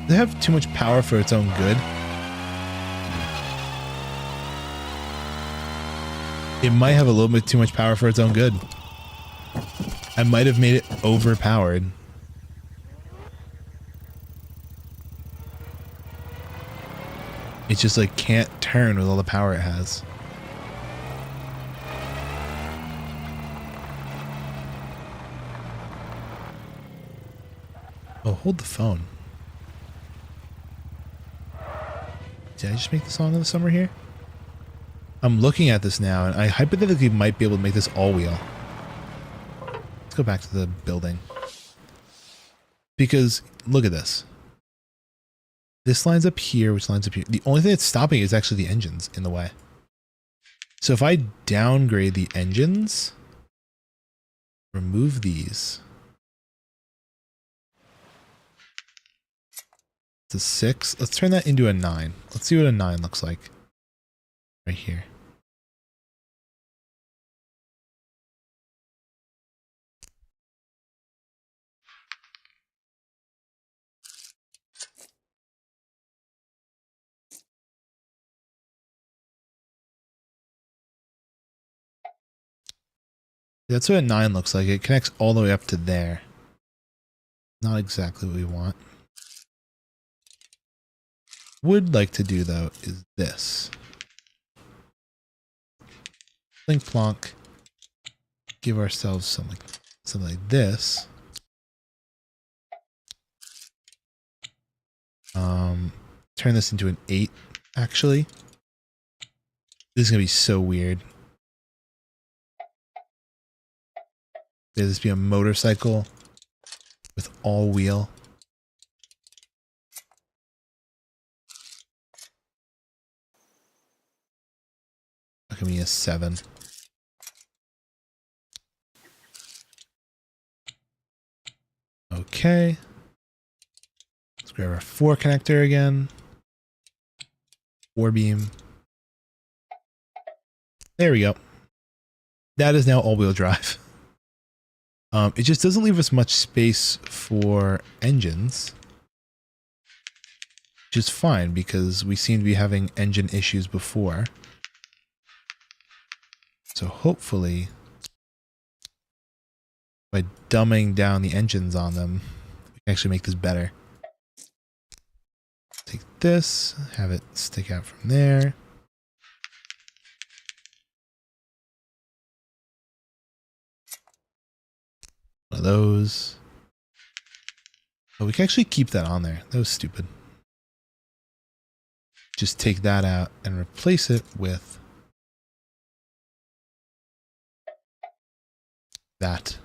Speaker 1: Does it have too much power for its own good? It might have a little bit too much power for its own good. I might have made it overpowered. It just like can't turn with all the power it has. Oh, hold the phone. Did I just make the song of the summer here? I'm looking at this now, and I hypothetically might be able to make this all wheel. Let's go back to the building. Because, look at this. This lines up here, which lines up here. The only thing that's stopping is actually the engines in the way. So if I downgrade the engines, remove these. It's a 6. Let's turn that into a 9. Let's see what a 9 looks like. Right here. That's what a 9 looks like. It connects all the way up to there. Not exactly what we want. Would like to do though is this. Blink plonk. Give ourselves something like this. Turn this into an 8 actually. This is gonna be so weird. There's this be a motorcycle with all wheel. That can be a 7. Okay. Let's grab our 4 connector again. 4 beam. There we go. That is now all-wheel drive. It just doesn't leave us much space for engines. Which is fine because we seem to be having engine issues before. So hopefully, by dumbing down the engines on them, we can actually make this better. Take this, have it stick out from there. One of those. Oh, we can actually keep that on there. That was stupid. Just take that out and replace it with that.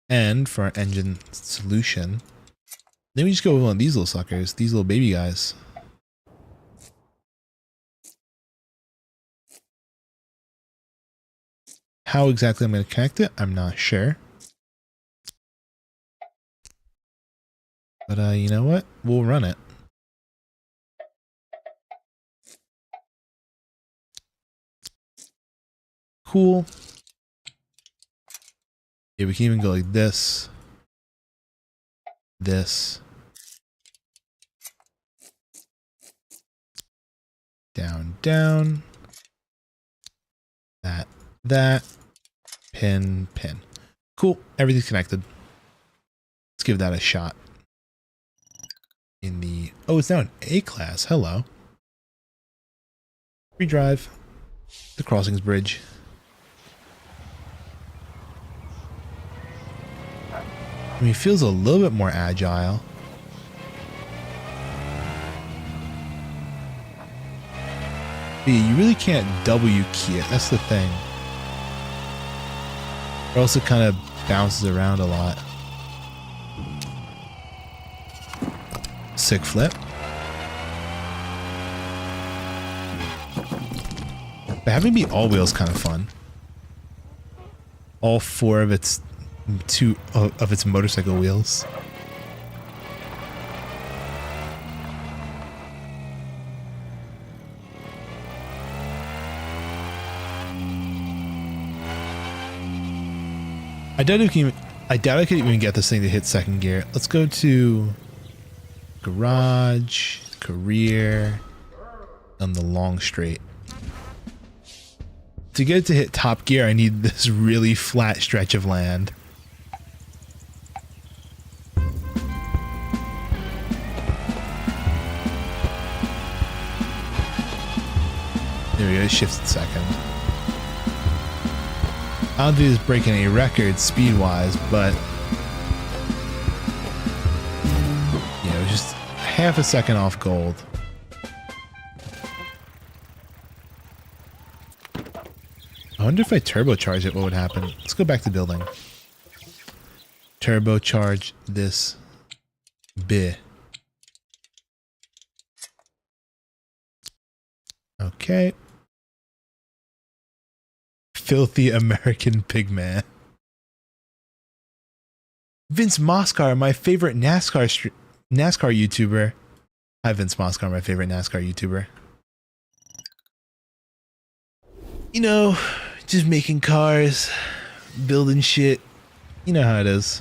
Speaker 1: And for our engine solution, then we just go with one of these little suckers, these little baby guys. How exactly I'm going to connect it, I'm not sure. But you know what? We'll run it. Cool. Yeah, we can even go like this. This. Down, down. That. Pin, pin. Cool. Everything's connected. Let's give that a shot. In the... Oh, it's now an A class. Hello. Free drive. The Crossings Bridge. I mean, it feels a little bit more agile. But yeah, you really can't W key it. That's the thing. Or else it kind of bounces around a lot. Sick flip. But having it be all wheels kind of fun. All 4 of its motorcycle wheels. I doubt I could even get this thing to hit 2nd gear. Let's go to garage, career, and the long straight. To get it to hit top gear, I need this really flat stretch of land. There we go, it shifts to 2nd. I don't think it's breaking any records speed-wise, but you know, just half a second off gold. I wonder if I turbocharge it, what would happen? Let's go back to building. Turbocharge this bit. Okay. Filthy American Pigman. Vince Moscar, my favorite NASCAR YouTuber. Hi, Vince Moscar, my favorite NASCAR YouTuber. You know, just making cars, building shit. You know how it is.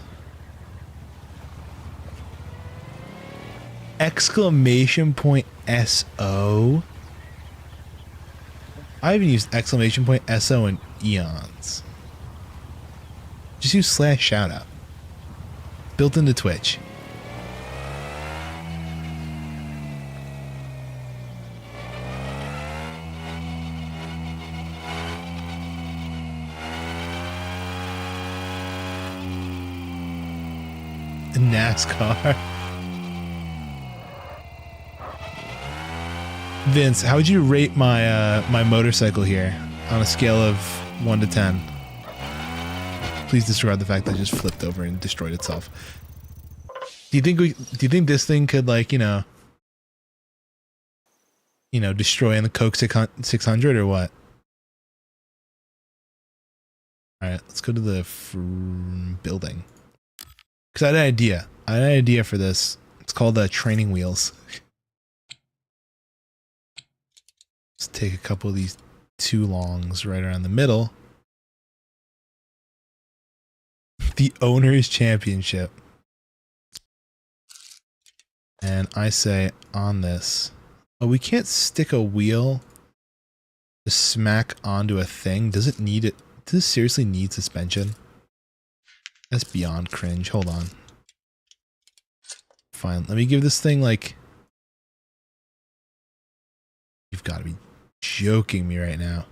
Speaker 1: Exclamation point SO. I haven't used exclamation point, SO, and eons. Just use slash shoutout. Built into Twitch. NASCAR. Vince, how would you rate my my motorcycle here on a scale of 1 to 10? Please disregard the fact that it just flipped over and destroyed itself. Do you think this thing could, like, you know, destroy in the Coke 600 or what? All right, let's go to the building. Because I had an idea. I had an idea for this. It's called training wheels. Let's take a couple of these two longs right around the middle. The Owner's Championship. And I say on this. Oh, we can't stick a wheel to smack onto a thing. Does it need it? Does it seriously need suspension? That's beyond cringe. Hold on. Fine. Let me give this thing, like... You've got to be joking me right now.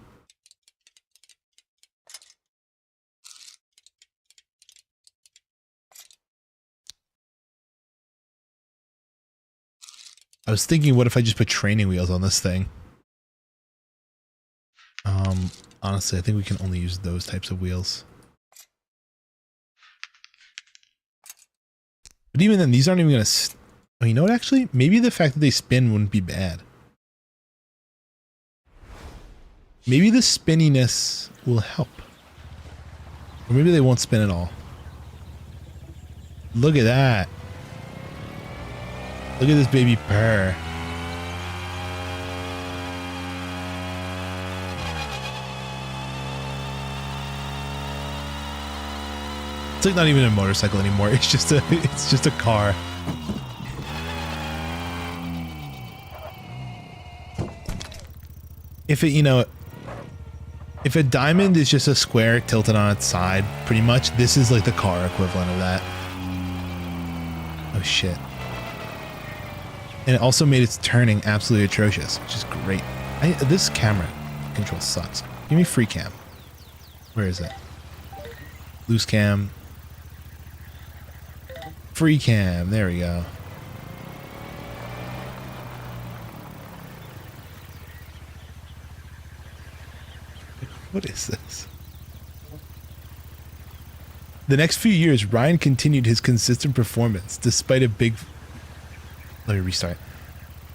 Speaker 1: I was thinking, what if I just put training wheels on this thing? Honestly, I think we can only use those types of wheels. But even then, these aren't even going to... Oh, you know what, actually? Maybe the fact that they spin wouldn't be bad. Maybe the spinniness will help. Or maybe they won't spin at all. Look at that. Look at this baby purr. It's like not even a motorcycle anymore. It's just a car. If it, if a diamond is just a square tilted on its side, pretty much, this is like the car equivalent of that. Oh shit. And it also made its turning absolutely atrocious, which is great. This camera control sucks. Give me free cam. Where is it? Loose cam. Free cam. There we go. What is this? The next few years, Ryan continued his consistent performance despite a big... Let me restart.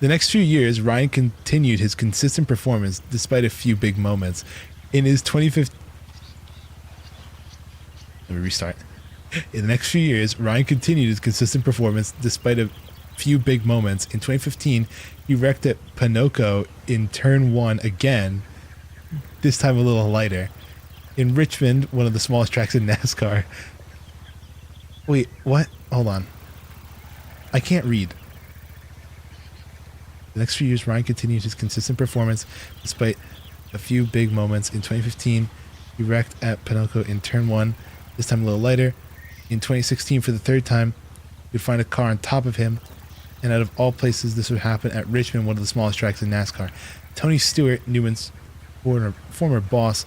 Speaker 1: The next few years, Ryan continued his consistent performance despite a few big moments. In his 2015... Let me restart. In the next few years, Ryan continued his consistent performance despite a few big moments. In 2015, he wrecked at Pinoco in turn 1 again, this time a little lighter. In Richmond, one of the smallest tracks in NASCAR. Wait, what? Hold on. I can't read. The next few years, Ryan continued his consistent performance despite a few big moments. In 2015, he wrecked at Pinoco in turn 1, this time a little lighter. In 2016, for the third time, you'd find a car on top of him, and out of all places, this would happen at Richmond, one of the smallest tracks in NASCAR. Tony Stewart, Newman's former boss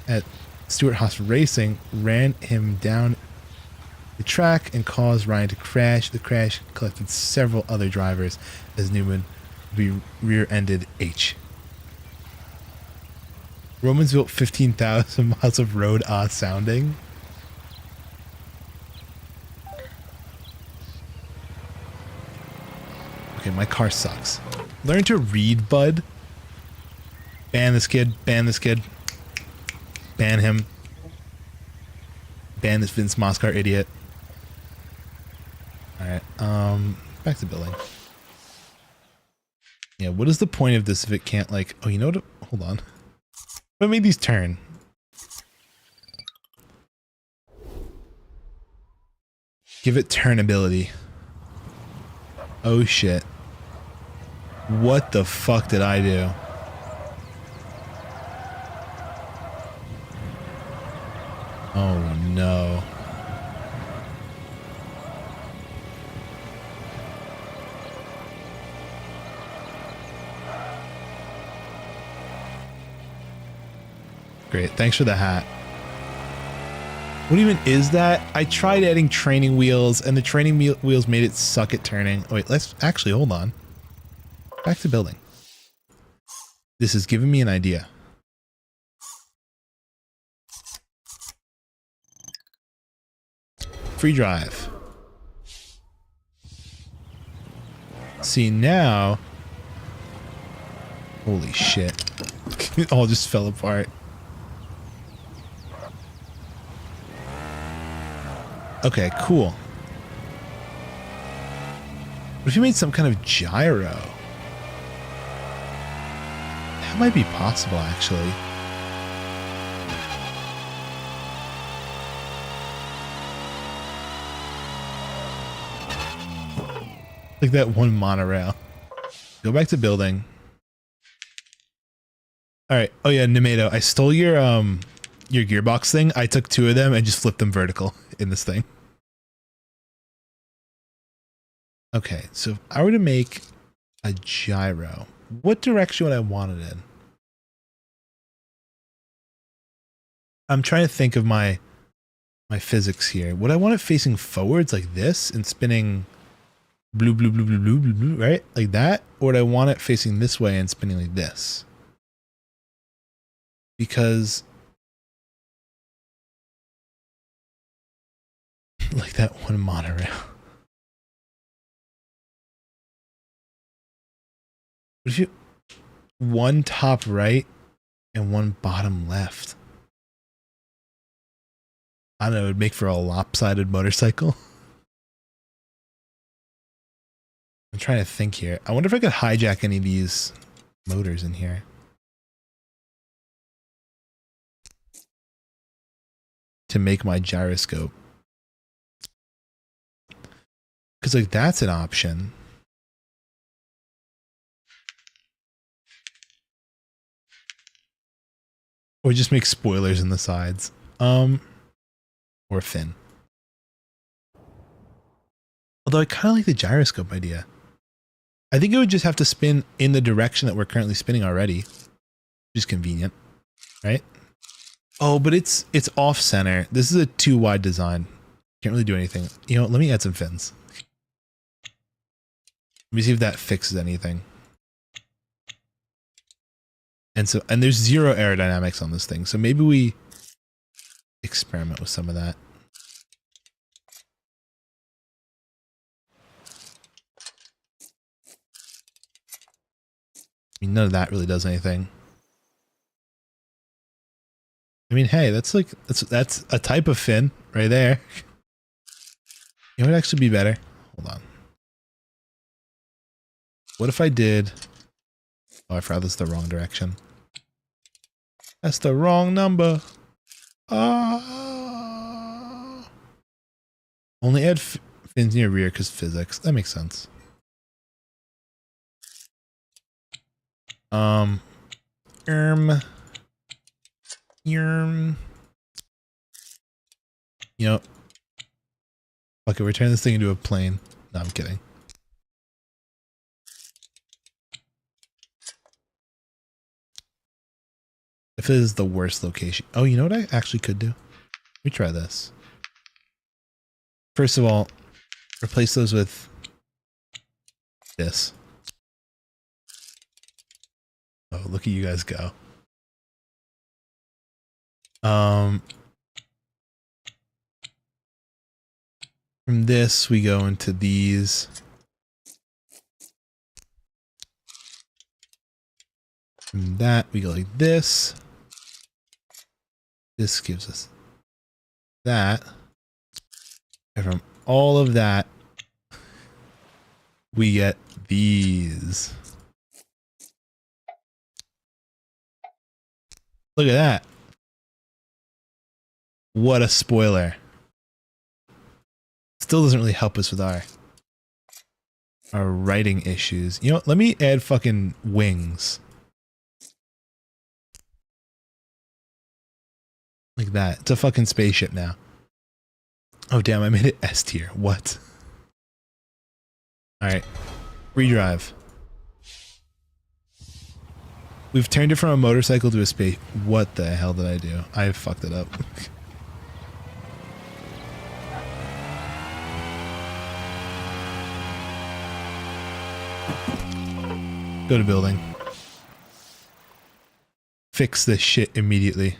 Speaker 1: at Stewart Haas Racing, ran him down the track and caused Ryan to crash. The crash collected several other drivers as Newman rear-ended H. Romans built 15,000 miles of road sounding. Okay, my car sucks. Learn to read, bud. Ban this kid. Ban this kid. Ban him. Ban this Vince Moscar idiot. Alright, back to building. Yeah, what is the point of this if it can't, like... Oh, you know what? Hold on. What made these turn? Give it turnability. Oh shit. What the fuck did I do? Oh no. Great, thanks for the hat. What even is that? I tried adding training wheels and the training wheels made it suck at turning. Oh, wait, let's actually hold on. Back to building. This is giving me an idea. Free drive. See now. Holy shit. It all just fell apart. Okay, cool. What if you made some kind of gyro? That might be possible, actually. Like that one monorail. Go back to building. All right. Oh yeah, Nemedo, I stole your gearbox thing. I took 2 of them and just flipped them vertical in this thing. Okay, so if I were to make a gyro, what direction would I want it in? I'm trying to think of my physics here. Would I want it facing forwards like this and spinning blue, blue, blue, blue, blue, blue, blue, right? Like that? Or would I want it facing this way and spinning like this? Because like that one monorail. What if you one top right and one bottom left? I don't know, it would make for a lopsided motorcycle. I'm trying to think here. I wonder if I could hijack any of these motors in here. To make my gyroscope. Because like that's an option. Or just make spoilers in the sides. Or fin. Although I kind of like the gyroscope idea. I think it would just have to spin in the direction that we're currently spinning already. Which is convenient, right? Oh, but it's off center. This is a too wide design. Can't really do anything. You know, let me add some fins. Let me see if that fixes anything. And there's 0 aerodynamics on this thing. So maybe we experiment with some of that. I mean, none of that really does anything. I mean, hey, that's like, that's a type of fin right there. It would actually be better. Hold on. What if I did... Oh, I forgot this is the wrong direction. That's the wrong number. Only add fins in your rear because physics. That makes sense. You know, okay, we're turning this thing into a plane. No, I'm kidding. If it is the worst location. Oh, you know what I actually could do? Let me try this. First of all, replace those with this. Oh, look at you guys go. From this, we go into these. From that, we go like this. This gives us that. And from all of that, we get these. Look at that. What a spoiler. Still doesn't really help us with our writing issues. You know, let me add fucking wings. Like that. It's a fucking spaceship now. Oh, damn. I made it S tier. What? All right. Redrive. We've turned it from a motorcycle to a space. What the hell did I do? I fucked it up. Go to building. Fix this shit immediately.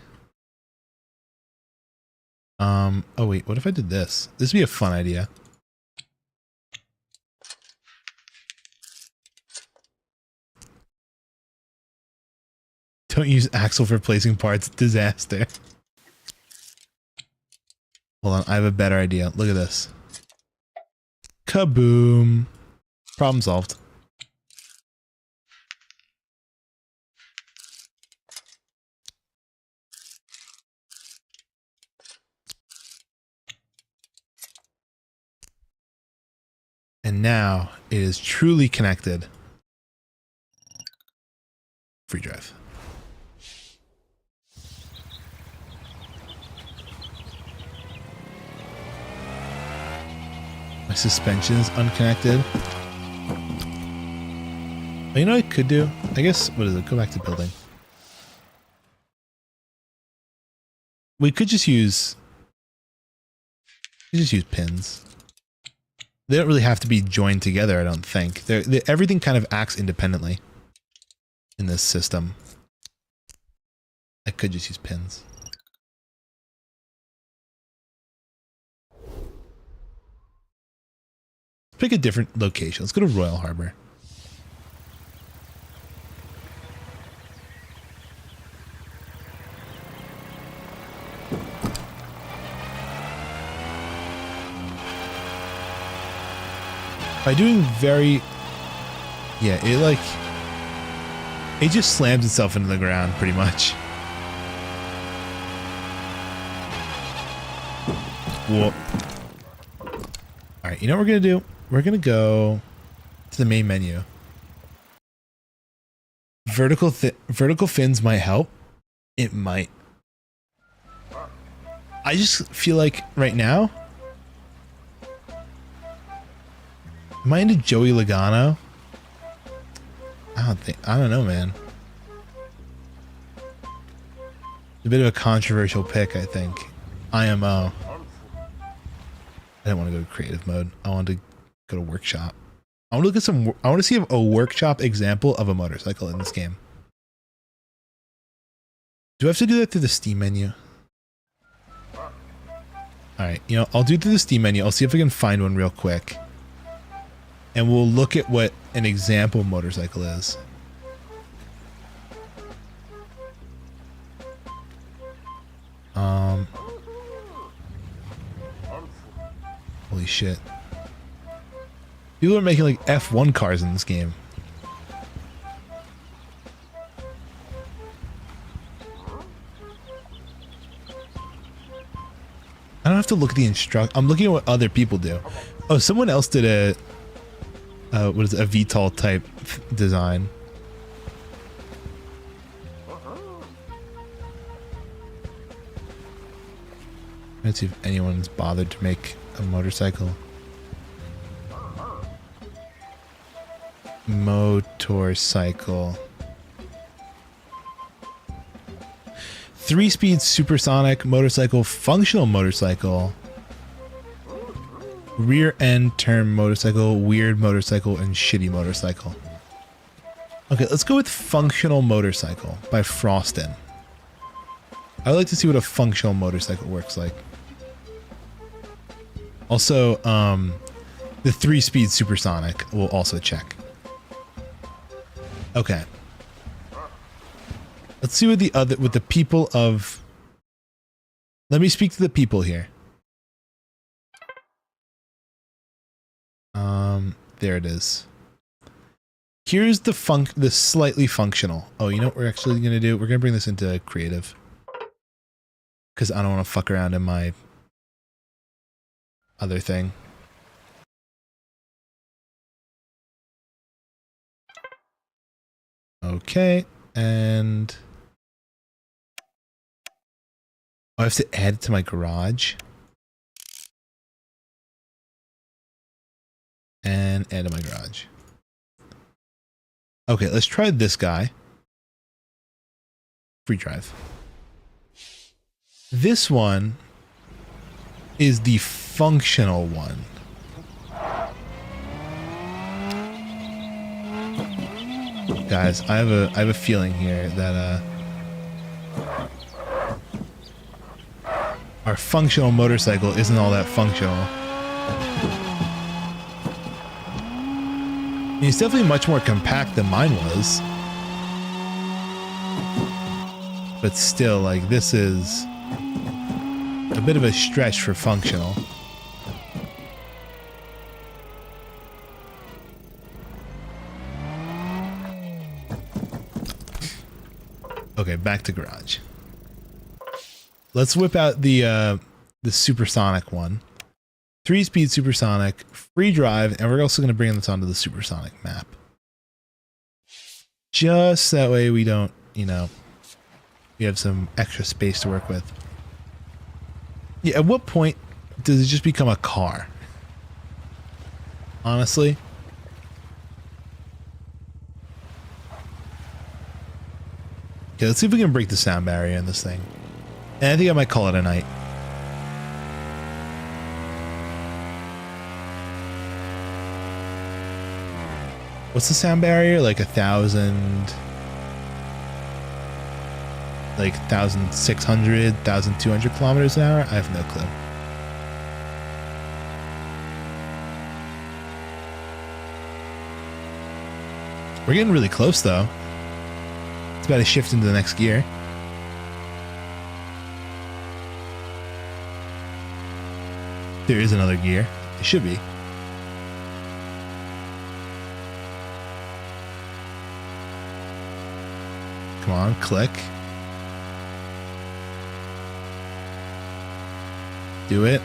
Speaker 1: Oh wait, what if I did this? This would be a fun idea. Don't use axle for placing parts. Disaster. Hold on, I have a better idea. Look at this. Kaboom. Problem solved. And now it is truly connected. Free drive. My suspension is unconnected. You know what I could do? I guess, what is it? Go back to building. We could just use pins. They don't really have to be joined together, I don't think. Everything kind of acts independently in this system. I could just use pins. Pick a different location. Let's go to Royal Harbor. By doing very... Yeah, it just slams itself into the ground, pretty much. Whoa. Alright, you know what we're going to do? We're going to go to the main menu. Vertical fins might help. It might. I just feel like right now... Am I into Joey Logano? I don't know, man. A bit of a controversial pick, I think. IMO. I didn't want to go to creative mode. I wanted to go to workshop. I want to look at I want to see a workshop example of a motorcycle in this game. Do I have to do that through the Steam menu? Alright, you know, I'll do it through the Steam menu. I'll see if I can find one real quick. And we'll look at what an example motorcycle is. Holy shit. People are making like F1 cars in this game. I don't have to look at the I'm looking at what other people do. Oh, someone else did a what is it, a VTOL type design. Let's see if anyone's bothered to make a motorcycle. Motorcycle. 3-speed supersonic motorcycle, functional motorcycle. Rear end term motorcycle, weird motorcycle, and shitty motorcycle. Okay, let's go with functional motorcycle by Frostin. I would like to see what a functional motorcycle works like. Also, the 3-speed supersonic we'll also check. Okay. Let's see what the people of... Let me speak to the people here. There it is. Here's the slightly functional. Oh, you know what we're actually gonna do? We're gonna bring this into creative. Because I don't want to fuck around in my other thing. Okay, and I have to add it to my garage. And add to my garage. Okay, let's try this guy. Free drive. This one is the functional one. Guys, I have a feeling here that our functional motorcycle isn't all that functional. It's definitely much more compact than mine was. But still, like, this is a bit of a stretch for functional. Okay, back to garage. Let's whip out the supersonic one. 3-speed supersonic, free drive, and we're also going to bring this onto the supersonic map. Just that way we don't, you know, we have some extra space to work with. Yeah, at what point does it just become a car? Honestly. Okay, let's see if we can break the sound barrier in this thing. And I think I might call it a night. What's the sound barrier? Like 1,000... like 1,600, 1,200 kilometers an hour? I have no clue. We're getting really close though. It's about to shift into the next gear. There is another gear. It should be. Come on, click. Do it.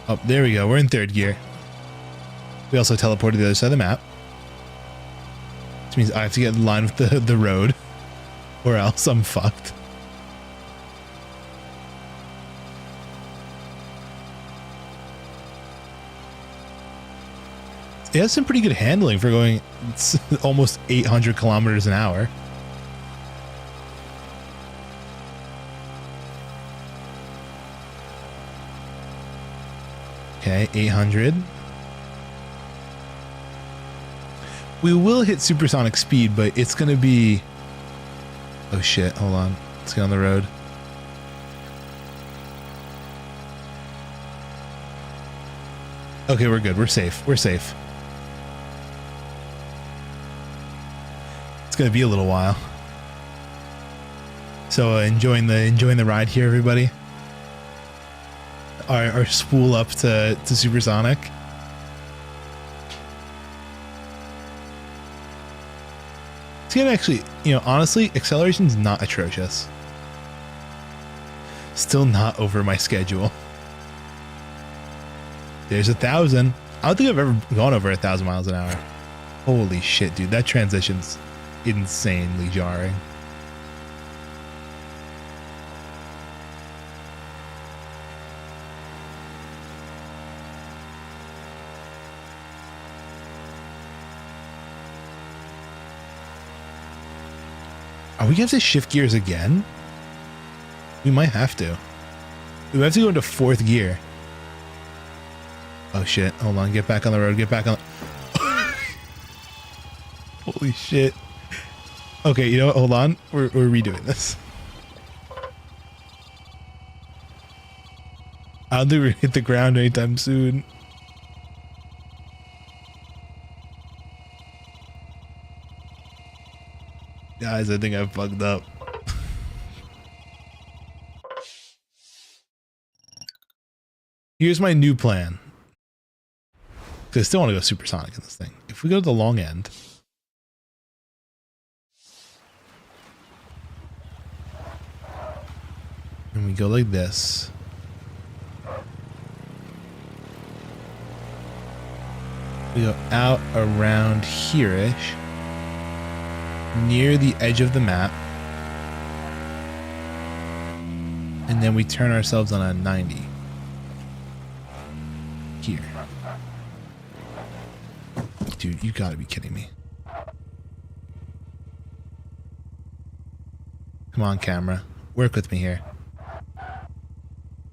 Speaker 1: Oh, there we go. We're in third gear. We also teleported to the other side of the map. Which means I have to get in line with the road. Or else I'm fucked. It has some pretty good handling for going almost 800 kilometers an hour. Okay, 800. We will hit supersonic speed, but it's going to be... Oh shit, hold on. Let's get on the road. Okay, we're good. We're safe. We're safe. It's going to be a little while. So enjoying the ride here, everybody. Our spool up to supersonic. It's gonna actually, you know, honestly, acceleration's not atrocious. Still not over my schedule. There's 1,000. I don't think I've ever gone over 1,000 miles an hour. Holy shit, dude. That transition's insanely jarring. Are we going to have to shift gears again? We might have to. We have to go into fourth gear. Oh shit, hold on, get back on the road, get back on Holy shit. Okay, you know what, hold on, we're redoing this. I don't think we're gonna hit the ground anytime soon. Guys, I think I fucked up. Here's my new plan. Because I still want to go supersonic in this thing. If we go to the long end. And we go like this. We go out around here-ish, near the edge of the map, and then we turn ourselves on a 90 here. Dude, you gotta be kidding me. Come on, camera. Work with me here.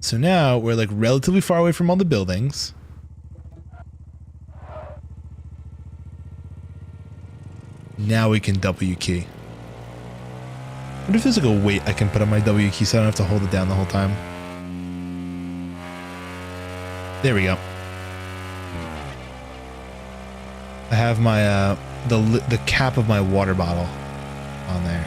Speaker 1: So now we're like relatively far away from all the buildings. Now we can W key. I wonder if there's like a weight I can put on my W key so I don't have to hold it down the whole time. There we go. I have my the cap of my water bottle on there.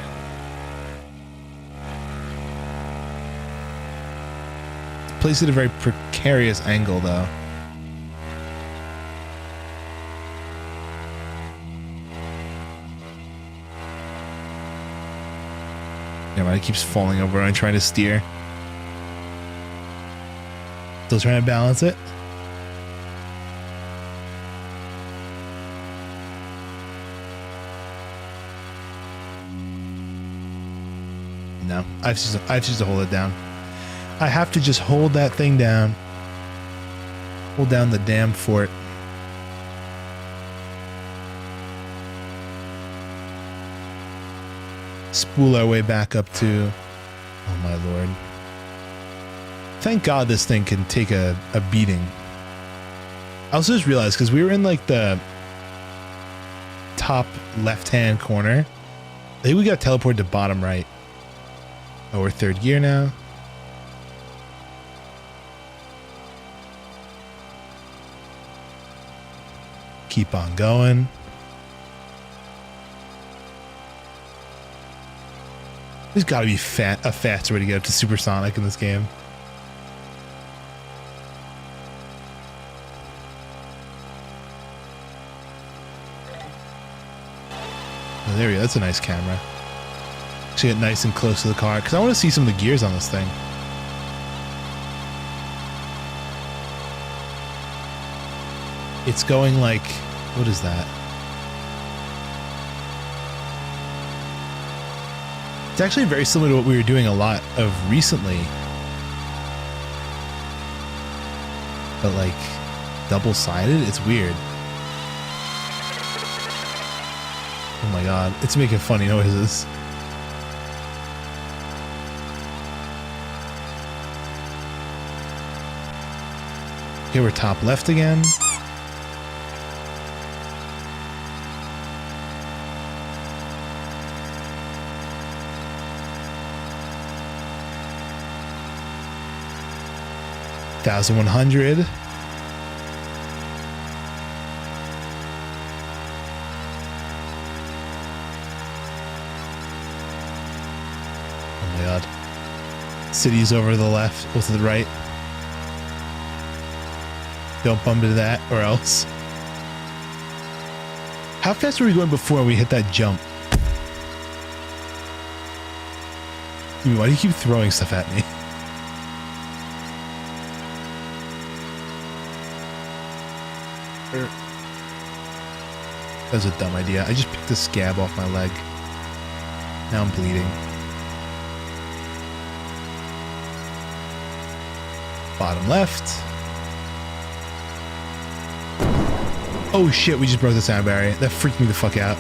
Speaker 1: Placed at a very precarious angle though. Never mind, it keeps falling over when I'm trying to steer. Still trying to balance it. No, I have to hold it down. I have to just hold that thing down. Hold down the damn fort. Spool our way back up to... Oh my lord. Thank God this thing can take a beating. I also just realized, because we were in like the top left-hand corner. I think we got teleported to bottom right. Oh, we're third gear now. Keep on going. There's got to be a faster way to get up to supersonic in this game. Oh, there we go. That's a nice camera. Actually get nice and close to the car because I want to see some of the gears on this thing. It's going like, what is that? It's actually very similar to what we were doing a lot of recently. But like double-sided, it's weird. Oh my god, it's making funny noises. Okay, we're top left again. $1,100. Oh my god. City's over to the left, or to the right. Don't bump into that, or else. How fast were we going before we hit that jump? Dude, why do you keep throwing stuff at me? That was a dumb idea. I just picked a scab off my leg. Now I'm bleeding. Bottom left. Oh shit, we just broke the sound barrier. That freaked me the fuck out.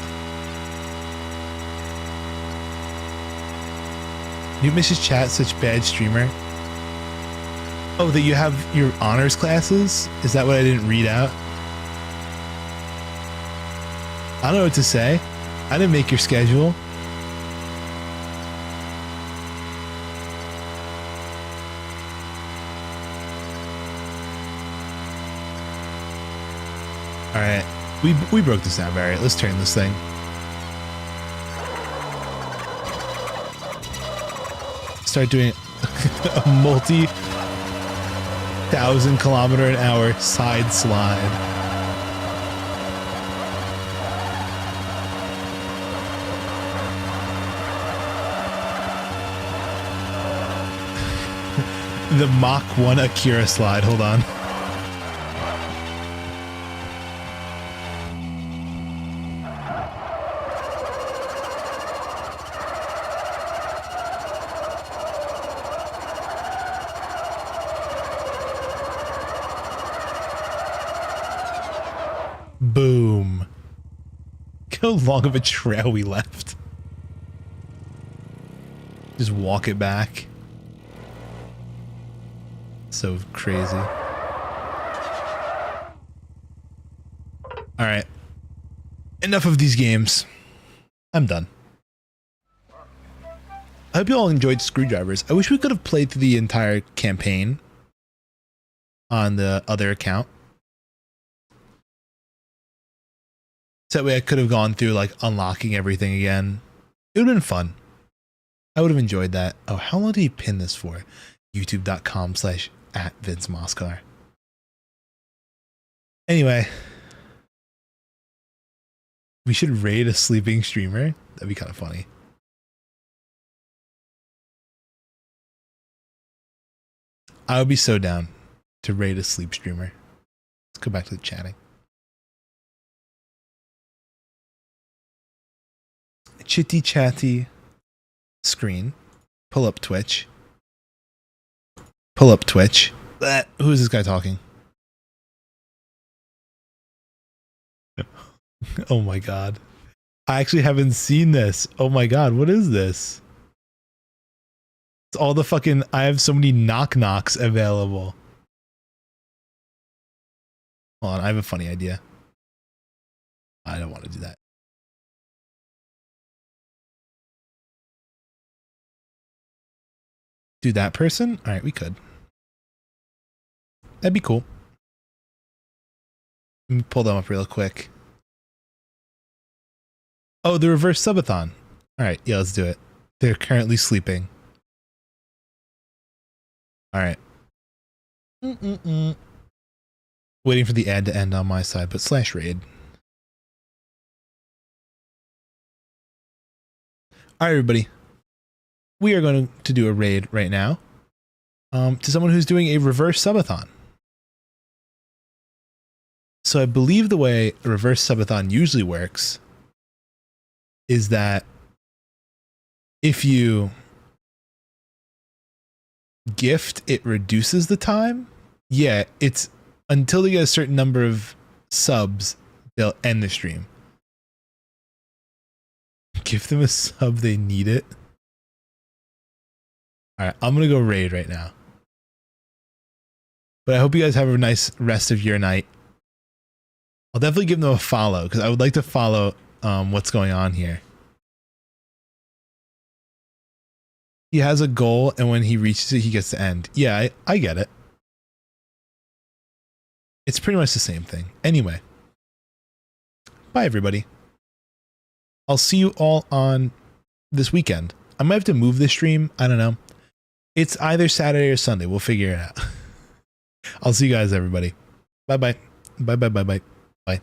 Speaker 1: You Mrs. Chat, such bad streamer. Oh, that you have your honors classes? Is that what I didn't read out? I don't know what to say. I didn't make your schedule. Alright. We broke the sound barrier. Let's turn this thing. Start doing a multi-1,000-kilometer-an-hour side slide. The Mach 1 Akira slide. Hold on. Boom. How long of a trail we left. Just walk it back. So crazy. Alright. Enough of these games. I'm done. I hope you all enjoyed Screwdrivers. I wish we could have played through the entire campaign on the other account. So that way I could have gone through like unlocking everything again. It would have been fun. I would have enjoyed that. Oh, how long did he pin this for? youtube.com/@VinceMoscar. Anyway. We should raid a sleeping streamer. That'd be kind of funny. I would be so down to raid a sleep streamer. Let's go back to the chatting. Chitty chatty screen. Pull up Twitch. Pull up Twitch. Who is this guy talking? Oh my god. I actually haven't seen this. Oh my god, what is this? It's all the fucking, I have so many knock knocks available. Hold on, I have a funny idea. I don't want to do that. Do that person? Alright, we could. That'd be cool. Let me pull them up real quick. Oh, the reverse subathon. Alright, yeah, let's do it. They're currently sleeping. Alright. Waiting for the ad to end on my side, but /raid. Alright, everybody. We are going to do a raid right now. To someone who's doing a reverse subathon. So I believe the way a reverse subathon usually works is that if you gift, it reduces the time. Yeah, it's until they get a certain number of subs, they'll end the stream. Give them a sub, they need it. Alright, I'm gonna go raid right now. But I hope you guys have a nice rest of your night. I'll definitely give them a follow, because I would like to follow what's going on here. He has a goal, and when he reaches it, he gets to end. Yeah, I get it. It's pretty much the same thing. Anyway. Bye, everybody. I'll see you all on this weekend. I might have to move this stream. I don't know. It's either Saturday or Sunday. We'll figure it out. I'll see you guys, everybody. Bye-bye. Bye-bye-bye-bye. Bye.